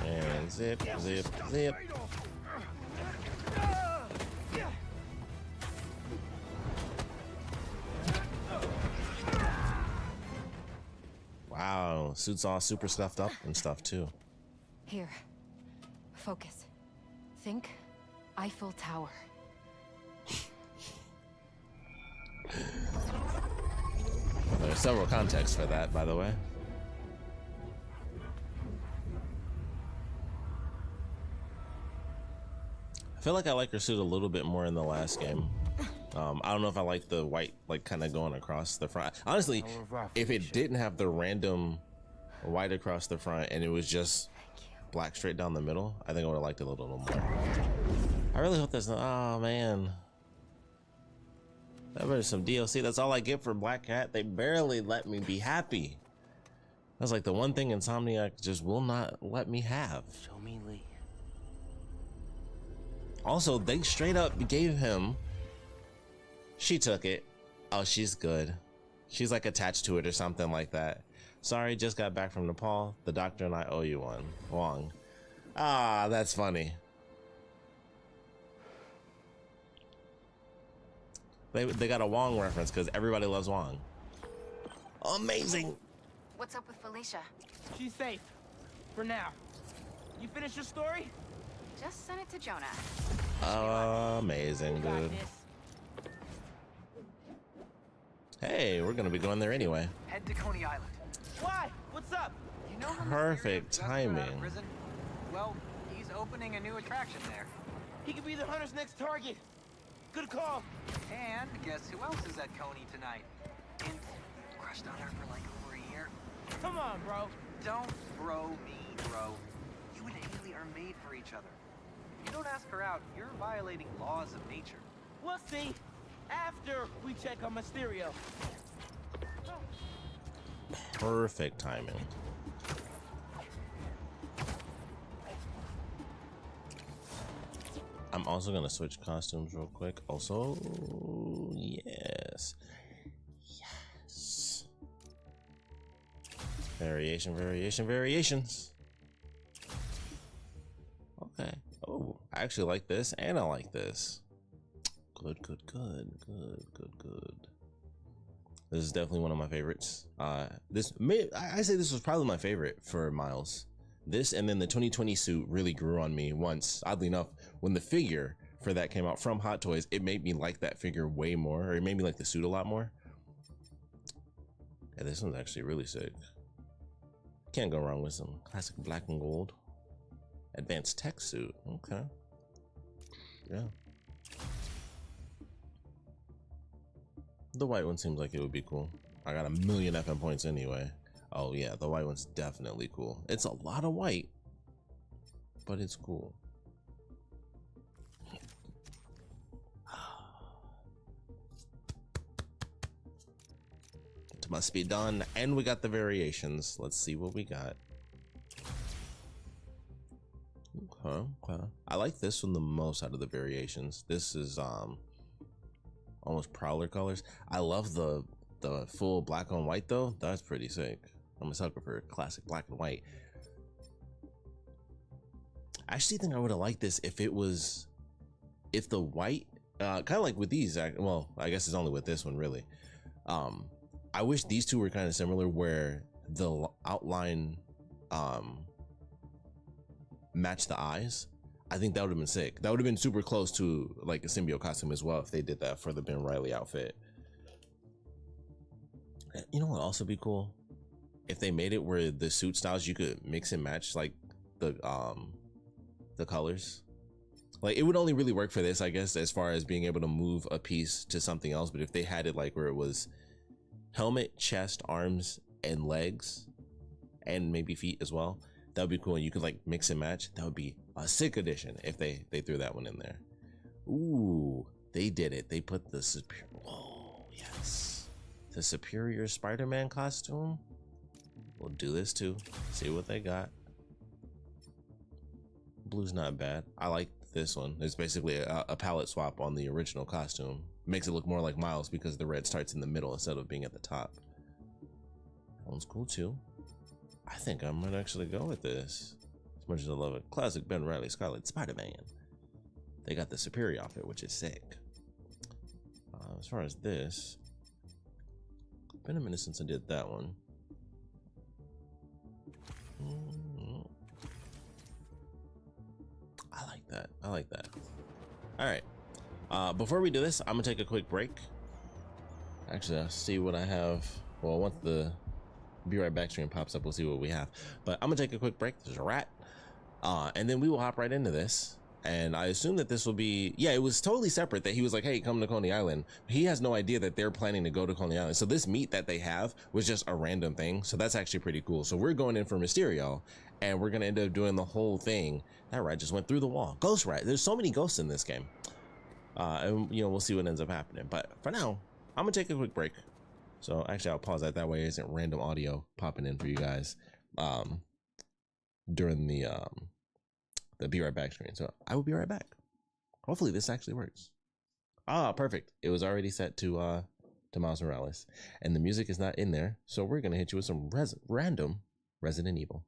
And zip, zip, zip. Wow, suit's all super stuffed up and stuff too. Here. Focus. Think Eiffel Tower. There's several contexts for that, by the way. I feel like I like her suit a little bit more in the last game. I don't know if I like the white, like kind of going across the front. Honestly, if it didn't have the random white across the front and it was just black straight down the middle, I think I would have liked it a little more. I really hope that's not, oh man. That was some DLC. That's all I get for Black Cat. They barely let me be happy. That's like the one thing Insomniac just will not let me have. Show me Lee. Also, they straight up gave him, she took it. Oh, she's good. She's like attached to it or something like that. Sorry, just got back from Nepal. The doctor and I owe you one. Wong. Ah, that's funny. They got a Wong reference because everybody loves Wong. Amazing. What's up with Felicia? She's safe. For now. You finished your story? Just send it to Jonah. Amazing, dude. Hey, we're gonna be going there anyway. Head to Coney Island. Why? What's up? You know how Perfect timing. prison? Well, he's opening a new attraction there. He could be the hunter's next target. Good call. And guess who else is at Coney tonight? Hint, crushed on her for like over a year. Come on, bro. Don't bro me, bro. You and Haley are made for each other. If you don't ask her out, you're violating laws of nature. We'll see. After we check on Mysterio. Perfect timing. I'm also gonna switch costumes real quick. Also, yes. Variations. Okay. Oh, I actually like this, and I like this. Good. This is definitely one of my favorites. I say this was probably my favorite for Miles. This and then the 2020 suit really grew on me once. Oddly enough, when the figure for that came out from Hot Toys, it made me like that figure way more, or it made me like the suit a lot more. Yeah, this one's actually really sick. Can't go wrong with some classic black and gold. Advanced tech suit, okay. Yeah. The white one seems like it would be cool. I got 1,000,000 FM points anyway. Oh yeah, the white one's definitely cool. It's a lot of white, but it's cool. It must be done. And we got the variations. Let's see what we got. Okay. I like this one the most out of the variations. This is almost Prowler colors. I love the full black on white though. That's pretty sick. I'm a sucker for classic black and white. I actually think I would have liked this if the white, kind of like with these, well, I guess it's only with this one really. I wish these two were kind of similar where the outline matched the eyes. I think that would have been sick. That would have been super close to like a symbiote costume as well if they did that for the Ben Reilly outfit. You know what would also be cool? If they made it where the suit styles you could mix and match like the colors. Like it would only really work for this, I guess, as far as being able to move a piece to something else. But if they had it like where it was helmet, chest, arms, and legs, and maybe feet as well, that would be cool. And you could like mix and match. That would be a sick addition if they threw that one in there. Ooh, they did it. They put the superior. Oh yes, the superior Spider-Man costume. We'll do this too. See what they got. Blue's not bad. I like this one. It's basically a palette swap on the original costume. Makes it look more like Miles because the red starts in the middle instead of being at the top. That one's cool too. I think I might actually go with this. As much as I love it. Classic Ben Reilly Scarlet Spider-Man. They got the superior outfit, which is sick. As far as this, been a minute since I did that one. I like that. All right. Before we do this, I'm gonna take a quick break. Actually, I'll see what I have. Well, once the Be Right Back stream pops up, we'll see what we have. But I'm gonna take a quick break. There's a rat. And then we will hop right into this. And I assume that this will be, yeah, it was totally separate that he was like, hey, come to Coney Island. He has no idea that they're planning to go to Coney Island. So this meet that they have was just a random thing. So that's actually pretty cool. So we're going in for Mysterio and we're going to end up doing the whole thing. That rat just went through the wall. Ghost rat. There's so many ghosts in this game. And you know, we'll see what ends up happening. But for now, I'm going to take a quick break. So actually I'll pause that way. It isn't random audio popping in for you guys during the Be Right Back screen. So I will be right back. Hopefully this actually works. Ah, perfect. It was already set to Miles Morales, and the music is not in there. So we're gonna hit you with some random Resident Evil.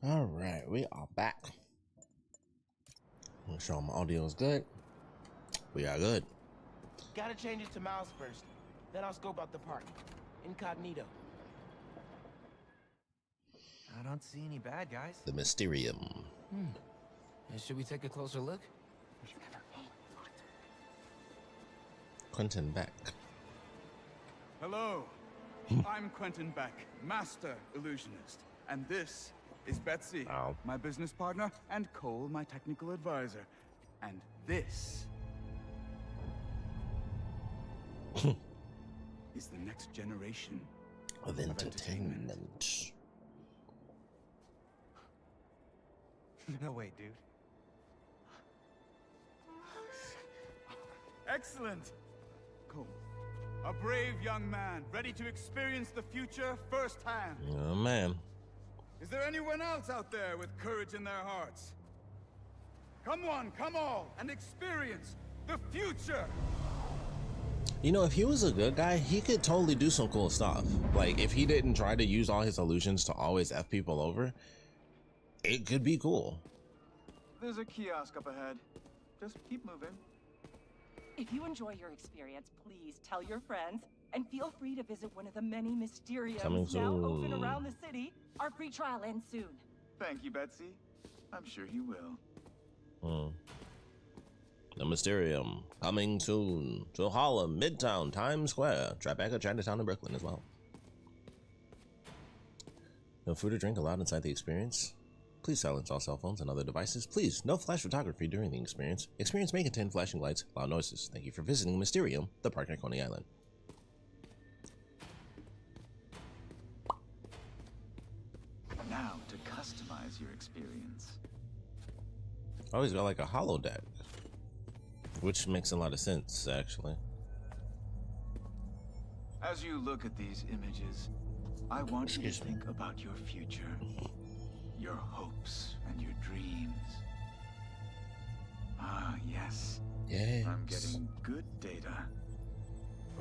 All right, we are back. Make sure my audio is good. We are good. Gotta change it to mouse first. Then I'll scope out the park. Incognito. I don't see any bad guys. The Mysterium. Should we take a closer look? Quentin Beck. Hello, I'm Quentin Beck, Master Illusionist, and this is Betsy, my business partner, and Cole, my technical advisor. And this is the next generation of entertainment. No way, dude. Excellent! Cole, a brave young man, ready to experience the future firsthand. Oh, man. Is there anyone else out there with courage in their hearts? Come one, come all, and experience the future! You know, if he was a good guy, he could totally do some cool stuff. Like, if he didn't try to use all his illusions to always F people over, it could be cool. There's a kiosk up ahead. Just keep moving. If you enjoy your experience, please tell your friends and feel free to visit one of the many Mysteriums Coming now soon. open around the city. Our free trial ends soon. Thank you, Betsy. I'm sure he will. The Mysterium coming soon to Harlem, Midtown, Times Square, Tribeca, Chinatown, and Brooklyn as well. No food or drink allowed inside the experience. Please silence all cell phones and other devices. Please, no flash photography during the experience. Experience may contain flashing lights, loud noises. Thank you for visiting Mysterium, the park at Coney Island. Now to customize your experience. Oh, he's got like a holodeck, which makes a lot of sense, actually. As you look at these images, I want you to think about your future, your hopes and your dreams. Ah, yes. Yes. I'm getting good data.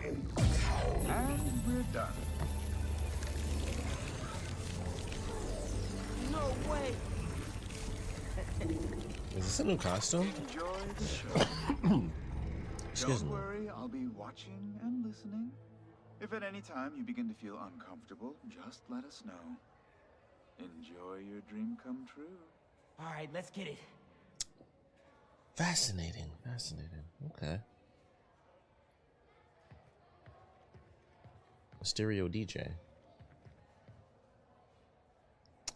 And we're done. No way! Is this a new costume? Enjoy the show. Excuse Don't me. worry, I'll be watching and listening. If at any time you begin to feel uncomfortable, just let us know. Enjoy your dream come true. All right, let's get it. Fascinating, fascinating. Okay. Stereo DJ.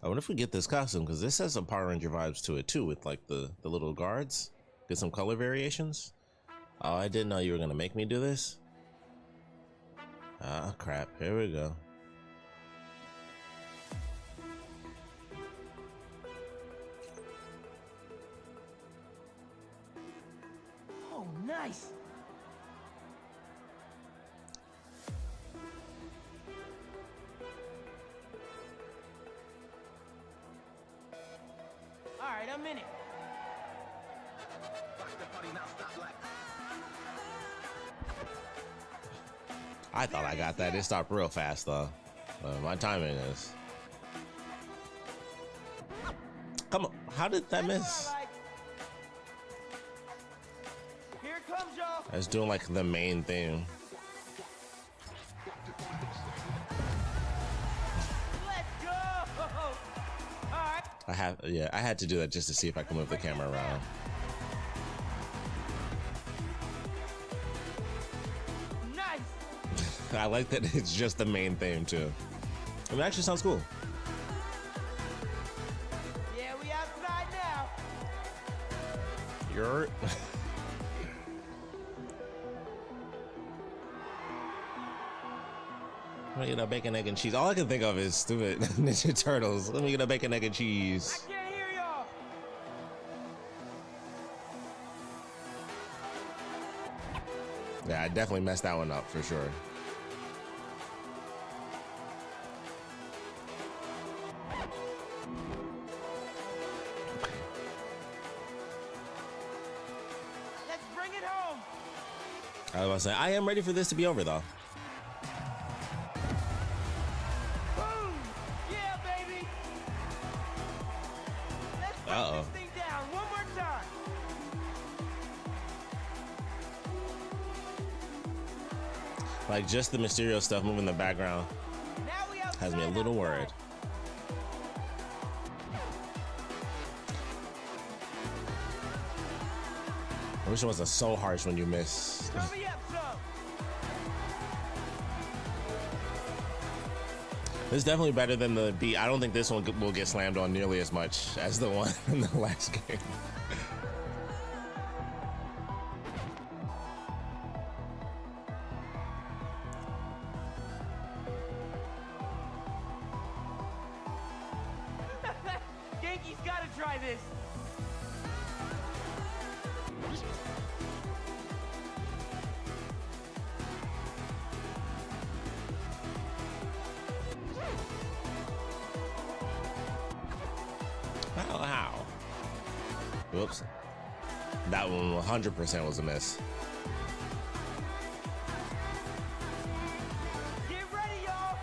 I wonder if we get this costume, because this has some Power Ranger vibes to it too, with like the little guards. Get some color variations. Oh, I didn't know you were gonna make me do this. Ah, crap. Here we go. Oh, nice! All right, I'm in it. I thought I got that. It stopped real fast though. My timing is. Come on. How did that miss? All right. Here it comes, y'all. I was doing like the main thing. Let's go! All right. I had to do that just to see if I can move the camera around. Nice. I like that it's just the main theme too. I mean, it actually sounds cool. Yeah, we outside now. You're. Let me get a bacon, egg, and cheese. All I can think of is stupid Ninja Turtles. Let me get a bacon, egg, and cheese. I can't hear y'all. Yeah, I definitely messed that one up for sure. Let's bring it home. I was about to say, I am ready for this to be over though. Boom! Yeah, baby. This thing down one more time. Like, just the Mysterio stuff moving in the background has me a little worried. I wish it wasn't so harsh when you miss. This is definitely better than the beat. I don't think this one will get slammed on nearly as much as the one in the last game. Genki's gotta try this. How? Whoops. That one 100% was a miss. Get ready, y'all.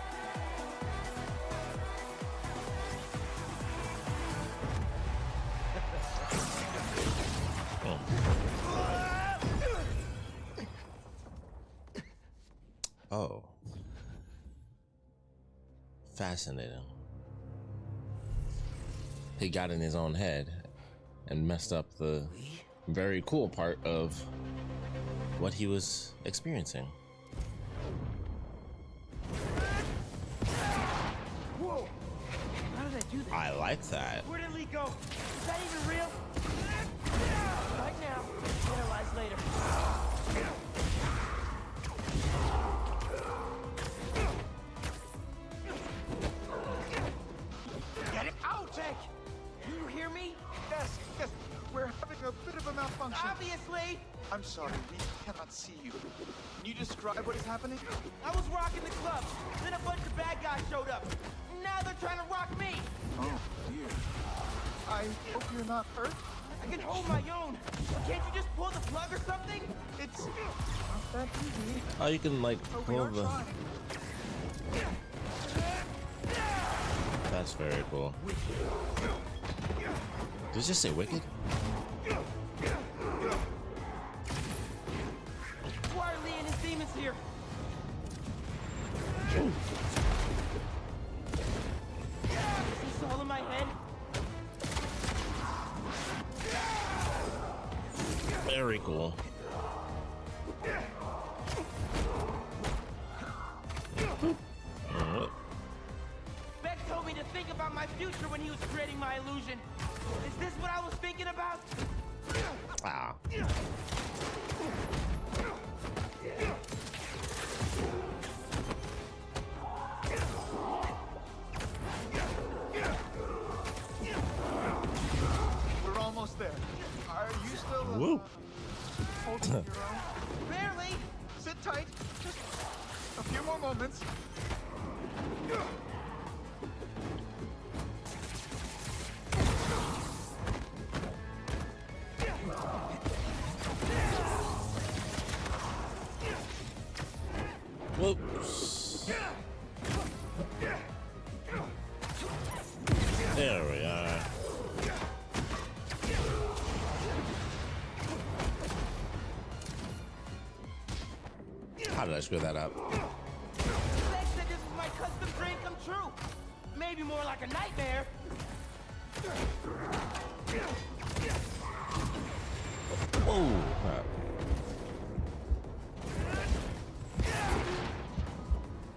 Oh. Fascinating. He got in his own head and messed up the very cool part of what he was experiencing. Whoa! How did I do that? I like that. Where did Lee go? Is that even real? Right now, analyze later. Get it out, Jake! Do you hear me? Yes, we're having a bit of a malfunction. Obviously! I'm sorry, we cannot see you. Can you describe what is happening? I was rocking the club, then a bunch of bad guys showed up. Now they're trying to rock me! Oh, dear. I hope you're not hurt. I can hold my own. Can't you just pull the plug or something? It's not that easy. Oh, you can like But we pull are the. trying. That's very cool. Did it just say wicked? Why are Lee and his demons here? Is this all in my head? Very cool. Beck told me to think about my future when he was creating my illusion. Is this what I was thinking about? Ah. We're almost there. Are you still Woo. holding your own? Barely. Sit tight. Just a few more moments. Whoops. There we are. How did I screw that up? Beck said this is my custom dream come true. Maybe more like a nightmare. Whoa. Crap.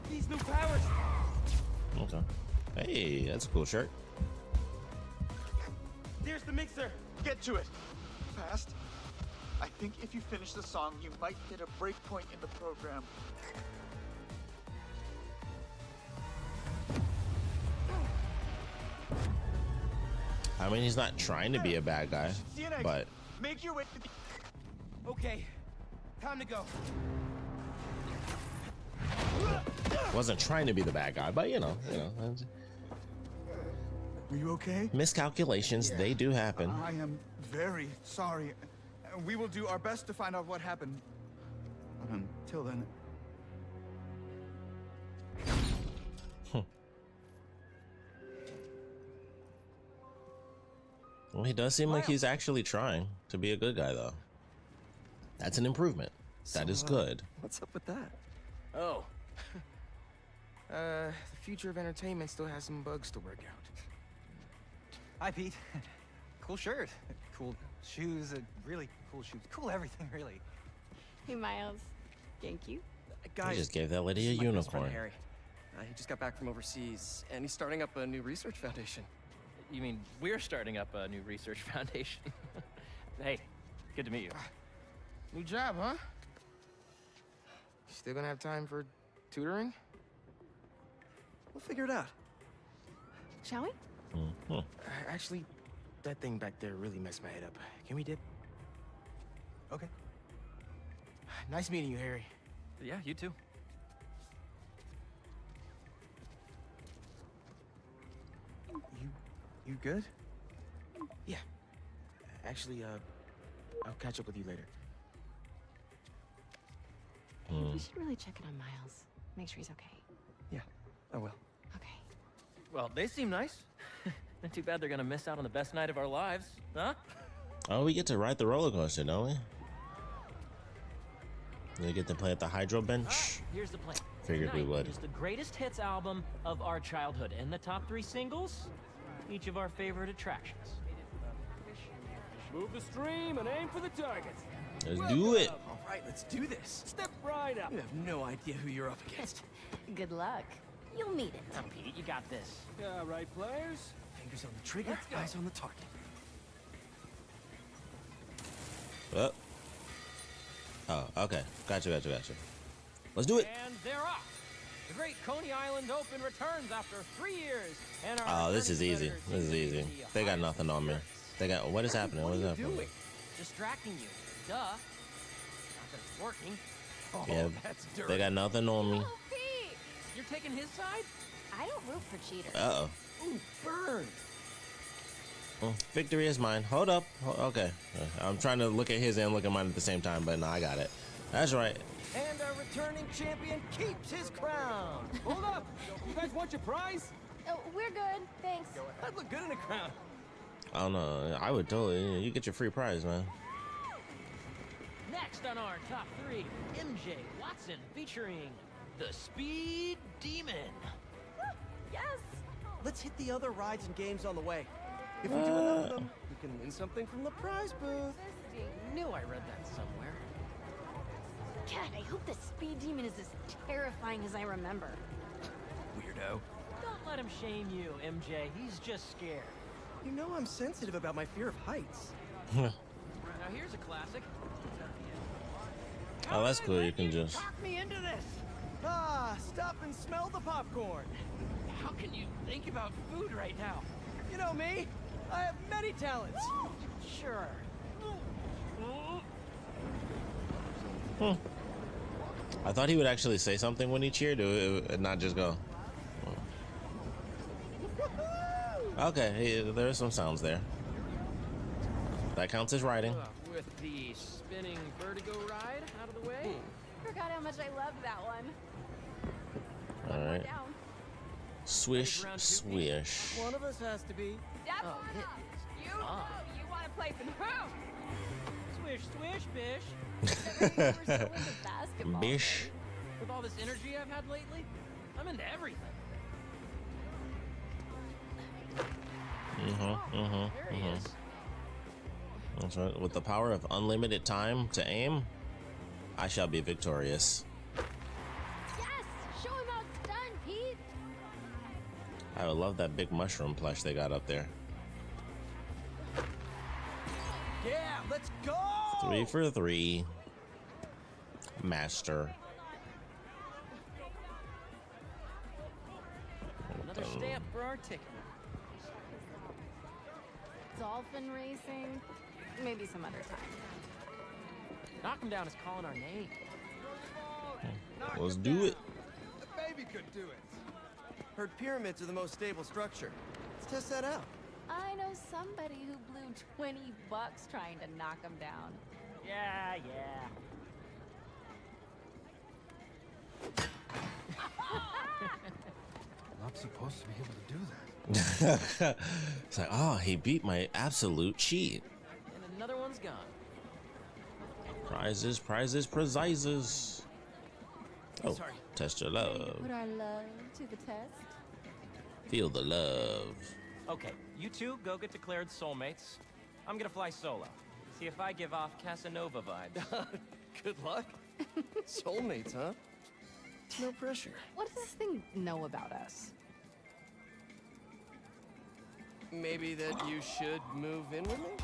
These new powers. Okay. Hey, that's a cool shirt. There's the mixer. Get to it. Fast. I think if you finish the song, you might hit a break point in the program. I mean, he's not trying to be a bad guy, but Make your way to the... Okay, time to go. wasn't trying to be the bad guy, but you know. Are you okay? Miscalculations, they do happen. I am very sorry. We will do our best to find out what happened. But until then... Well, he does seem like he's actually trying to be a good guy, though. That's an improvement. That is good. What's up with that? Oh. The future of entertainment still has some bugs to work out. Hi, Pete. Cool shirt. Cool shoes. Really cool shoes. Cool everything, really. Hey, Miles. Thank you. He just gave that lady a this is my best friend, unicorn. Harry. He just got back from overseas, and he's starting up a new research foundation. You mean we're starting up a new research foundation? Hey, good to meet you. New job, huh? Still gonna have time for tutoring? We'll figure it out. Shall we? Actually, that thing back there really messed my head up. Can we dip? Okay. Nice meeting you, Harry. Yeah, you too. You good? Yeah. Actually, I'll catch up with you later. We should really check in on Miles. Make sure he's okay. Yeah, I will. Okay. Well, they seem nice. Not too bad they're gonna miss out on the best night of our lives, huh? Oh, we get to ride the roller coaster, don't we? We get to play at the hydro bench. Here's the plan. Figured we Tonight would. is the greatest hits album of our childhood, and the top 3 singles, each of our favorite attractions. Move the stream and aim for the target. Let's do it. All right, let's do this. Step right up. You have no idea who you're up against. Good luck. You'll need it. Come, Pete, you got this. All right, players. Fingers on the trigger, eyes on the target. Oh, okay. Gotcha. Let's do it. And they're off. The Great Coney Island Open returns after 3 years. And Oh, this is easy. This is easy. They got nothing on me. They got. What is happening? What is happening? Distracting you. Duh. Not that it's working. Yeah, that's dirty. they got nothing on me. Oh, Pete! You're taking his side? I don't root for cheaters. Uh-oh. Ooh, burn. Well, victory is mine. Hold up. Okay. I'm trying to look at his and look at mine at the same time, but no, I got it. That's right. And our returning champion keeps his crown. Hold up. You guys want your prize? Oh, we're good. Thanks. I'd look good in a crown. I don't know. I would totally. You get your free prize, man. Next on our top 3, MJ Watson featuring the Speed Demon. Yes! Let's hit the other rides and games on the way. If we do enough of them, we can win something from the prize booth. Knew I read that somewhere. God, I hope the Speed Demon is as terrifying as I remember. Weirdo. Don't let him shame you, MJ. He's just scared. You know I'm sensitive about my fear of heights. Now here's a classic. Oh, that's cool. You can just. Talk me into this. Stop and smell the popcorn. How can you think about food right now? You know me. I have many talents. Sure. I thought he would actually say something when he cheered, and not just go. Okay, there's some sounds there. That counts as riding. With the spinning vertigo ride out of the way. Forgot how much I loved that one. All right. Down. Swish, swish. One of us has to be. Step you want to play some hoop? Swish, swish, bish. We're so into basketball. Bish. With all this energy I've had lately, I'm into everything. There he is. That's right. With the power of unlimited time to aim, I shall be victorious. Yes! Show him how it's done, Pete! I would love that big mushroom plush they got up there. Yeah, let's go! 3 for 3. Master. Another stamp for our ticket. Dolphin racing? Maybe some other time. Knock him down is calling our name. Let's do it. The baby could do it. Heard pyramids are the most stable structure. Let's test that out. I know somebody who blew $20 trying to knock him down. Yeah. Not supposed to be able to do that. It's like, oh, he beat my absolute cheat. And another one's gone. Prizes, prizes, prizes. Oh, Sorry. test your love. Put our love to the test. Feel the love. Okay, you two go get declared soulmates. I'm gonna fly solo. See if I give off Casanova vibes. Good luck. Soulmates, huh? No pressure. What does this thing know about us? Maybe that you should move in with me?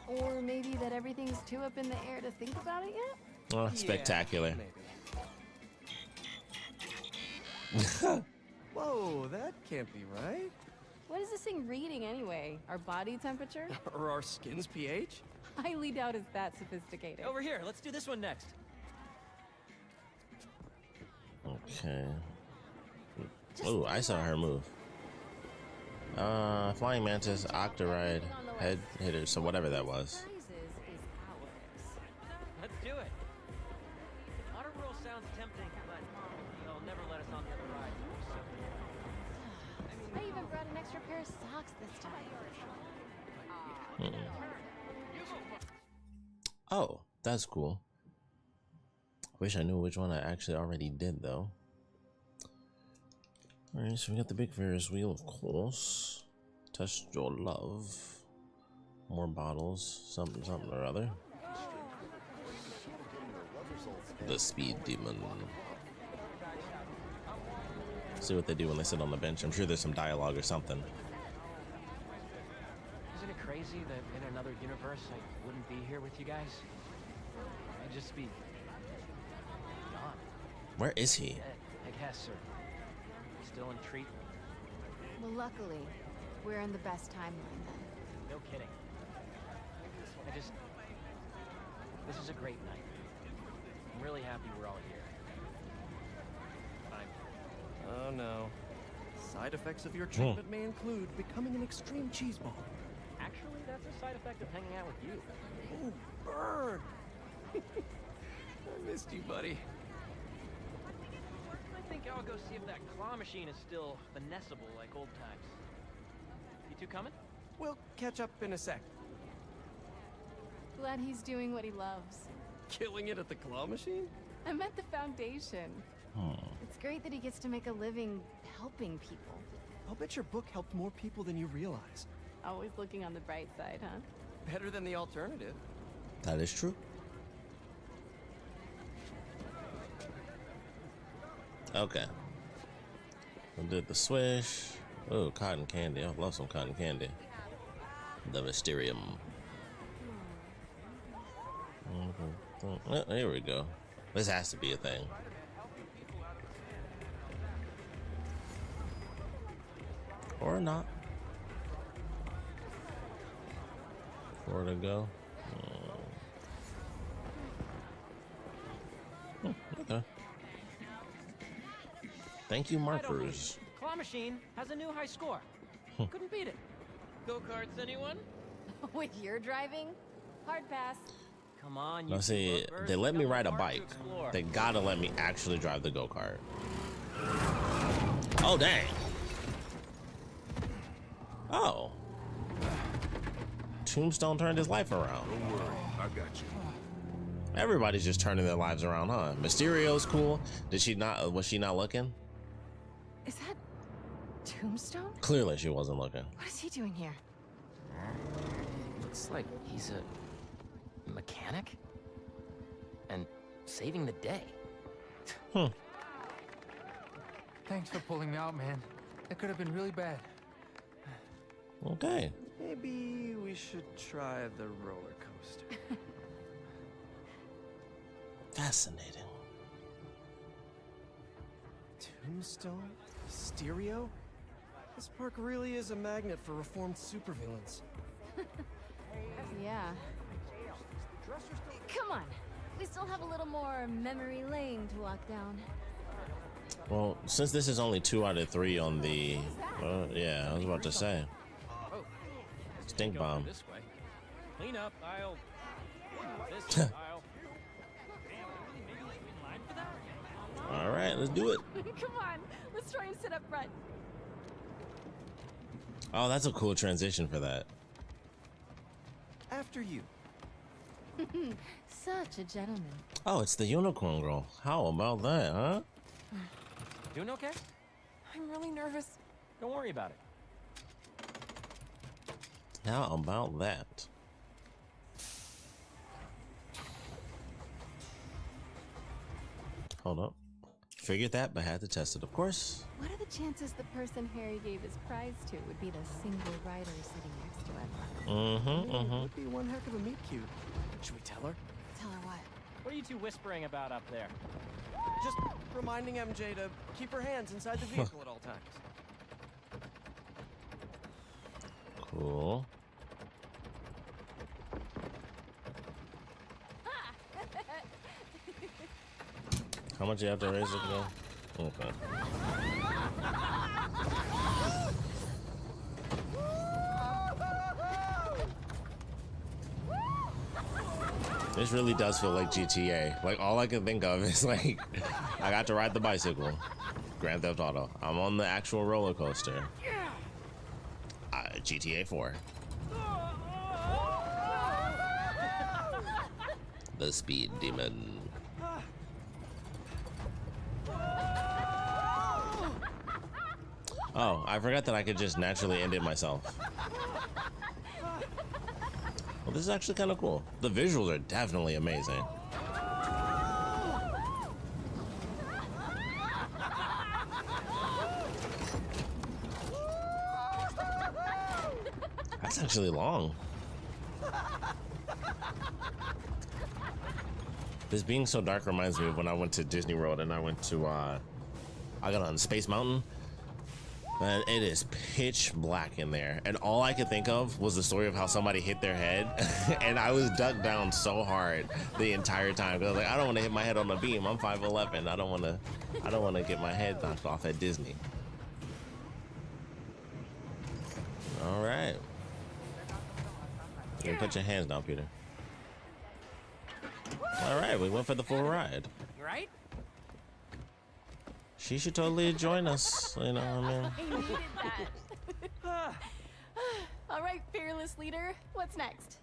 Or maybe that everything's too up in the air to think about it yet? Oh, spectacular. Whoa, that can't be right. What is this thing reading anyway? Our body temperature? Or our skin's pH? Highly doubt it's that sophisticated. Over here, let's do this one next. Okay. Oh, I saw her move. Flying mantis, octoride, head hitter, so whatever that was. Let's do it. Waterworld sounds tempting, but they'll never let us on the other ride. I even brought an extra pair of socks this time. Oh, that's cool. Wish I knew which one I actually already did though. Alright, so we got the big Ferris wheel, of course. Test your love. More bottles, something or other. The speed demon. See what they do when they sit on the bench. I'm sure there's some dialogue or something. Isn't it crazy that in another universe I wouldn't be here with you guys? I'd just be gone. Where is he? I guess, or still in treatment. Well, luckily, we're in the best timeline then. No kidding. This is a great night. I'm really happy we're all here. Oh no. Side effects of your treatment may include becoming an extreme cheeseball. Actually, that's a side effect of hanging out with you. Ooh, burn! I missed you, buddy. I think I'll go see if that claw machine is still finessable like old times. You two coming? We'll catch up in a sec. Glad he's doing what he loves. Killing it at the claw machine? I meant the foundation. It's great that he gets to make a living helping people. I'll bet your book helped more people than you realize. Always looking on the bright side, huh? Better than the alternative. That is true. Okay. We did the swish. Oh, cotton candy. I love some cotton candy. The Mysterium. Oh, here we go. This has to be a thing. Or not. 4 to go. Okay. Thank you, markers. Claw machine has a new high score. Couldn't beat it. Go-karts, anyone? With your driving? Hard pass. Come on, Now see, they let me ride a bike. They gotta let me actually drive the go-kart. Oh, dang. Oh. Tombstone turned his life around. Don't worry, I got you. Everybody's just turning their lives around, huh? Mysterio's cool. Did she not? Was she not looking? Is that Tombstone? Clearly, she wasn't looking. What is he doing here? Looks like he's a mechanic and saving the day. Thanks for pulling me out, man. That could have been really bad. Okay. Maybe we should try the roller coaster. Fascinating. Tombstone? Stereo? This park really is a magnet for reformed supervillains. Yeah. Come on. We still have a little more memory lane to walk down. Well, since this is only 2 out of 3 on the, yeah, I was about to say. Stink bomb. This way. Clean up aisle. This aisle. All right, let's do it. Come on. Let's try and sit up front. Oh, that's a cool transition for that. After you. Such a gentleman. Oh, it's the unicorn girl. How about that, huh? Doing okay? I'm really nervous. Don't worry about it. How about that? Hold up. Figured that, but had to test it, of course. What are the chances the person Harry gave his prize to would be the single rider sitting next to him? It would be one heck of a meet cute. Should we tell her? Tell her what? What are you two whispering about up there? Just reminding MJ to keep her hands inside the vehicle at all times. Cool. How much you have to raise it again? Okay. This really does feel like GTA. Like, all I can think of is like, I got to ride the bicycle. Grand Theft Auto. I'm on the actual roller coaster. GTA 4. The speed demon. Oh, I forgot that I could just naturally end it myself. Well, this is actually kind of cool. The visuals are definitely amazing. That's actually long. This being so dark reminds me of when I went to Disney World and I went to, I got on Space Mountain. Man, it is pitch black in there. And all I could think of was the story of how somebody hit their head. And I was ducked down so hard the entire time. Because I was like, I don't want to hit my head on a beam. I'm 5'11". I don't want to get my head knocked off at Disney. All right. You can put your hands down, Peter. All right, we went for the full ride. Right? She should totally join us. You know what I mean? I needed that. All right, fearless leader. What's next?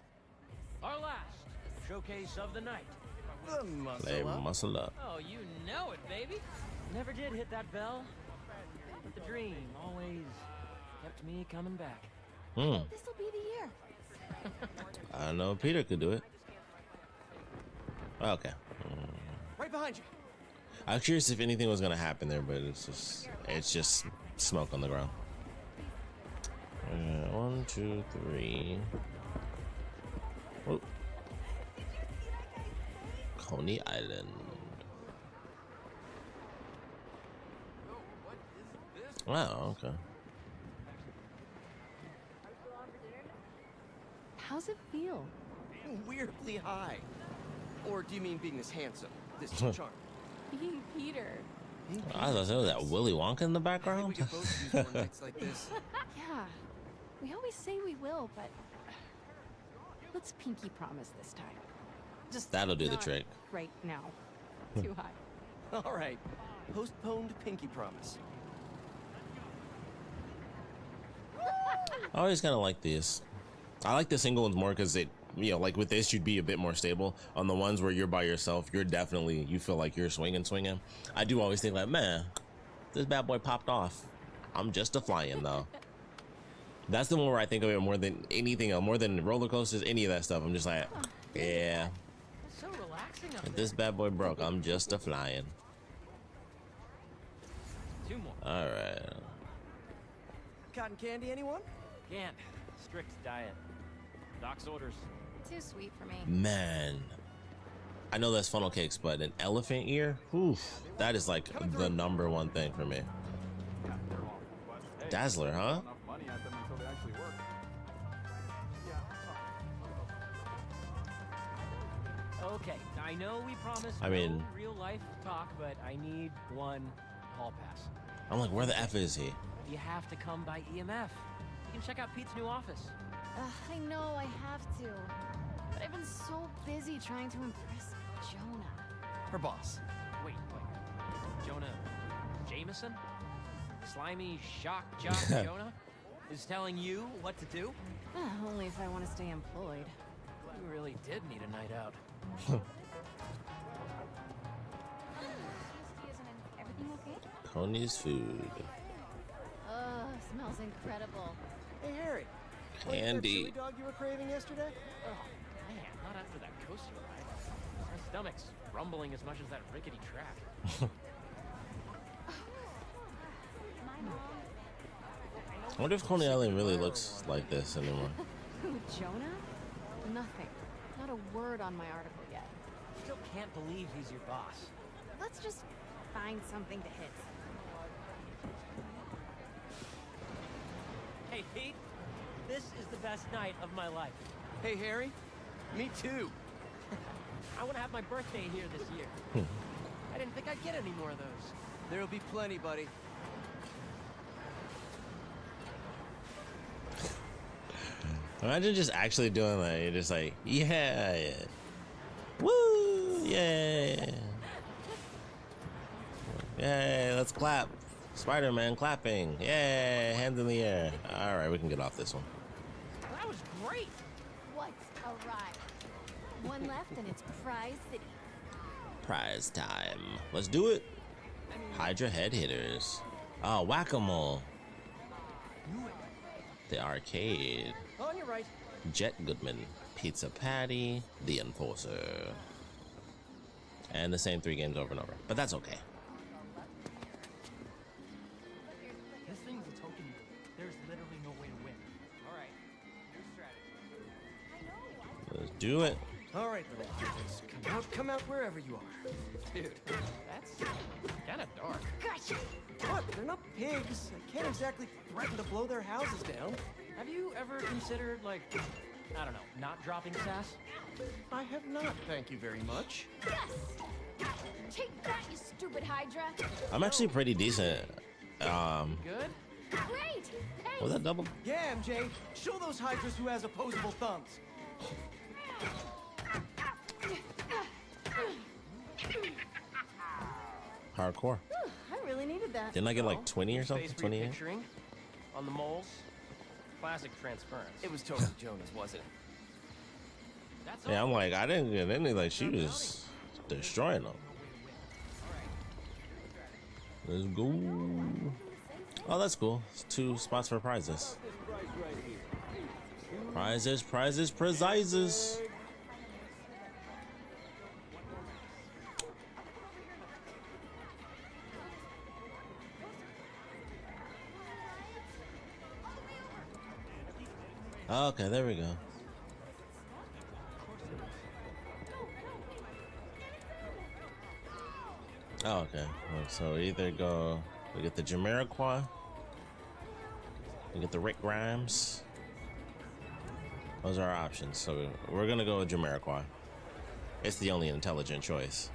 Our last showcase of the night. The Muscle up. Oh, you know it, baby. Never did hit that bell, but the dream always kept me coming back. This'll be the year. I know Peter could do it. Okay. Right behind you. I was curious if anything was gonna happen there, but it's just smoke on the ground. 1, 2, 3. Oh. Coney Island. Wow, okay. How's it feel? Weirdly high. Or do you mean being this handsome, this charming? Being Peter. I thought there was that Willy Wonka in the background. We could both use more nights like this. Yeah, we always say we will, but let's pinky promise this time. Just That'll do the not trick. Right now. Too high. All right. Postponed pinky promise. I always kind of like these. I like the single ones more because it, you know, like with this, you'd be a bit more stable. On the ones where you're by yourself, you feel like you're swinging. I do always think like, man, this bad boy popped off. I'm just a flying though. That's the one where I think of it more than anything else, more than roller coasters, any of that stuff. I'm just like, yeah. It's so relaxing up If this bad boy broke, I'm just a flying. Two more. All right. Cotton candy, anyone? Can't. Strict diet. Doc's orders. Too sweet for me. Man, I know that's funnel cakes, but an elephant ear, oof, that is like the #1 thing for me. Dazzler, huh? Okay, I know we promised I mean, no real life talk, but I need one hall pass. I'm like, where the F is he? You have to come by EMF. You can check out Pete's new office. I know I have to, but I've been so busy trying to impress Jonah. Her boss. Wait. Jonah Jameson? Slimy shock jock Jonah? Is telling you what to do? Only if I want to stay employed. You really did need a night out. Everything okay? Coney's food. Smells incredible. Hey, Harry. Candy. Chili dog you were craving yesterday? Oh, man, not after that coaster ride. My stomach's rumbling as much as that rickety track. I wonder if Coney Island really looks like this anymore. Who, Jonah? Nothing. Not a word on my article yet. Still can't believe he's your boss. Let's just find something to hit. Hey, Pete. This is the best night of my life. Hey, Harry. Me too. I want to have my birthday here this year. I didn't think I'd get any more of those. There'll be plenty, buddy. Imagine just actually doing that. You're just like, yeah. Woo! Yeah. Yay, let's clap. Spider-Man clapping. Yay, hands in the air. All right, we can get off this one. That was great. What a ride. One left and it's Prize City. Prize time. Let's do it. Hydra head hitters. Oh, whack-a-mole. The arcade. On your right. Jet Goodman. Pizza Patty. The Enforcer. And the same 3 games over and over. But that's okay. This thing's a token. There's literally no way to win. All right. New strategy. Let's do it. All right, little kids. Come out wherever you are. Dude, that's kind of dark. Gotcha. What? They're not pigs. I can't exactly threaten to blow their houses down. Have you ever considered, like, I don't know, not dropping sass? I have not, thank you very much. Yes! Take that, you stupid Hydra! I'm actually pretty decent. Good? Great! Hey! Was that double? Yeah, MJ. Show those Hydras who has opposable thumbs. Hardcore. I really needed that. Didn't I get like 20 or something? 28? Picturing on the moles. Classic transference. It was totally Jonah's, wasn't it? That's Yeah, I'm like, I didn't get any, like, she was destroying them. Let's go. Oh, that's cool. It's 2 spots for prizes. Prizes, prizes, prizes. Okay, there we go. Oh, okay. So we either go, we get the Jamiroquai, we get the Rick Grimes. Those are our options. So we're gonna go with Jamiroquai. It's the only intelligent choice.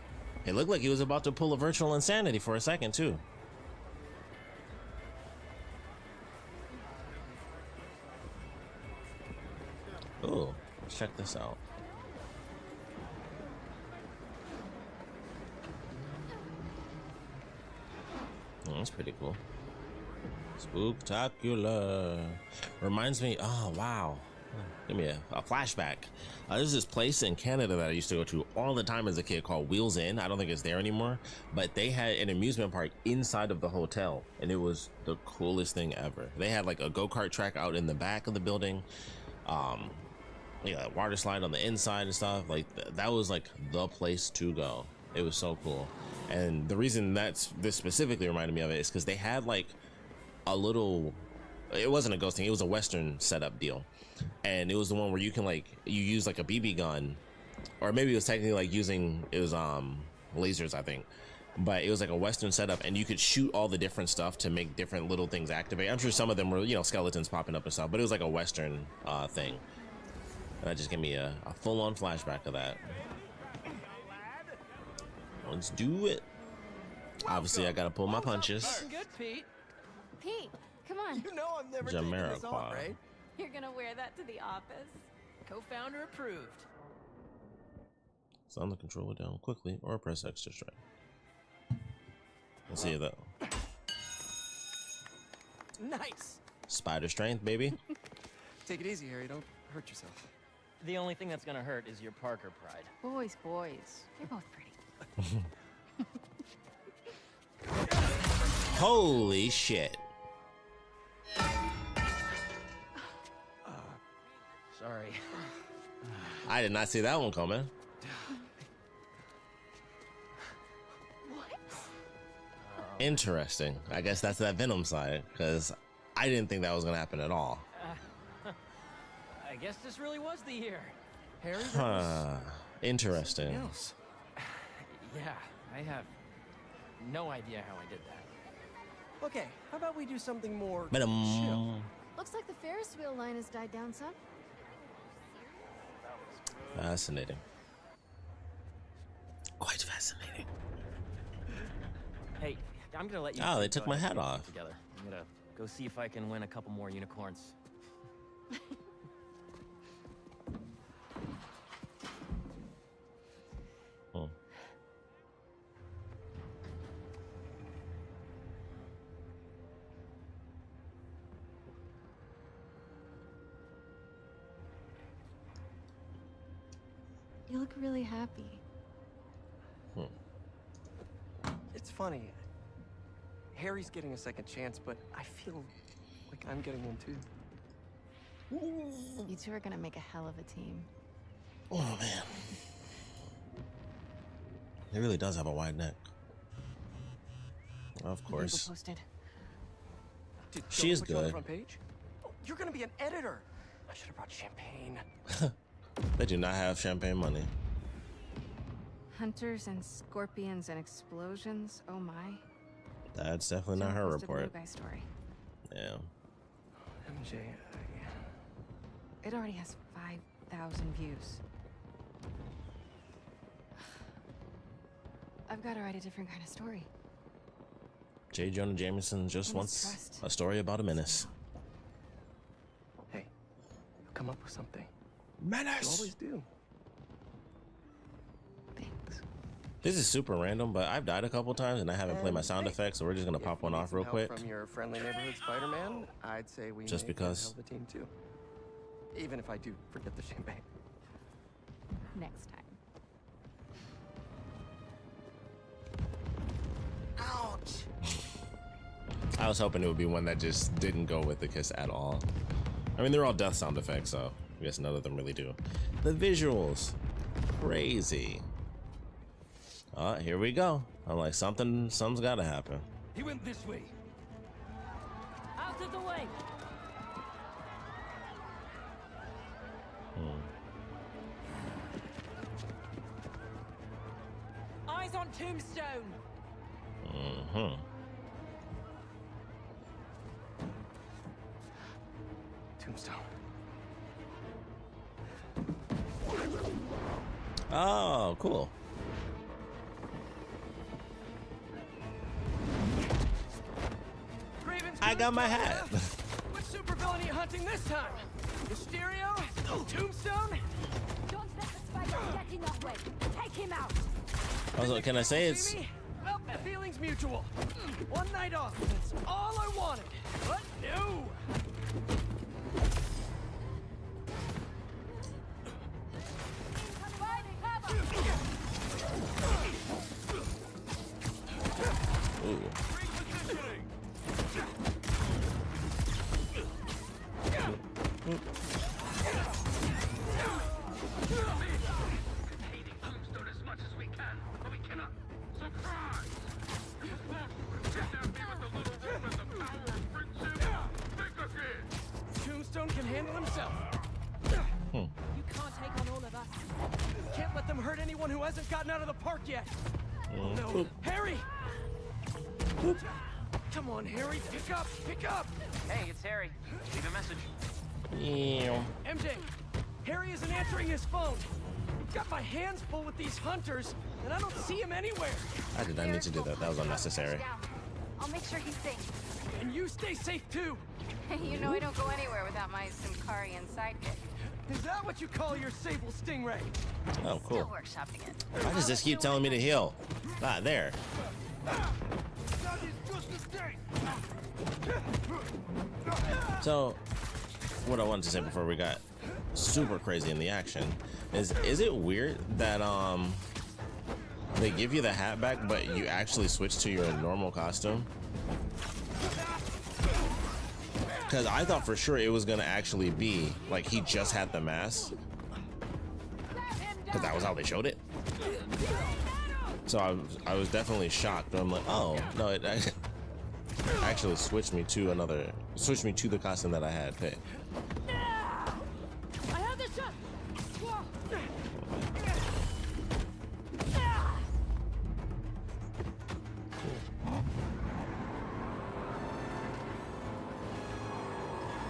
It looked like he was about to pull a virtual insanity for a second too. Ooh, let's check this out. Oh, that's pretty cool. Spooktacular. Reminds me, oh wow. Give me a flashback. There's this place in Canada that I used to go to all the time as a kid called Wheels Inn. I don't think it's there anymore, but they had an amusement park inside of the hotel, and it was the coolest thing ever. They had like a go-kart track out in the back of the building. Yeah, water slide on the inside and stuff. Like that was like the place to go. It was so cool. And the reason this specifically reminded me of it is because they had like a little, it wasn't a ghost thing, it was a Western setup deal. And it was the one where you can like, you use like a BB gun, or maybe it was technically like using, it was lasers, I think. But it was like a Western setup, and you could shoot all the different stuff to make different little things activate. I'm sure some of them were, you know, skeletons popping up and stuff, but it was like a Western thing. And that just gave me a full-on flashback of that. Let's do it. Obviously, I gotta pull my punches. Good, Pete. Pete, come on. You know I'm never taking this off, right? You're gonna wear that to the office. Co-founder approved. Slam the controller down quickly or press X to strike. Let's see that. Nice. Spider strength, baby. Take it easy, Harry. Don't hurt yourself. The only thing that's gonna hurt is your Parker pride. Boys, boys. You're both pretty. Holy shit. Sorry. I did not see that one coming. Interesting. I guess that's that Venom side, because I didn't think that was going to happen at all. I guess this really was the year. Harry, Interesting. else. Yeah, I have no idea how I did that. Okay, how about we do something more Venom. chill? Looks like the Ferris wheel line has died down some. Fascinating. Quite fascinating. Hey, I'm gonna let you. Oh, they took my hat off. Together. I'm gonna go see if I can win a couple more unicorns. You look really happy. It's funny. Harry's getting a second chance, but I feel like I'm getting one too. You two are gonna make a hell of a team. Oh man. He really does have a wide neck. Of course. Posted. Dude, She is put you on the good. front page? Oh, you're gonna be an editor. I should have brought champagne. They do not have champagne money. Hunters and scorpions and explosions. Oh my. That's definitely not her Posted the report. Blue Guy story. Yeah. MJ, It already has 5,000 views. I've got to write a different kind of story. J. Jonah Jameson just I'm wants stressed. a story about a menace. Hey, you'll come up with something. Menace! You always do. This is super random, but I've died a couple times and I haven't played my sound effects, so we're just gonna pop one off real Help quick. From your friendly neighborhood Spider-Man, I'd say we Just make because. a hell of a team too. Even if I do forget the champagne. Next time. Ouch! I was hoping it would be one that just didn't go with the kiss at all. I mean, they're all death sound effects, so I guess none of them really do. The visuals, crazy. Here we go. I'm like, something's gotta happen. He went this way. Out of the way! Eyes on Tombstone! Tombstone. Oh, cool. I got my hat. What supervillain are you hunting this time? Mysterio? Tombstone? Don't let the spider get in our way! Take him out! Also, can I say it's... Well, the feeling's mutual. One night off, that's all I wanted. But no! Ooh. Tombstone can handle himself. You can't take on all of us. Can't let them hurt anyone who hasn't gotten out of the park yet. Oh no. Boop. Harry! Come on, Harry, pick up, pick up! Hey, it's Harry. Leave a message. Ew. MJ, Harry isn't answering his phone. I've got my hands full with these hunters, and I don't see him anywhere. I did not need to do that. That was unnecessary. I'll make sure he's safe. And you stay safe too. You know I don't go anywhere without my Simkarian sidekick. Is that what you call your Sable Stingray? Oh, cool. Still workshopping it. Why does this keep telling me to heal? Ah, there. That is just as So, what I wanted to say before we got super crazy in the action is it weird that they give you the hat back, but you actually switch to your normal costume? Because I thought for sure it was gonna actually be like he just had the mask, because that was how they showed it. So I was definitely shocked. I'm like, oh no, it actually switched me to the costume that I had picked. I have the shot.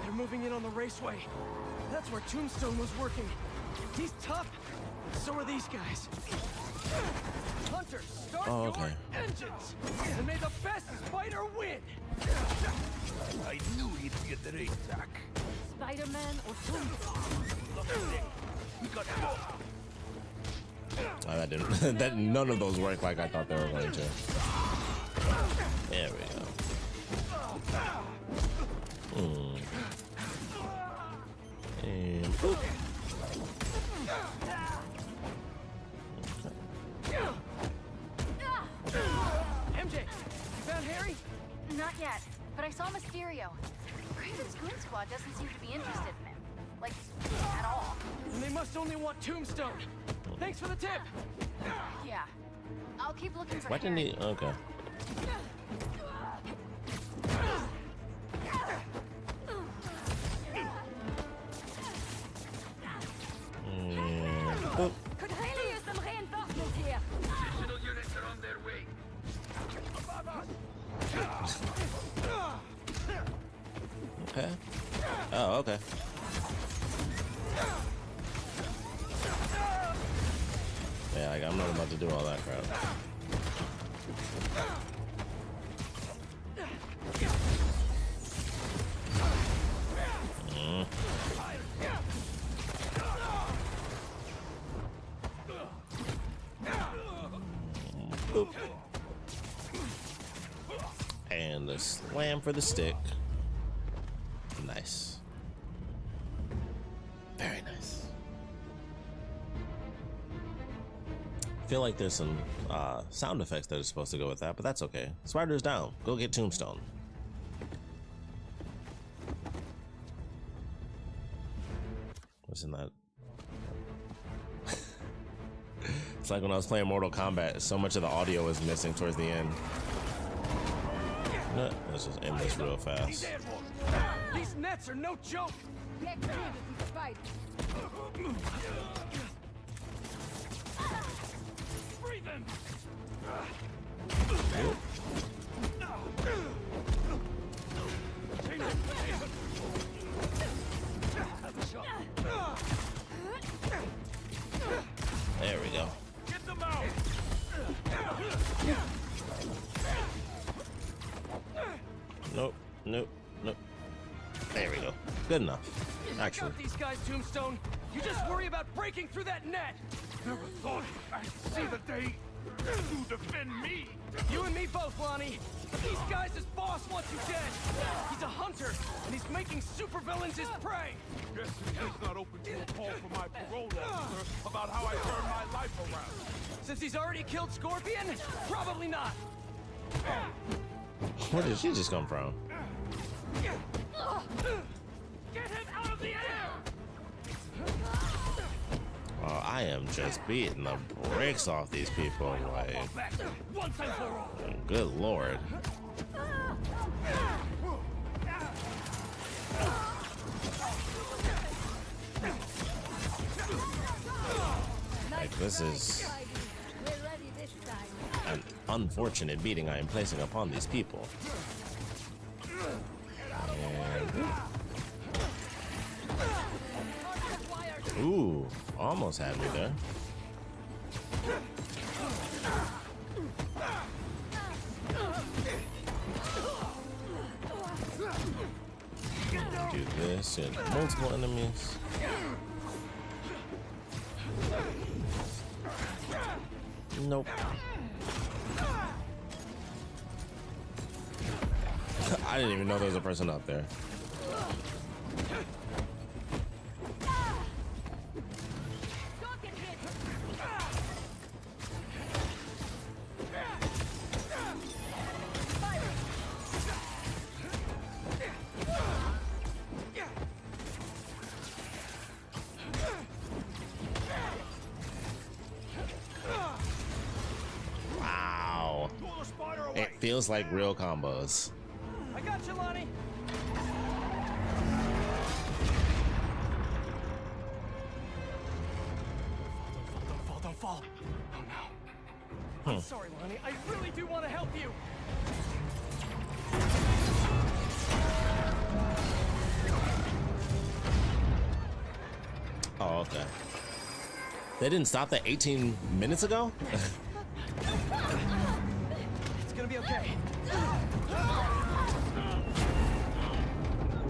They're moving in on the raceway. That's where Tombstone was working. He's tough. So are these guys. Hunter, start your engines, and may the best spider win. I knew he'd be at the racetrack. Spider-Man or Tombstone? We got go. Oh, that didn't. That none of those worked like I thought they were going to. There we go. And boop. MJ, you found Harry? Not yet, but I saw Mysterio. Craven's Goon Squad doesn't seem to be interested in him. Like, at all. And they must only want Tombstone. Thanks for the tip. Yeah. I'll keep looking for Why didn't Harry. he? Okay. Boop. Could really use some reinforcements here. Additional units are on their way. Okay. Oh, okay. Yeah, like, I'm not about to do all that crap. Boop. And the slam for the stick. Nice. Very nice. I feel like there's some sound effects that are supposed to go with that, but that's okay. Spider's down. Go get Tombstone. What's in that? It's like when I was playing Mortal Kombat, so much of the audio is missing towards the end. Let's just end this real fast. These nets are no joke. Get rid of these spiders. Free them. There we go. Get them out. Nope, nope, nope. There we go. Good enough. Actually. Got these guys, Tombstone. You just worry about breaking through that net. Never thought I'd see the day you defend me. You and me both, Lonnie. These guys, his boss wants you dead. He's a hunter, and he's making supervillains his prey. Guess he's not open to a call from my parole officer about how I turn my life around. Since he's already killed Scorpion, probably not. Where did she just come from? Get him out of the air! Oh, I am just beating the brakes off these people. Like, Once and for all. good lord. Like, this is an unfortunate beating I am placing upon these people. And... Ooh, almost had me there. Do this and multiple enemies. Nope. didn't even know there was a person up there. Wow. It feels like real combos. I got you, Lonnie. Don't fall. Oh no. I'm sorry, Lonnie. I really do want to help you. Oh, okay. They didn't stop that 18 minutes ago? It's gonna be okay.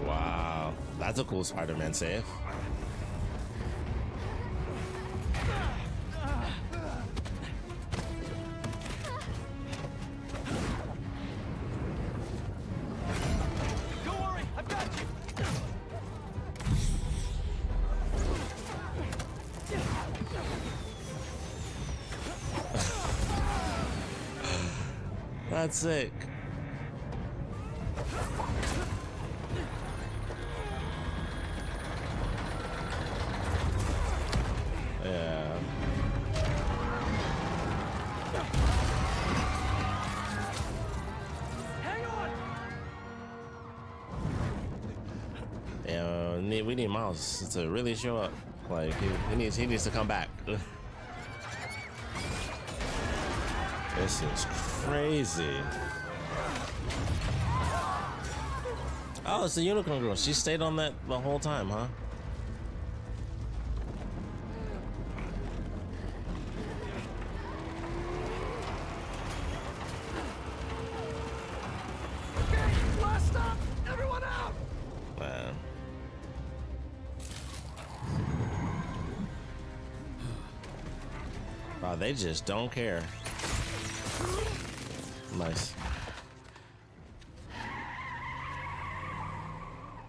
Wow. That's a cool Spider-Man save. Don't worry, I've got you. That's sick. Yeah. Hang on. Yeah, we need Miles to really show up. Like he needs to come back. This is crazy. Oh, it's the unicorn girl. She stayed on that the whole time, huh? Okay, last stop. Everyone out. Man. Wow, they just don't care. Nice.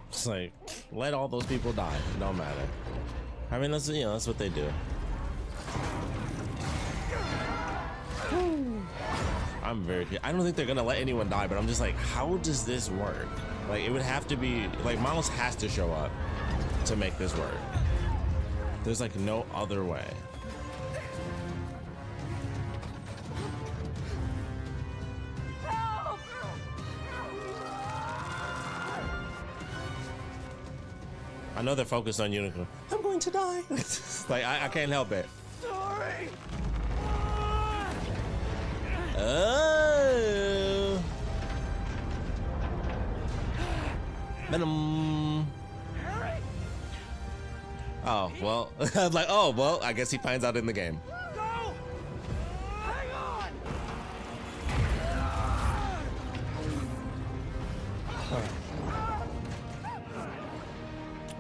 It's like, let all those people die. It don't matter. I mean, that's, you know, that's what they do. I'm very curious. I don't think they're gonna let anyone die, but I'm just like, how does this work? Like, it would have to be, like, Miles has to show up to make this work. There's like no other way. I know they're focused on Unicorn. I'm going to die. Like, I can't help it. Sorry. Oh. Venom. Oh, well. I was like, oh, well, I guess he finds out in the game. Go. Hang on.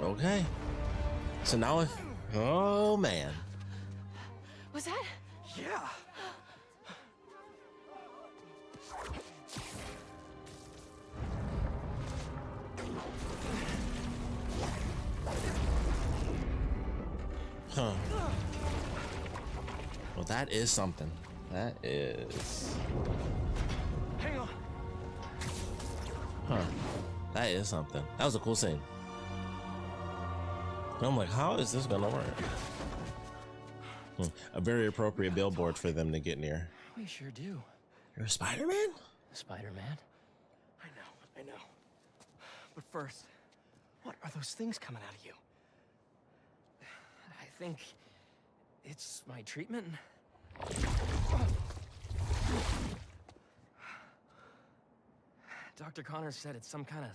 Okay. So now if, oh man. Was that? Yeah. Huh. Well, that is something. That is. Hang on. Huh. That is something. That was a cool scene. And I'm like, how is this gonna work? A very appropriate billboard for them to get near. We sure do. You're a Spider-Man? Spider-Man? I know. But first, what are those things coming out of you? I think it's my treatment. Dr. Connors said it's some kind of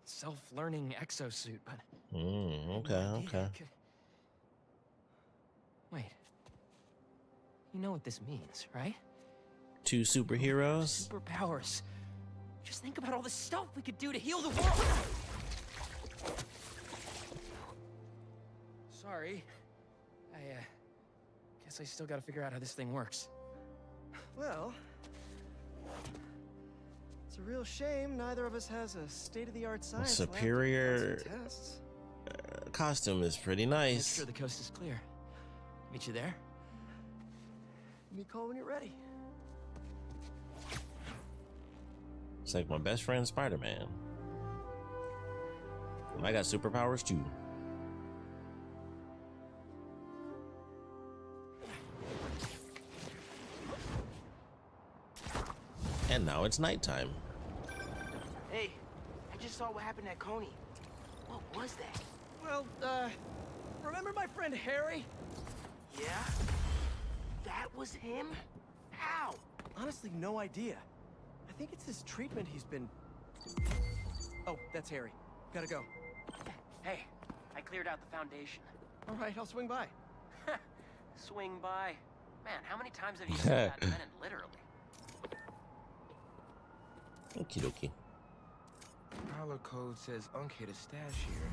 self-learning exosuit, but... Okay. Wait. You know what this means, right? Two superheroes? Superpowers. Just think about all the stuff we could do to heal the world! Sorry. I guess I still gotta figure out how this thing works. Well, It's a real shame neither of us has a state-of-the-art science lab to Superior run some tests. costume is pretty Make nice. sure the coast is clear. Meet you there? Give me a call when you're ready. It's like my best friend Spider-Man. And I got superpowers too. And now it's nighttime. Hey, I just saw what happened at Coney. What was that? Well, remember my friend Harry? Yeah? That was him? How? Honestly, no idea. I think it's his treatment he's been... Oh, that's Harry. Gotta go. Hey, I cleared out the foundation. All right, I'll swing by. Swing by. Man, how many times have you seen that minute, literally? Okie dokie. Prowler code says Unc hid a stash here.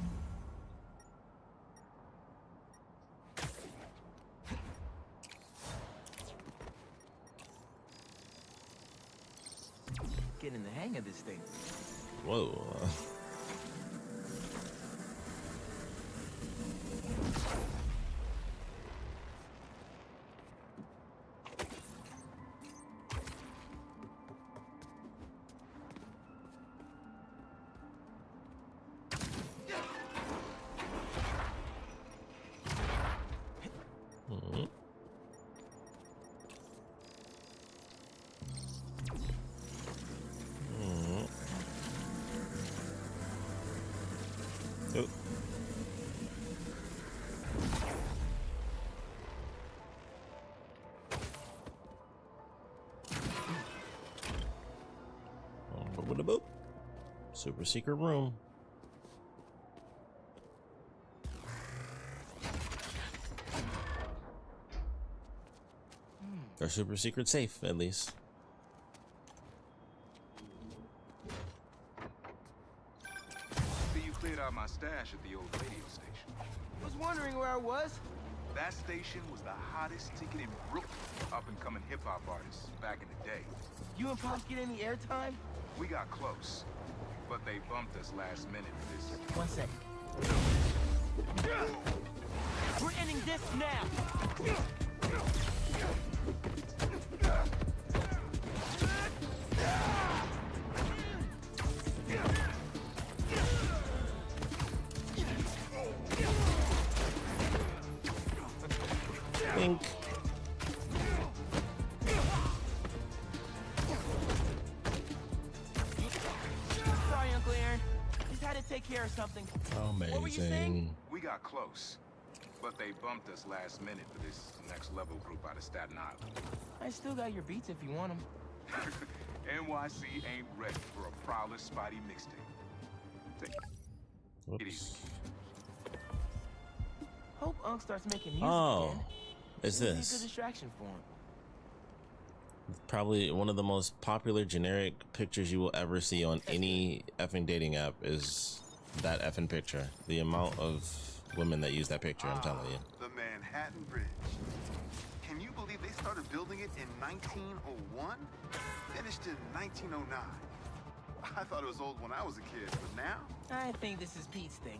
Getting the hang of this thing. Whoa. Boop. Super secret room. Or super secret safe, at least. See, you cleared out my stash at the old radio station. Was wondering where I was. That station was the hottest ticket in Brooklyn. Up-and-coming hip-hop artists back in the day. You and Pops get any airtime? We got close, but they bumped us last minute for this. 1 second. We're ending this now! Think. Sorry, Uncle Aaron. Just had to take care of something. Amazing. What were you saying? We got close, but they bumped us last minute for this next level group out of Staten Island. I still got your beats if you want them. NYC ain't ready for a Prowler Spidey mixtape. Take it easy. Hope Unc starts making music again. Is It'll be a this good distraction for him. probably one of the most popular generic pictures you will ever see on any effing dating app? Is that effing picture? The amount of women that use that picture, I'm telling you. The Manhattan Bridge. Can you believe they started building it in 1901? Finished in 1909. I thought it was old when I was a kid, but now? I think this is Pete's thing.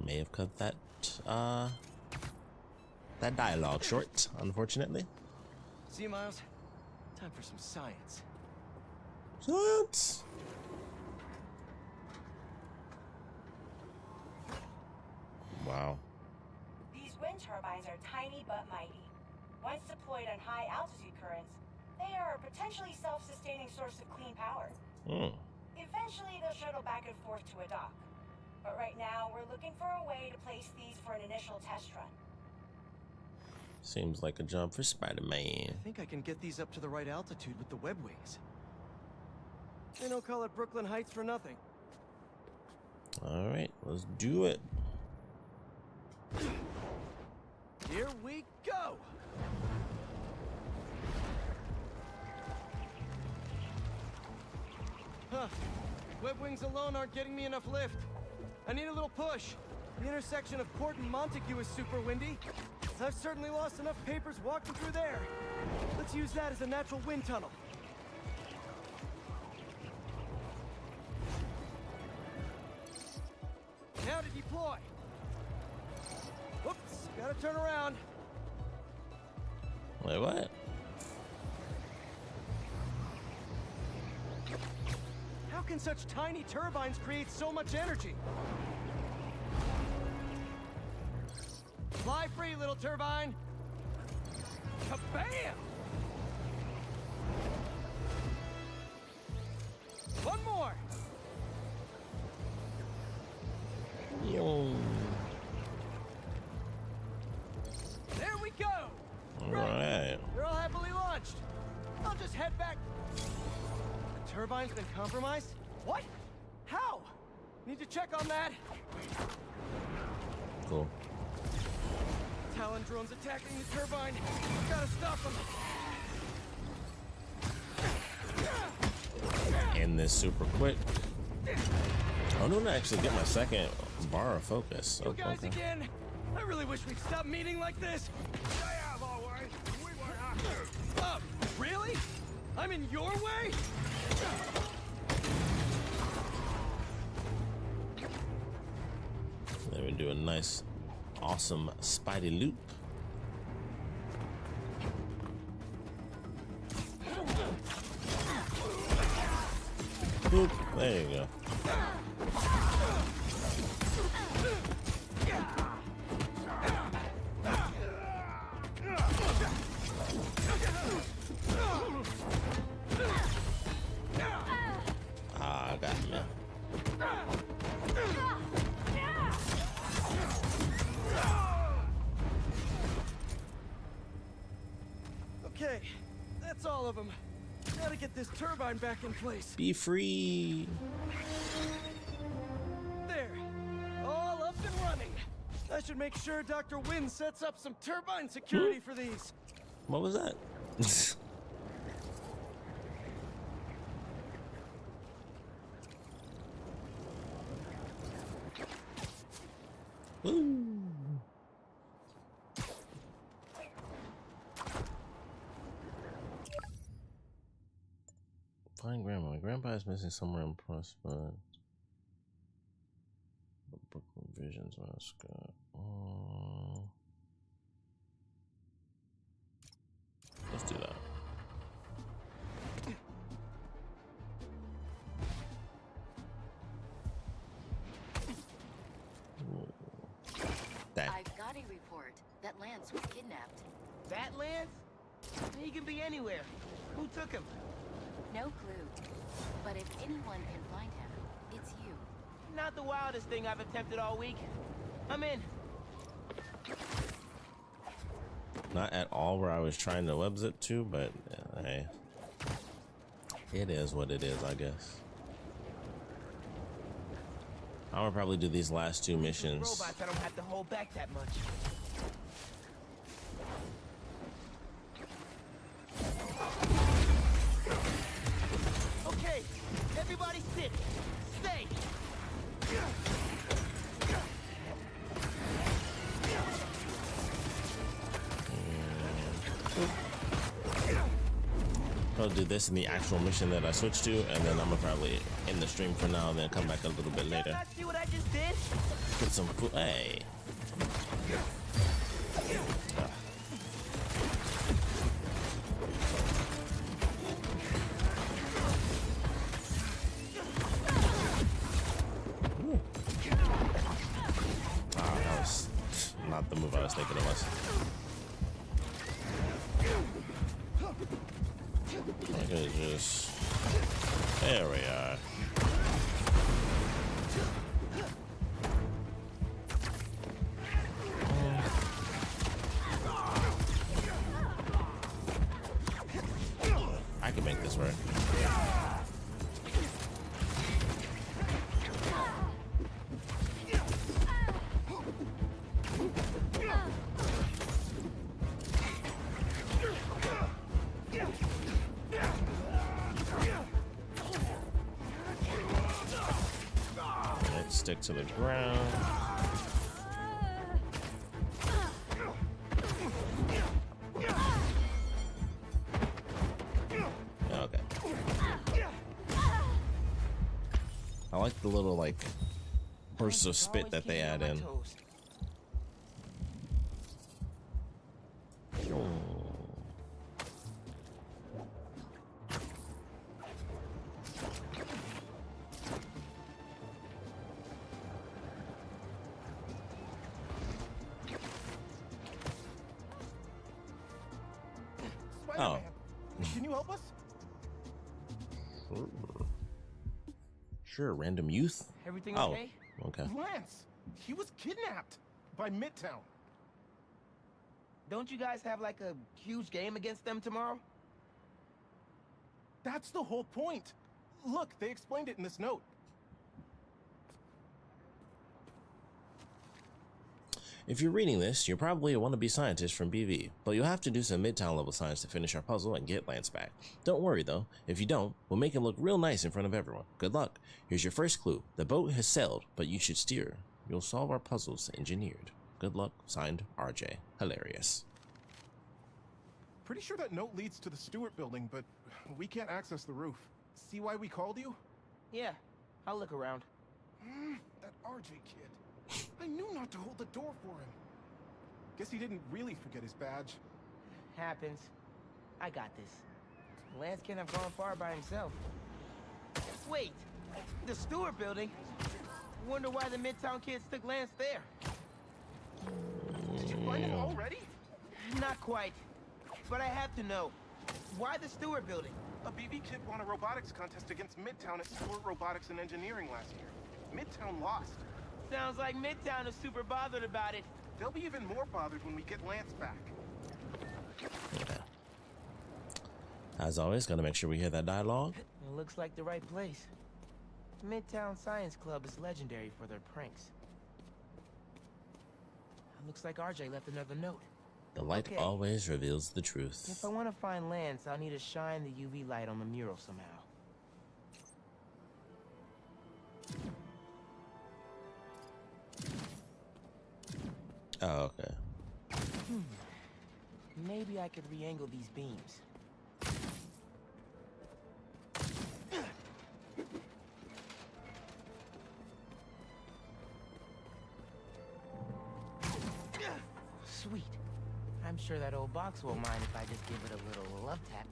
May have cut that that dialogue short, unfortunately. See you, Miles. Time for some science. Science. Wow. These wind turbines are tiny but mighty. Once deployed on high altitude currents, they are a potentially self-sustaining source of clean power. Eventually, they'll shuttle back and forth to a dock. But right now, we're looking for a way to place these for an initial test run. Seems like a job for Spider-Man. I think I can get these up to the right altitude with the web wings. They don't call it Brooklyn Heights for nothing. All right, let's do it. Here we go! Huh. Web wings alone aren't getting me enough lift. I need a little push. The intersection of Court and Montague is super windy. I've certainly lost enough papers walking through there. Let's use that as a natural wind tunnel. Now to deploy. Whoops, gotta turn around. Wait, what? How can such tiny turbines create so much energy? Fly free, little turbine. Kabam! One more. Yo. There we go. All right. They're all happily launched. I'll just head back. The turbine's been compromised? What? How? Need to check on that. Cool. Talon drones attacking the turbine. Gotta stop them. End this super quick. I don't actually get my second bar of focus. You guys again? I really wish we'd stop meeting like this. Really? I'm in your way? Let me do a nice, awesome Spidey loop. Boop. There you go. Ah, I got you. Okay, that's all of them. Gotta get this turbine back in place. Be free. There, all up and running. I should make sure Dr. Wynn sets up some turbine security for these. What was that? Woo. Find grandma. My grandpa is missing somewhere in Prospect. Brooklyn Visions, Scott. Let's do that. I've got a report that Lance was kidnapped. That Lance? He can be anywhere. Who took him? No clue. But if anyone can find him, it's you. Not the wildest thing I've attempted all week. I'm in. Not at all where I was trying to web zip to, but hey, it is what it is, I guess. I would probably do these last two missions. Robots, I don't have to hold back that much. Okay, everybody sit. Stay. I'll do this in the actual mission that I switched to, and then I'm gonna probably end the stream for now and then come back a little bit later. See what I just did? Get some food. Hey. That was not the move I was thinking it was. I could just... There we are. I can make this work. Let's stick to the ground. like the little like bursts of spit that they add in. Spider-Man, can you help us? Sure, random youth. Everything okay? Okay. Lance, he was kidnapped by Midtown. Don't you guys have like a huge game against them tomorrow? That's the whole point. Look, they explained it in this note. If you're reading this, you're probably a wannabe scientist from BV, but you'll have to do some Midtown level science to finish our puzzle and get Lance back. Don't worry though, if you don't, we'll make him look real nice in front of everyone. Good luck. Here's your first clue. The boat has sailed, but you should steer. You'll solve our puzzles engineered. Good luck. Signed, RJ. Hilarious. Pretty sure that note leads to the Stewart building, but we can't access the roof. See why we called you? Yeah, I'll look around. That RJ kid. I knew not to hold the door for him. Guess he didn't really forget his badge. Happens. I got this. Lance can't have gone far by himself. Wait, the Stewart building? Wonder why the Midtown kids took Lance there. Did you find it already? Not quite, but I have to know. Why the Stewart building? A BB kid won a robotics contest against Midtown at Stewart Robotics and Engineering last year. Midtown lost. Sounds like Midtown is super bothered about it. They'll be even more bothered when we get Lance back. Okay. As always, gotta make sure we hear that dialogue. It looks like the right place. Midtown Science Club is legendary for their pranks. It looks like RJ left another note. The light always reveals the truth. If I want to find Lance, I'll need to shine the UV light on the mural somehow. Oh, okay. Maybe I could re-angle these beams. Sweet. I'm sure that old box won't mind if I just give it a little love tap.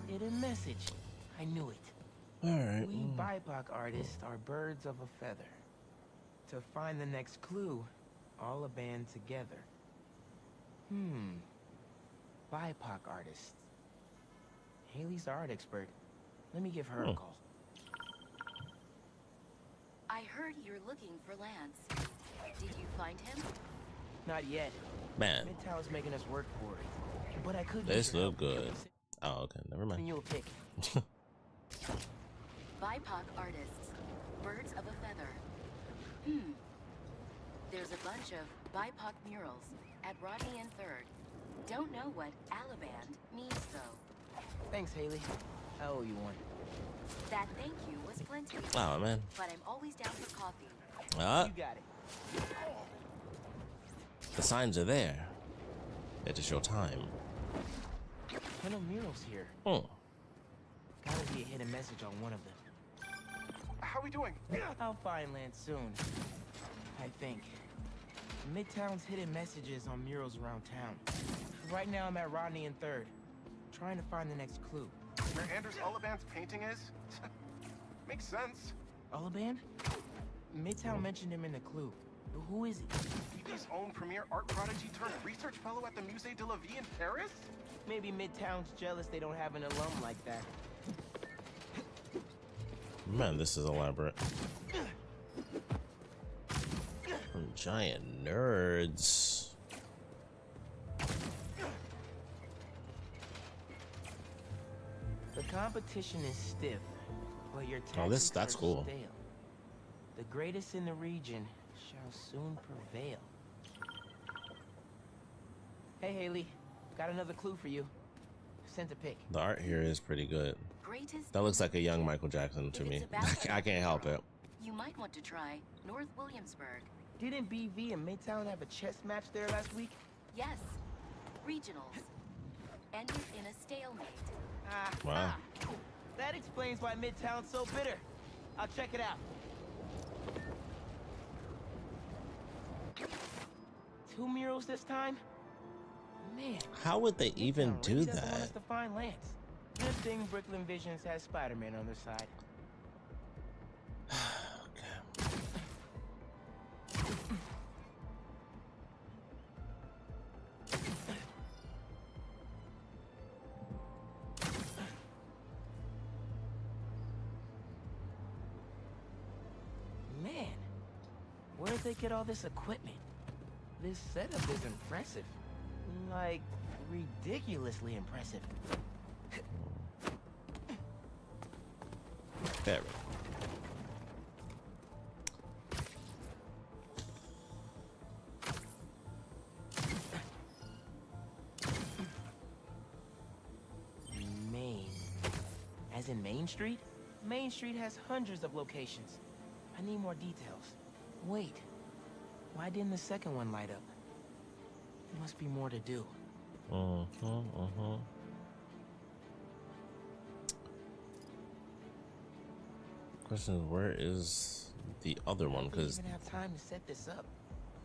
Hidden message. I knew it. Alright. We BIPOC artists are birds of a feather. To find the next clue, all a band together. BIPOC artists. Haley's the art expert. Let me give her a call. I heard you're looking for Lance. Did you find him? Not yet. Man. Midtown's making us work for it. But I could This look good. Oh, okay. Never mind. You'll pick. BIPOC artists. Birds of a feather. There's a bunch of BIPOC murals at Rodney and 3rd. Don't know what Alaband means, though. Thanks, Haley. I owe you one. That thank you was plenty. Oh, man. But I'm always down for coffee. You got it. The signs are there. It is your time. No murals here. Gotta be a hidden message on one of them. How are we doing? I'll find Lance soon. I think. Midtown's hidden messages on murals around town. Right now I'm at Rodney and 3rd, trying to find the next clue. Where Anders Ullaband's painting is? Makes sense. Ullaband? Midtown mentioned him in the clue. Who is he? BB's own premier art prodigy turned research fellow at the Musée de la Vie in Paris? Maybe Midtown's jealous they don't have an alum like that. Man, this is elaborate. Giant nerds. The competition is stiff, but your tactics that's are cool. stale. The greatest in the region shall soon prevail. Hey, Haley. Got another clue for you. Sent a pic. The art here is pretty good. Greatest That looks like a young Michael Jackson to me. I can't help it. You might want to try North Williamsburg. Didn't BV and Midtown have a chess match there last week? Yes. Regionals. Ended in a stalemate. Wow. That explains why Midtown's so bitter. I'll check it out. 2 murals this time? Man. How would they even do really doesn't want us that? to find Lance. Good thing Brooklyn Visions has Spider-Man on their side. Man, where did they get all this equipment? This setup is impressive. Like, ridiculously impressive. Very. Main. As in Main Street? Main Street has hundreds of locations. I need more details. Wait. Why didn't the second one light up? There must be more to do. Question is, where is the other one? Because I don't even have time to set this up.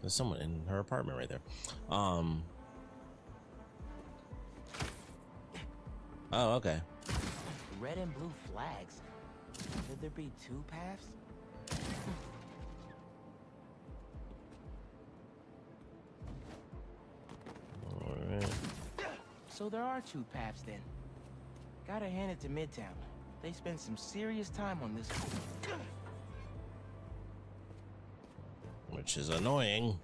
there's someone in her apartment right there. Oh, okay. Red and blue flags. Could there be 2 paths? Alright. So there are 2 paths then. Gotta hand it to Midtown. They spent some serious time on this one. Which is annoying.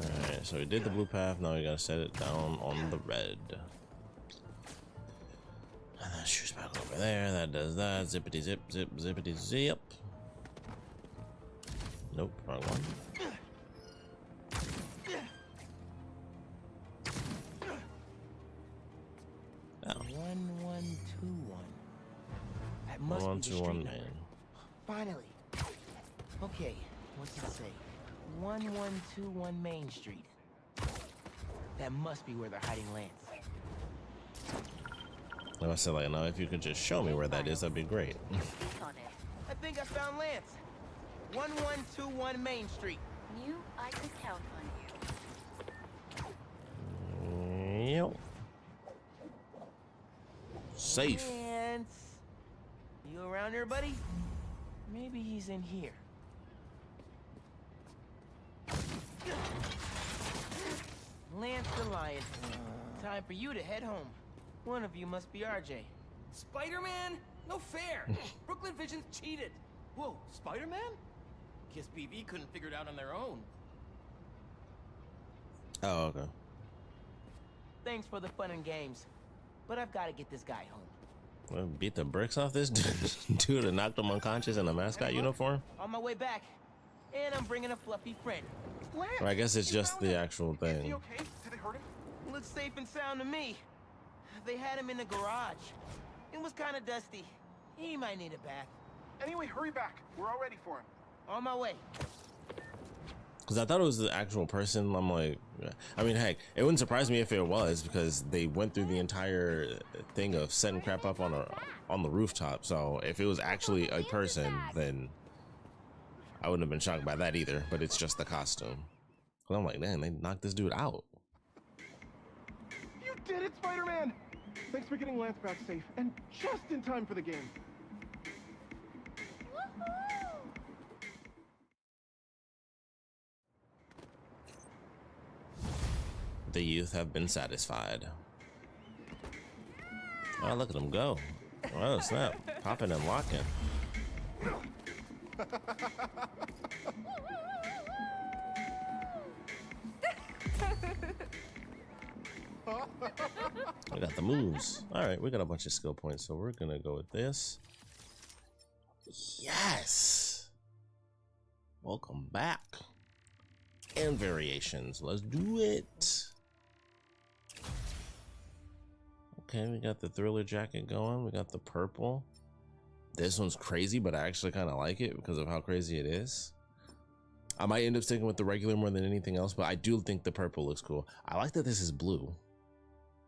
Alright, so we did the blue path, now we gotta set it down on the red. And that shoots back over there, that does that. Zippity zip, zip, zippity zip. Nope, wrong one. Oh. 1121. That must be the street 1121 number. man. Finally. Okay, what's it say? 1121 Main Street. That must be where they're hiding Lance. Like I said, like, now if you could just show me where that is, that'd be great. I think I found Lance. 1121 Main Street. Knew I could count on you. Yep. Safe. Lance. You around here, buddy? Maybe he's in here. Lance the Lion. Time for you to head home. One of you must be RJ. Spider-Man? No fair! Brooklyn Visions cheated! Whoa, Spider-Man? Guess BV couldn't figure it out on their own. Oh, okay. Thanks for the fun and games, but I've got to get this guy home. Well, beat the bricks off this dude and knocked him unconscious in a mascot uniform? On my way back, and I'm bringing a fluffy friend. Or I guess it's just the actual thing. Okay? Did they hurt him? Looks safe and sound to me. They had him in the garage. It was kind of dusty. He might need a bath. Anyway, hurry back. We're all ready for him. On my way. Because I thought it was the actual person. I'm like, I mean, heck, it wouldn't surprise me if it was, because they went through the entire thing of setting crap up on the rooftop. So if it was actually a person, then I wouldn't have been shocked by that either. But it's just the costume. But I'm like, man, they knocked this dude out. You did it, Spider-Man! Thanks for getting Lance back safe, and just in time for the game. The youth have been satisfied. Oh, look at them go. Oh, snap. Popping and locking. I got the moves. All right, we got a bunch of skill points, so we're gonna go with this. Yes. Welcome back. And variations. Let's do it. Okay, we got the thriller jacket going. We got the purple. This one's crazy, but I actually kind of like it because of how crazy it is. I might end up sticking with the regular more than anything else, but I do think the purple looks cool. I like that this is blue.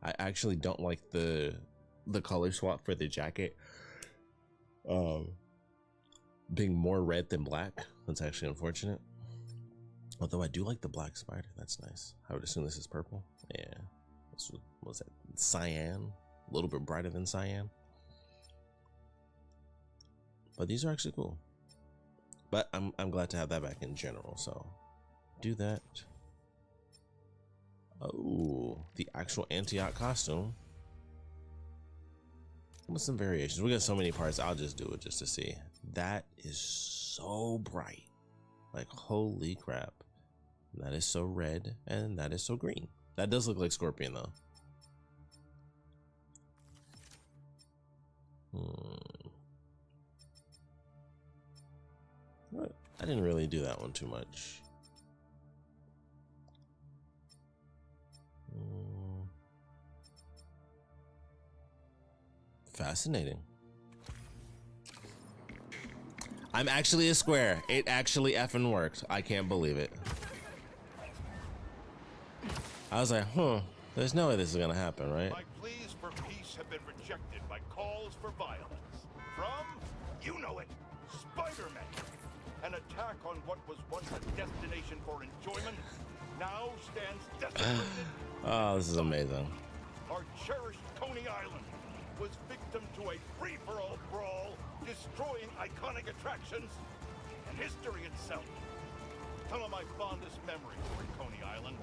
I actually don't like the color swap for the jacket. being more red than black. That's actually unfortunate. Although I do like the black spider. That's nice. I would assume this is purple. Yeah. This was that cyan? A little bit brighter than cyan. But these are actually cool. But I'm glad to have that back in general. So do that. Oh, the actual Antioch costume. With some variations. We got so many parts. I'll just do it just to see. That is so bright. Like, holy crap. That is so red and that is so green. That does look like Scorpion though. What? I didn't really do that one too much. Fascinating. I'm actually a square. It actually effing worked. I can't believe it. I was like, there's no way this is gonna happen, right? My pleas for peace have been rejected by calls for violence. From, you know it, Spider-Man. An attack on what was once a destination for enjoyment now stands desecrated. Oh, this is amazing. Our cherished Coney Island was victim to a free-for-all brawl, destroying iconic attractions and history itself. Some of my fondest memories were in Coney Island.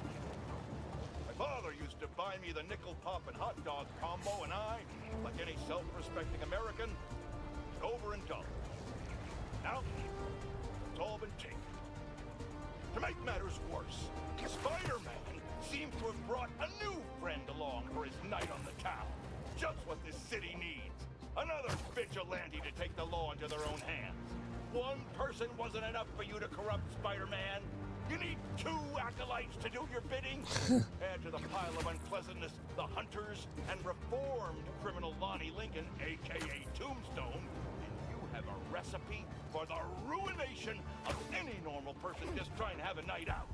My father used to buy me the nickel pop and hot dog combo, and I, like any self-respecting American, was overindulged. Now, it's all been taken. To make matters worse, Spider-Man seems to have brought a new friend along for his night on the town. Just what this city needs. Another vigilante to take the law into their own hands. One person wasn't enough for you to corrupt Spider-Man. You need two acolytes to do your bidding. Add to the pile of unpleasantness the hunters and reformed criminal Lonnie Lincoln, a.k.a. Tombstone, and you have a recipe for the ruination of any normal person just trying to have a night out.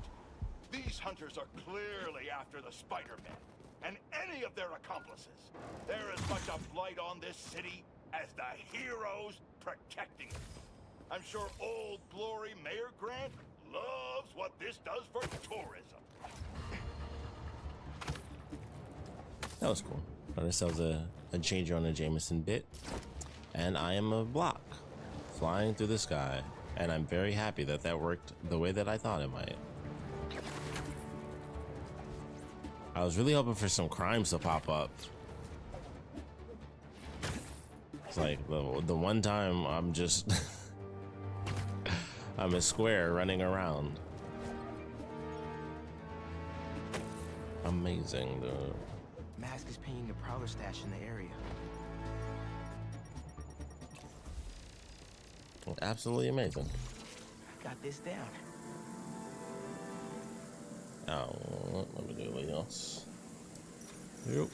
These hunters are clearly after the Spider-Man and any of their accomplices. There is much a blight on this city as the heroes protecting it. I'm sure Old Glory Mayor Grant loves what this does for tourism. That was cool. Notice that was a change on a Jameson bit. And I am a block flying through the sky. And I'm very happy that that worked the way that I thought it might. I was really hoping for some crimes to pop up. It's like the one time I'm just I'm a square running around. Amazing, dude. Mask is paying a Prowler stash in the area. Absolutely amazing. Got this down. Oh, let me do anything else. Yep.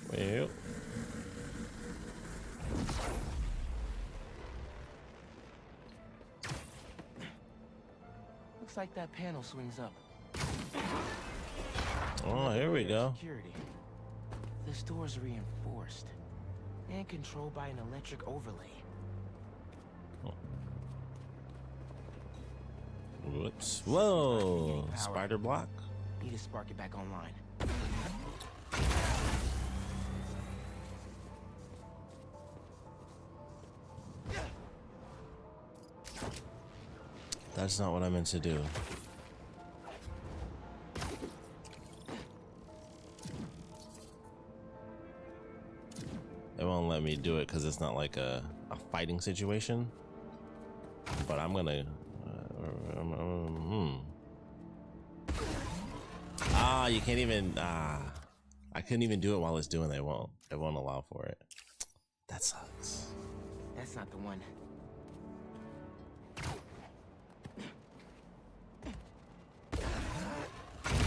Looks like that panel swings up. Oh, here we go. Security. This door's reinforced and controlled by an electric overlay. Whoops. Whoa. Spider block. Need to spark it back online. That's not what I meant to do. It won't let me do it because it's not like a fighting situation. But I'm gonna. Ah, you can't even. I couldn't even do it while it's doing it. It won't allow for it. That sucks. That's not the one.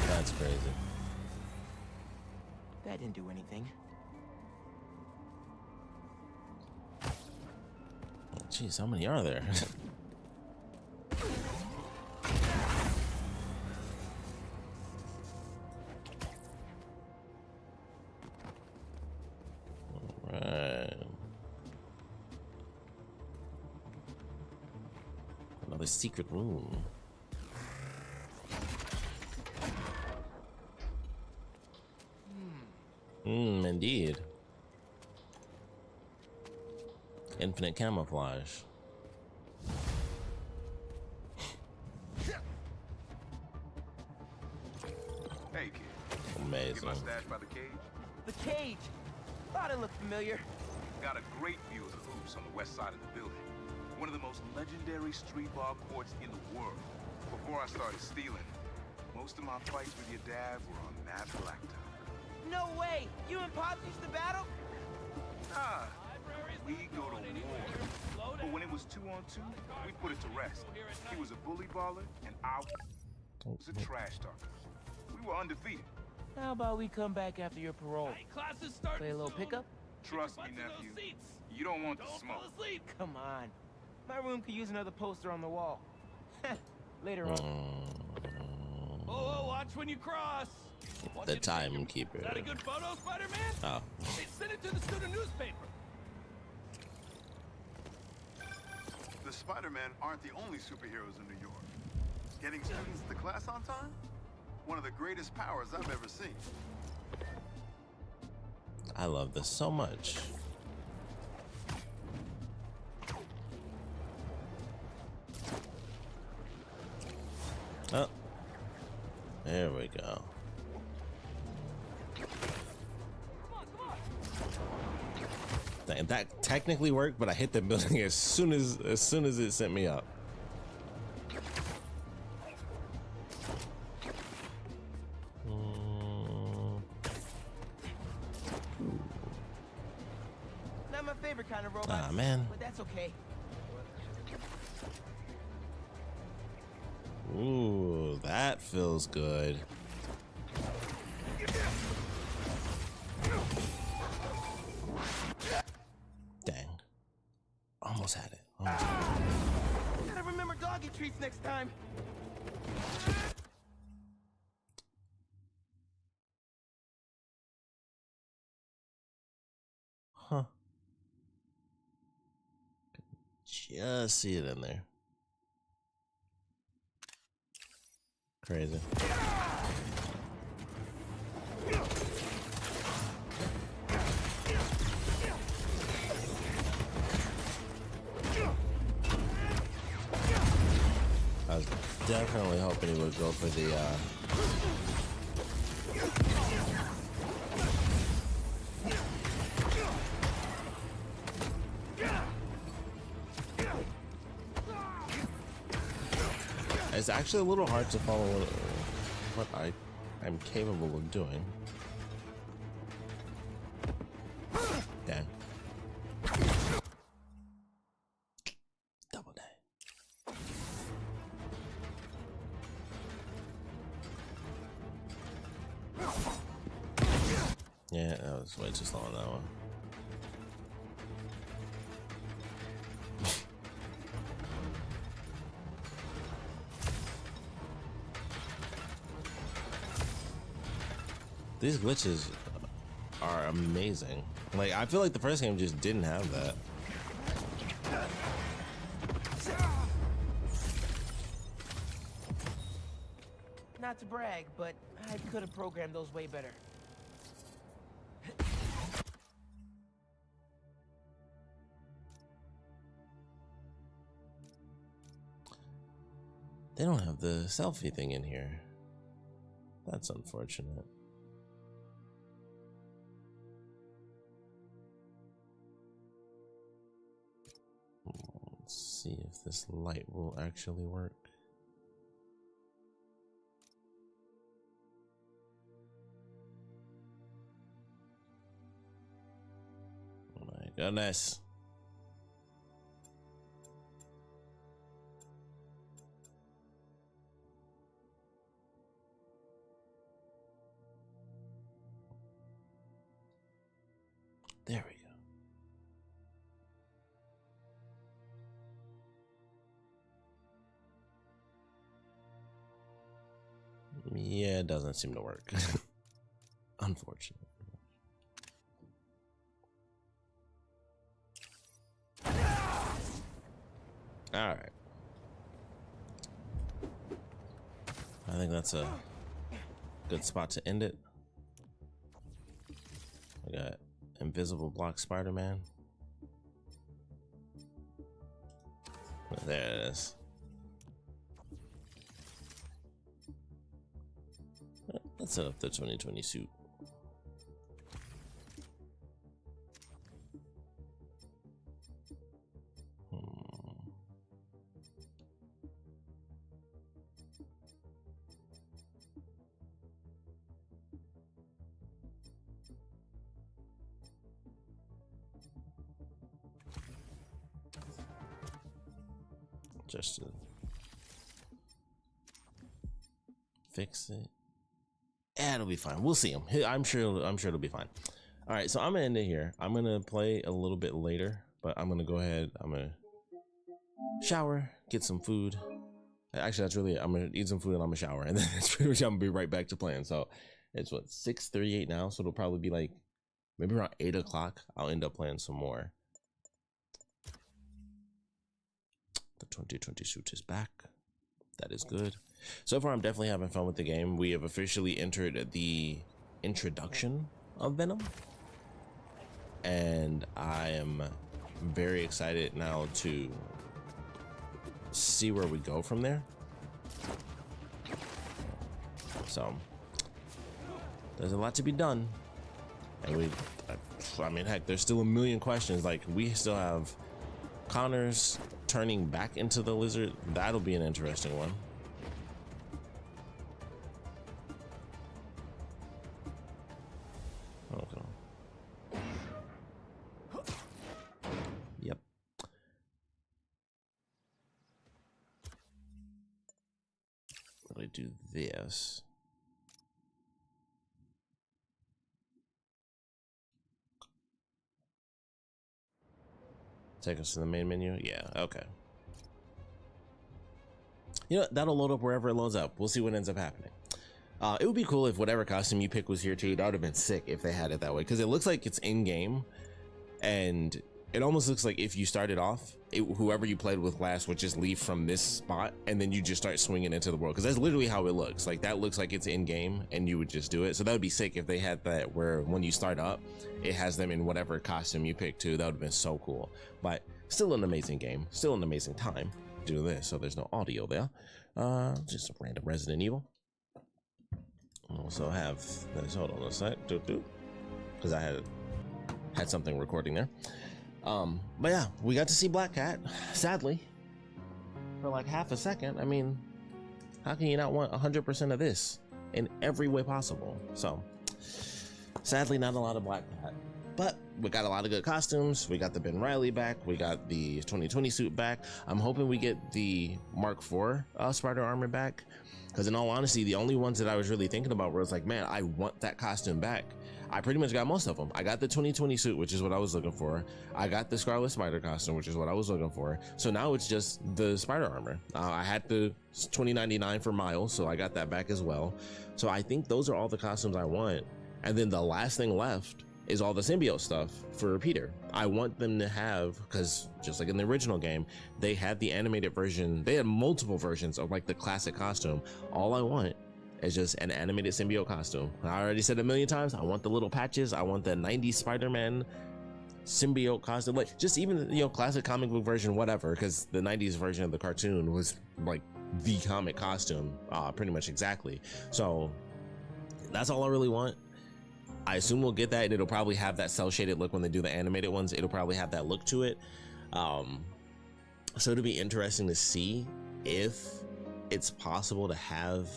That's crazy. That didn't do anything. Jeez, how many are there? Alright. Another secret room. Indeed. Infinite camouflage. Hey, kid. Amazing. Get my stash by the cage? The cage! Thought it looked familiar. Got a great view of the hoops on the west side of the building. One of the most legendary street ball courts in the world. Before I started stealing, most of my fights with your dad were on that blacktop. No way! You and Pops used to battle? Nah, we go to war. But when it was 2-on-2, we put it to rest. He was a bully baller, and I was a trash talker. We were undefeated. How about we come back after your parole? Play a little pickup? Trust me, nephew. You don't want the smoke. Come on. My room could use another poster on the wall. Later on. Oh, watch when you cross. The timekeeper. Is that a good photo, Spider-Man? Oh. Hey, send it to the student newspaper. The Spider-Men aren't the only superheroes in New York. Getting students to class on time? One of the greatest powers I've ever seen. I love this so much. Oh. There we go. Dang, that technically worked, but I hit the building as soon as it sent me up. Not my favorite kind of robot. Ah, man. But that's okay. Ooh, that feels good. Dang. Almost had it. Almost had it. Gotta remember doggy treats next time. Huh. Just see it in there. Crazy. I was definitely hoping he would go for the It's actually a little hard to follow what I'm capable of doing. Damn. Double day. Yeah, that was way too slow on that one. These glitches are amazing. Like, I feel like the first game just didn't have that. Not to brag, but I could have programmed those way better. They don't have the selfie thing in here. That's unfortunate. Let's see if this light will actually work. Oh my goodness. There we go. Yeah, it doesn't seem to work. Unfortunately. All right. I think that's a good spot to end it. We got Invisible Block Spider-Man. There it is. Let's set up the 2020 suit. Just to fix it. Yeah, it'll be fine. We'll see him. I'm sure it'll be fine. All right, so I'm gonna end it here. I'm gonna play a little bit later, but I'm gonna go ahead. I'm gonna shower, get some food. Actually, that's really it. I'm gonna eat some food and I'm gonna shower, and then that's pretty much I'm gonna be right back to playing. So it's what 6:38 now, so it'll probably be like maybe around 8 o'clock. I'll end up playing some more. The 2020 suit is back. That is good. So far, I'm definitely having fun with the game. We have officially entered the introduction of Venom, and I am very excited now to see where we go from there. So there's a lot to be done, and I mean, heck, there's still a million questions. Like, we still have Connor's turning back into the lizard. That'll be an interesting one. Okay. Yep. Really do this. Take us to the main menu. Yeah, okay. You know, that'll load up wherever it loads up. We'll see what ends up happening. It would be cool if whatever costume you pick was here too. That would have been sick if they had it that way, because it looks like it's in game, and it almost looks like if you started off, whoever you played with last would just leave from this spot, and then you just start swinging into the world, because that's literally how it looks. Like, that looks like it's in game, and you would just do it. So that would be sick if they had that where when you start up, it has them in whatever costume you pick too. That would have been so cool. But still an amazing game, still an amazing time to do this. So there's no audio there. Just a random Resident Evil. Also have this. Hold on a sec, because I had something recording there. But yeah, we got to see Black Cat, sadly, for like half a second. I mean, how can you not want 100% of this in every way possible? So sadly, not a lot of Black Cat, but we got a lot of good costumes. We got the Ben Reilly back. We got the 2020 suit back. I'm hoping we get the Mark IV spider armor back, because in all honesty, the only ones that I was really thinking about was like, man, I want that costume back. I pretty much got most of them. I got the 2020 suit, which is what I was looking for. I got the Scarlet Spider costume, which is what I was looking for. So now it's just the spider armor. I had the $20.99 for Miles, so I got that back as well. So I think those are all the costumes I want. And then the last thing left is all the symbiote stuff for Peter. I want them to have, because just like in the original game, they had the animated version. They had multiple versions of like the classic costume. All I want is just an animated symbiote costume. I already said a million times, I want the little patches. I want the 90s Spider-Man symbiote costume, like just even, you know, classic comic book version, whatever, because the 90s version of the cartoon was like the comic costume, pretty much exactly. So that's all I really want. I assume we'll get that, and it'll probably have that cell shaded look when they do the animated ones. It'll probably have that look to it. So it'll be interesting to see if it's possible to have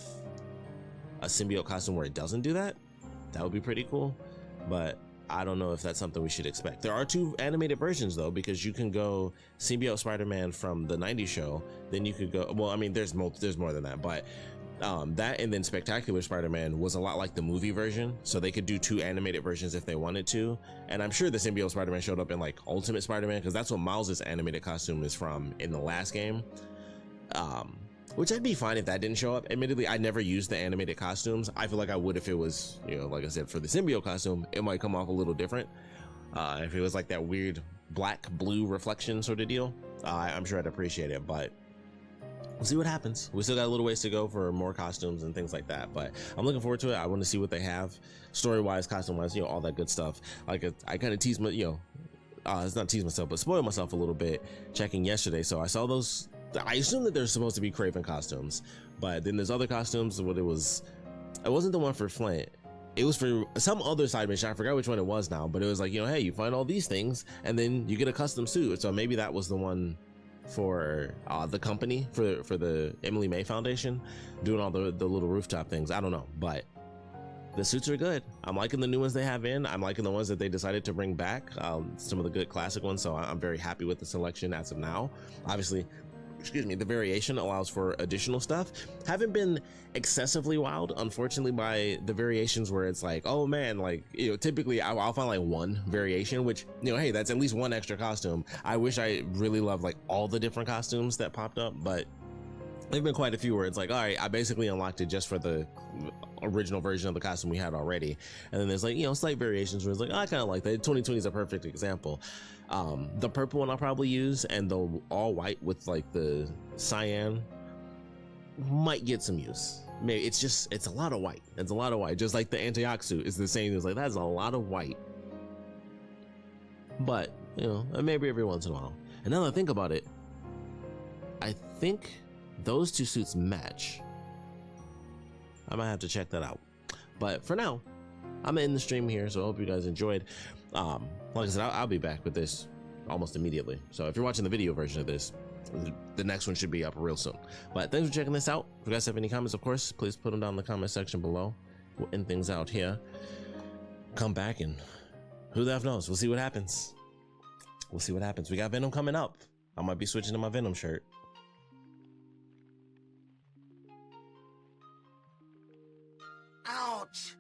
a symbiote costume where it doesn't do that. That would be pretty cool, but I don't know if that's something we should expect. There are 2 animated versions though, because you can go symbiote Spider-Man from the 90s show, then you could go, well, I mean, there's more than that, but that and then Spectacular Spider-Man was a lot like the movie version, so they could do 2 animated versions if they wanted to. And I'm sure the symbiote Spider-Man showed up in like Ultimate Spider-Man, because that's what Miles' animated costume is from in the last game, which I'd be fine if that didn't show up. Admittedly, I never used the animated costumes. I feel like I would if it was, you know, like I said, for the symbiote costume, it might come off a little different. If it was like that weird black blue reflection sort of deal, I'm sure I'd appreciate it. But we'll see what happens. We still got a little ways to go for more costumes and things like that, but I'm looking forward to it. I want to see what they have story-wise, costume-wise, you know, all that good stuff. Like I kind of tease my, you know, it's not tease myself, but spoil myself a little bit checking yesterday. So I saw those. I assume that there's supposed to be Kraven costumes, but then there's other costumes. What it wasn't the one for Flint. It was for some other side mission. I forgot which one it was now, but it was like, you know, hey, you find all these things and then you get a custom suit. So maybe that was the one for the company, for the Emily May Foundation, doing all the little rooftop things. I don't know, but the suits are good. I'm liking the new ones they have in. I'm liking the ones that they decided to bring back, some of the good classic ones. So I'm very happy with the selection as of now. Obviously, excuse me, the variation allows for additional stuff. Haven't been excessively wowed, unfortunately, by the variations where it's like, oh man, like, you know, typically I'll find like one variation, which, you know, hey, that's at least one extra costume. I wish I really loved like all the different costumes that popped up, but there've been quite a few where it's like, all right, I basically unlocked it just for the original version of the costume we had already. And then there's like, you know, slight variations where it's like, oh, I kind of like that. 2020 is a perfect example. The purple one I'll probably use, and the all white with like the cyan might get some use. Maybe it's a lot of white. It's a lot of white. Just like the Antioch suit is the same. It's like, that's a lot of white. But, you know, maybe every once in a while. And now that I think about it, I think those two suits match. I might have to check that out. But for now, I'm gonna end the stream here, so I hope you guys enjoyed. Like I said, I'll be back with this almost immediately. So if you're watching the video version of this, the next one should be up real soon. But thanks for checking this out. If you guys have any comments, of course, please put them down in the comment section below. We'll end things out here. Come back and who the F knows? We'll see what happens. We'll see what happens. We got Venom coming up. I might be switching to my Venom shirt. Ouch!